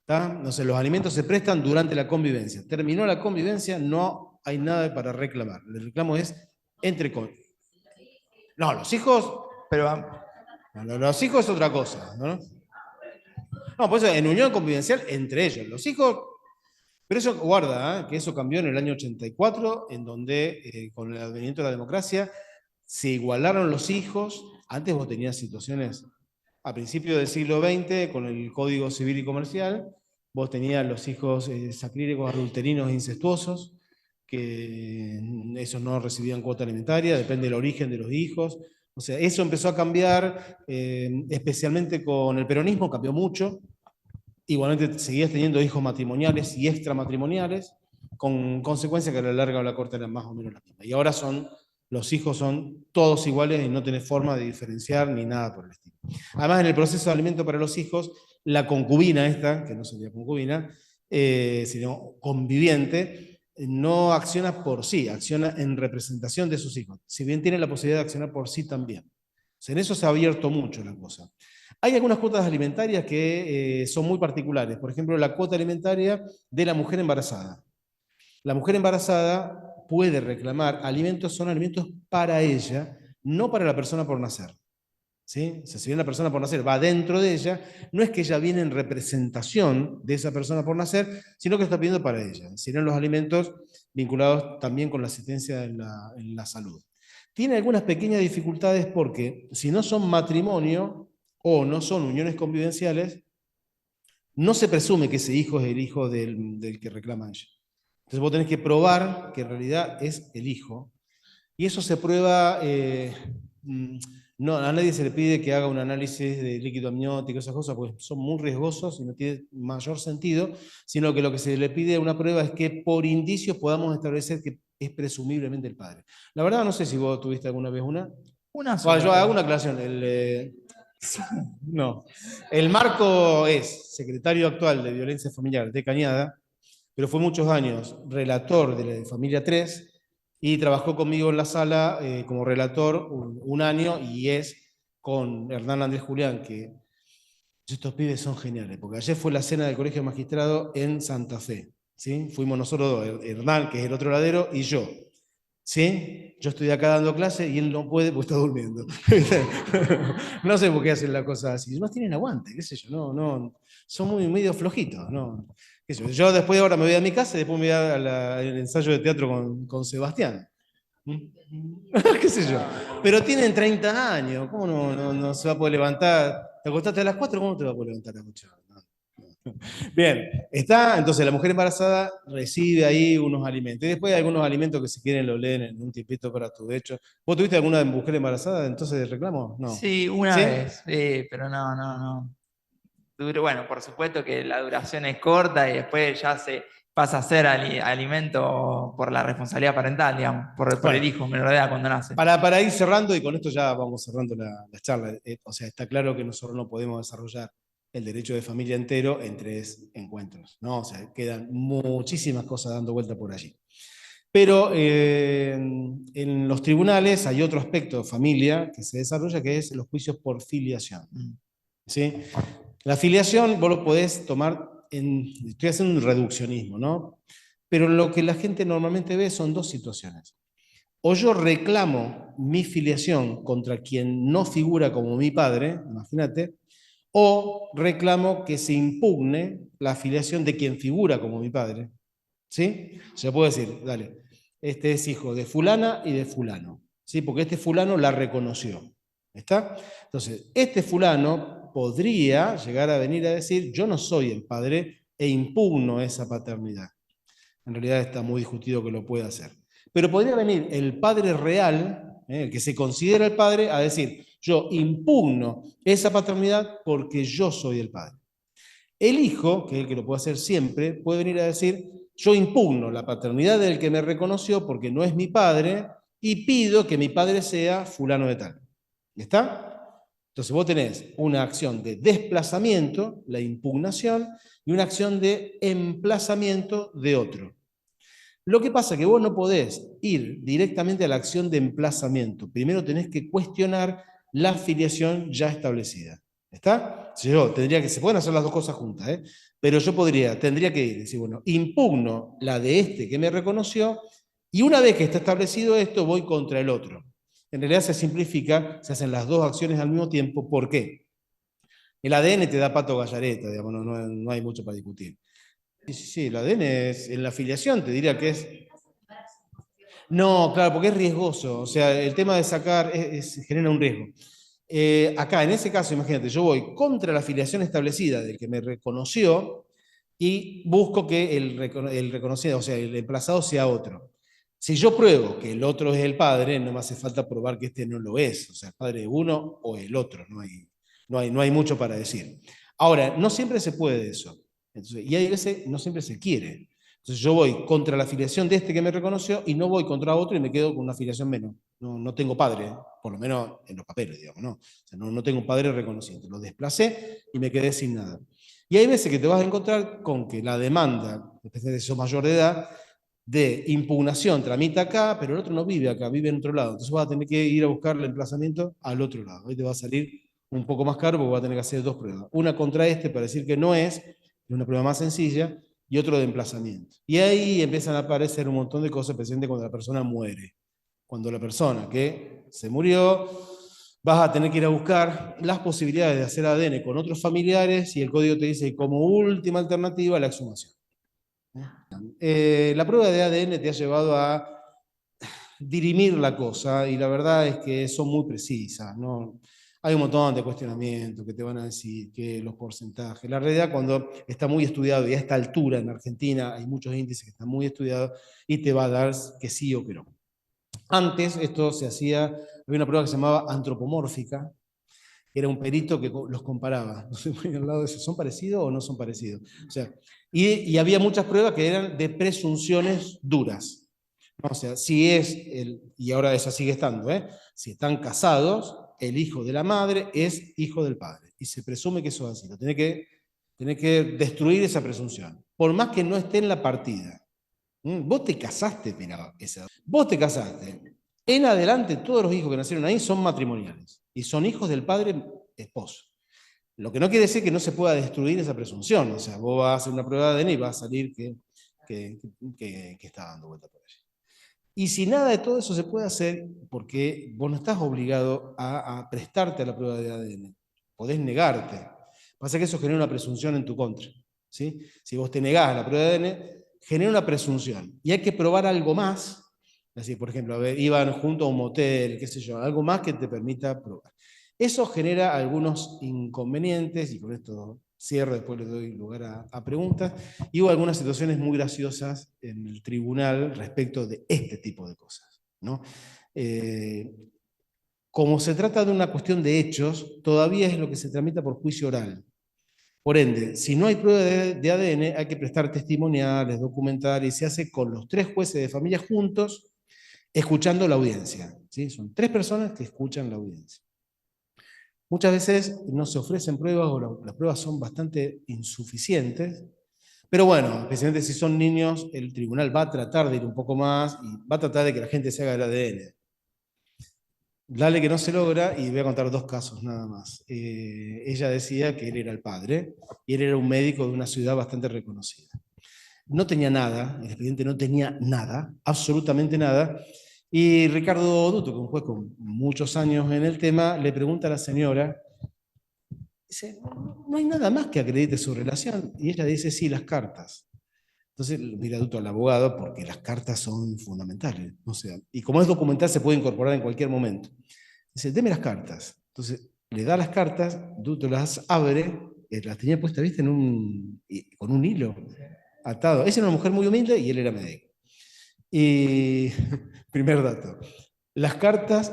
No sé, los alimentos se prestan durante la convivencia. Terminó la convivencia, no hay nada para reclamar. El reclamo es entre cónyuges. No, los hijos. Pero los hijos es otra cosa, ¿no? No, por eso en unión convivencial entre ellos, los hijos. Pero eso, guarda, que eso cambió en el año 84, en donde con el advenimiento de la democracia se igualaron los hijos. Antes vos tenías situaciones, a principios del siglo XX, con el Código Civil y Comercial, vos tenías los hijos sacrílegos, adulterinos e incestuosos, que esos no recibían cuota alimentaria, depende del origen de los hijos. O sea, eso empezó a cambiar, especialmente con el peronismo, cambió mucho. Igualmente seguías teniendo hijos matrimoniales y extramatrimoniales, con consecuencia que a la larga o a la corta eran más o menos las mismas. Y ahora los hijos son todos iguales y no tenés forma de diferenciar ni nada por el estilo. Además, en el proceso de alimento para los hijos, la concubina esta, que no sería concubina, sino conviviente, no acciona por sí, acciona en representación de sus hijos, si bien tiene la posibilidad de accionar por sí también. O sea, en eso se ha abierto mucho la cosa. Hay algunas cuotas alimentarias que son muy particulares. Por ejemplo, la cuota alimentaria de la mujer embarazada. La mujer embarazada puede reclamar alimentos, son alimentos para ella, no para la persona por nacer. ¿Sí? O sea, si bien la persona por nacer va dentro de ella, no es que ella viene en representación de esa persona por nacer, sino que está pidiendo para ella. Serían los alimentos vinculados también con la asistencia en la salud. Tiene algunas pequeñas dificultades porque si no son matrimonio o no son uniones convivenciales, no se presume que ese hijo es el hijo del que reclama ella. Entonces vos tenés que probar que en realidad es el hijo. Y eso se prueba, no, a nadie se le pide que haga un análisis de líquido amniótico, esas cosas, porque son muy riesgosos y no tiene mayor sentido, sino que lo que se le pide a una prueba es que por indicios podamos establecer que es presumiblemente el padre. La verdad no sé si vos tuviste alguna vez una. Una sola. Yo hago una vez. aclaración. No. El Marco es secretario actual de Violencia Familiar de Cañada, pero fue muchos años relator de la Familia 3 y trabajó conmigo en la sala como relator un año y es con Hernán Andrés Julián, que estos pibes son geniales, porque ayer fue la cena del Colegio de Magistrado en Santa Fe. ¿Sí? Fuimos nosotros dos, Hernán, que es el otro ladero, y yo. ¿Sí? Yo estoy acá dando clase y él no puede porque está durmiendo. No sé por qué hacen la cosa así. No tienen aguante, qué sé yo, no, son muy medio flojitos. No, qué sé yo. Yo después ahora me voy a mi casa y después me voy al ensayo de teatro con Sebastián. ¿Qué sé yo? Pero tienen 30 años, ¿cómo no se va a poder levantar? ¿Te acostaste a las 4? ¿Cómo te va a poder levantar a las 8? Bien, entonces la mujer embarazada recibe ahí unos alimentos. Y después hay algunos alimentos que si quieren lo leen en un tipito para tu hecho. ¿Vos tuviste alguna mujer embarazada entonces de reclamo? No. Sí, una ¿Sí? vez, sí, pero no. Bueno, por supuesto que la duración es corta y después ya se pasa a ser alimento por la responsabilidad parental, digamos, por el hijo menor de edad cuando nace. Para ir cerrando, y con esto ya vamos cerrando la charla, o sea, está claro que nosotros no podemos desarrollar el derecho de familia entero en 3 encuentros, ¿no? O sea, quedan muchísimas cosas dando vuelta por allí. Pero en los tribunales hay otro aspecto de familia que se desarrolla, que es los juicios por filiación. ¿Sí? La filiación vos lo podés tomar, estoy haciendo un reduccionismo, ¿no? Pero lo que la gente normalmente ve son 2 situaciones. O yo reclamo mi filiación contra quien no figura como mi padre, imagínate, o reclamo que se impugne la filiación de quien figura como mi padre. ¿Sí? Se puede decir, dale, este es hijo de fulana y de fulano, ¿sí? Porque este fulano la reconoció. ¿Está? Entonces, este fulano podría llegar a venir a decir, yo no soy el padre e impugno esa paternidad. En realidad está muy discutido que lo pueda hacer. Pero podría venir el padre real, el que se considera el padre, a decir, yo impugno esa paternidad porque yo soy el padre. El hijo, que es el que lo puede hacer siempre, puede venir a decir, yo impugno la paternidad del que me reconoció porque no es mi padre y pido que mi padre sea fulano de tal. ¿Está? Entonces vos tenés una acción de desplazamiento, la impugnación, y una acción de emplazamiento de otro. Lo que pasa es que vos no podés ir directamente a la acción de emplazamiento. Primero tenés que cuestionar la filiación ya establecida. ¿Está? Se pueden hacer las 2 cosas juntas, pero yo tendría que ir, decir, bueno, impugno la de este que me reconoció, y una vez que está establecido esto, voy contra el otro. En realidad se simplifica, se hacen las 2 acciones al mismo tiempo. ¿Por qué? El ADN te da Pato Gallareta, digamos, no hay mucho para discutir. Sí, el ADN es, en la afiliación te diría que es... No, claro, porque es riesgoso, o sea, el tema de sacar genera un riesgo. Acá, en ese caso, imagínate, yo voy contra la afiliación establecida del que me reconoció y busco que el reconocido, o sea, el emplazado sea otro. Si yo pruebo que el otro es el padre, no me hace falta probar que este no lo es, o sea, el padre de uno o el otro, no hay mucho para decir. Ahora, no siempre se puede eso, entonces, y hay veces no siempre se quiere. Entonces yo voy contra la afiliación de este que me reconoció y no voy contra otro y me quedo con una afiliación menos. No tengo padre, por lo menos en los papeles, digamos, ¿no? O sea, no tengo un padre reconocido. Lo desplacé y me quedé sin nada. Y hay veces que te vas a encontrar con que la demanda, especialmente si sos mayor de edad, de impugnación tramita acá, pero el otro no vive acá, vive en otro lado. Entonces vas a tener que ir a buscar el emplazamiento al otro lado. Ahí te va a salir un poco más caro porque vas a tener que hacer 2 pruebas. Una contra este para decir que no es una prueba más sencilla, y otro de emplazamiento. Y ahí empiezan a aparecer un montón de cosas, especialmente cuando la persona muere. Cuando la persona que se murió, vas a tener que ir a buscar las posibilidades de hacer ADN con otros familiares y el código te dice como última alternativa la exhumación. La prueba de ADN te ha llevado a dirimir la cosa y la verdad es que son muy precisas, ¿no? Hay un montón de cuestionamientos que te van a decir que los porcentajes. La realidad, cuando está muy estudiado y a esta altura en Argentina hay muchos índices que están muy estudiados y te va a dar que sí o que no. Antes esto se hacía, había una prueba que se llamaba antropomórfica, que era un perito que los comparaba. No sé, muy al lado de eso, ¿son parecidos o no son parecidos? O sea, y había muchas pruebas que eran de presunciones duras. O sea, si es, y ahora esa sigue estando, si están casados, el hijo de la madre es hijo del padre. Y se presume que eso es así. Tenés que destruir esa presunción. Por más que no esté en la partida. Vos te casaste, mira, vos te casaste. En adelante, todos los hijos que nacieron ahí son matrimoniales. Y son hijos del padre esposo. Lo que no quiere decir que no se pueda destruir esa presunción. O sea, vos vas a hacer una prueba de ADN y va a salir que está dando vuelta por allí. Y si nada de todo eso se puede hacer, porque vos no estás obligado a prestarte a la prueba de ADN. Podés negarte. Pasa que eso genera una presunción en tu contra. ¿Sí? Si vos te negás a la prueba de ADN, genera una presunción. Y hay que probar algo más. Así, por ejemplo, iban juntos a un motel, qué sé yo, algo más que te permita probar. Eso genera algunos inconvenientes, y con esto cierro, después les doy lugar a preguntas, y hubo algunas situaciones muy graciosas en el tribunal respecto de este tipo de cosas, ¿no? Como se trata de una cuestión de hechos, todavía es lo que se tramita por juicio oral. Por ende, si no hay prueba de ADN, hay que prestar testimoniales, documentar, y se hace con los 3 jueces de familia juntos, escuchando la audiencia. ¿Sí? Son 3 personas que escuchan la audiencia. Muchas veces no se ofrecen pruebas o las pruebas son bastante insuficientes, pero bueno, especialmente si son niños, el tribunal va a tratar de ir un poco más y va a tratar de que la gente se haga el ADN. Dale que no se logra, y voy a contar 2 casos nada más. Ella decía que él era el padre, y él era un médico de una ciudad bastante reconocida. No tenía nada, el expediente no tenía nada, absolutamente nada, y Ricardo Duto, que es un juez con muchos años en el tema, le pregunta a la señora, dice, no hay nada más que acredite su relación, y ella dice, sí, las cartas. Entonces mira Duto al abogado, porque las cartas son fundamentales, o sea, y como es documental se puede incorporar en cualquier momento. Dice, deme las cartas. Entonces le da las cartas, Duto las abre, las tenía puestas, ¿viste? Con un hilo atado. Ella era una mujer muy humilde y él era médico. Y primer dato, las cartas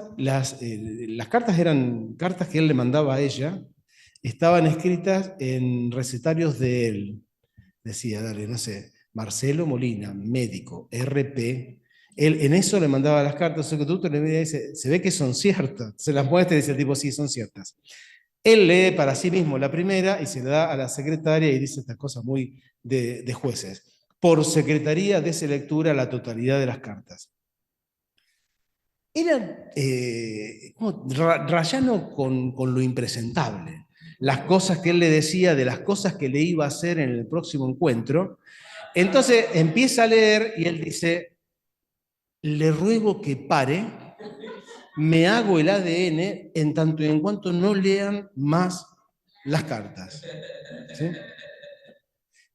eran cartas que él le mandaba a ella, estaban escritas en recetarios de él. Decía, dale, no sé, Marcelo Molina, médico, RP. Él en eso le mandaba las cartas, o que Duto le mira y dice, se ve que son ciertas. Se las muestra y dice el tipo, sí, son ciertas. Él lee para sí mismo la primera y se la da a la secretaria y dice estas cosas muy de jueces. Por secretaría dese lectura la totalidad de las cartas. Era rayano con lo impresentable. Las cosas que él le decía de las cosas que le iba a hacer en el próximo encuentro. Entonces empieza a leer y él dice, le ruego que pare, me hago el ADN en tanto y en cuanto no lean más las cartas. ¿Sí?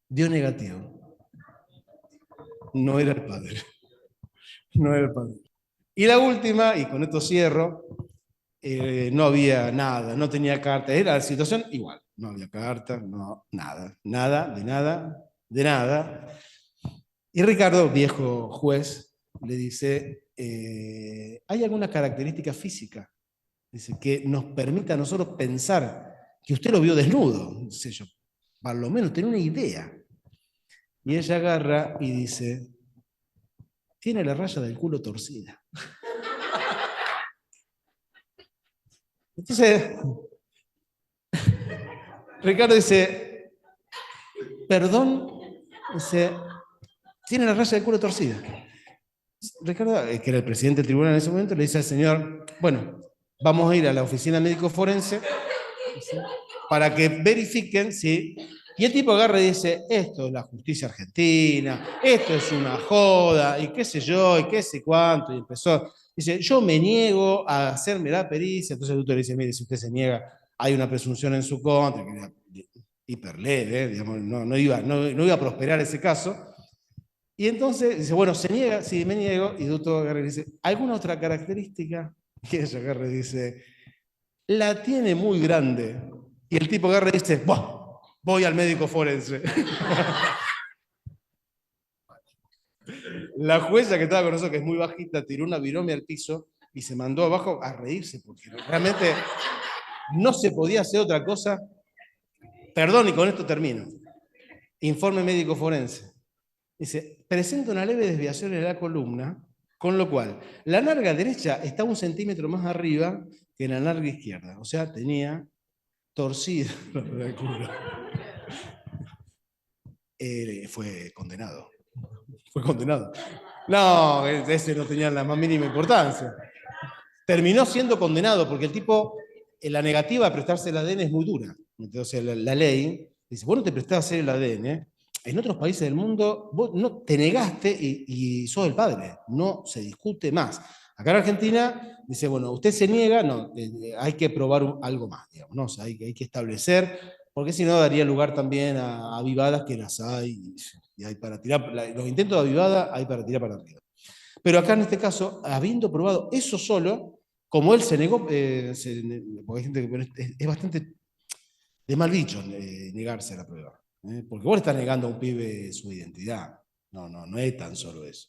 Dio negativo. No era el padre. No era el padre. Y la última, y con esto cierro, no había nada, no tenía carta, era la situación igual, no había carta, no, nada, nada, de nada, de nada. Y Ricardo, viejo juez, le dice, ¿hay alguna característica física? Dice, que nos permita a nosotros pensar que usted lo vio desnudo, dice yo, por lo menos tener una idea. Y ella agarra y dice, tiene la raya del culo torcida. Entonces, Ricardo dice, perdón, dice, tiene la raya del culo torcida. Ricardo, que era el presidente del tribunal en ese momento, le dice al señor, bueno, vamos a ir a la oficina médico forense para que verifiquen si... Y el tipo agarra y dice, esto es la justicia argentina, esto es una joda, y qué sé yo, y qué sé cuánto, y empezó... Dice, yo me niego a hacerme la pericia. Entonces el doctor dice, mire, si usted se niega, hay una presunción en su contra, que era hiper leve, digamos, no iba a prosperar ese caso. Y entonces dice, bueno, se niega, sí, me niego, y el doctor agarra y dice, ¿alguna otra característica? Y ella agarra y dice, la tiene muy grande. Y el tipo agarra y dice, voy al médico forense. La jueza que estaba con nosotros, que es muy bajita, tiró una virome al piso y se mandó abajo a reírse, porque realmente no se podía hacer otra cosa. Perdón, y con esto termino. Informe médico forense. Dice, presenta una leve desviación en la columna, con lo cual la nalga derecha está 1 centímetro más arriba que la nalga izquierda. O sea, tenía torcido el culo. Fue condenado. Fue condenado. No, ese no tenía la más mínima importancia. Terminó siendo condenado porque el tipo, la negativa a prestarse el ADN es muy dura. Entonces la ley dice, vos no te prestás a hacer el ADN, en otros países del mundo vos no te negaste y sos el padre, no se discute más. Acá en Argentina dice, bueno, usted se niega, no, hay que probar algo más, digamos, ¿no? O sea, hay que establecer, porque si no daría lugar también a avivadas que las hay, y hay para tirar, los intentos de avivada hay para tirar para arriba. Pero acá en este caso, habiendo probado eso solo, como él se negó, porque hay gente que es bastante de mal dicho negarse a la prueba. Porque vos le estás negando a un pibe su identidad. No es tan solo eso.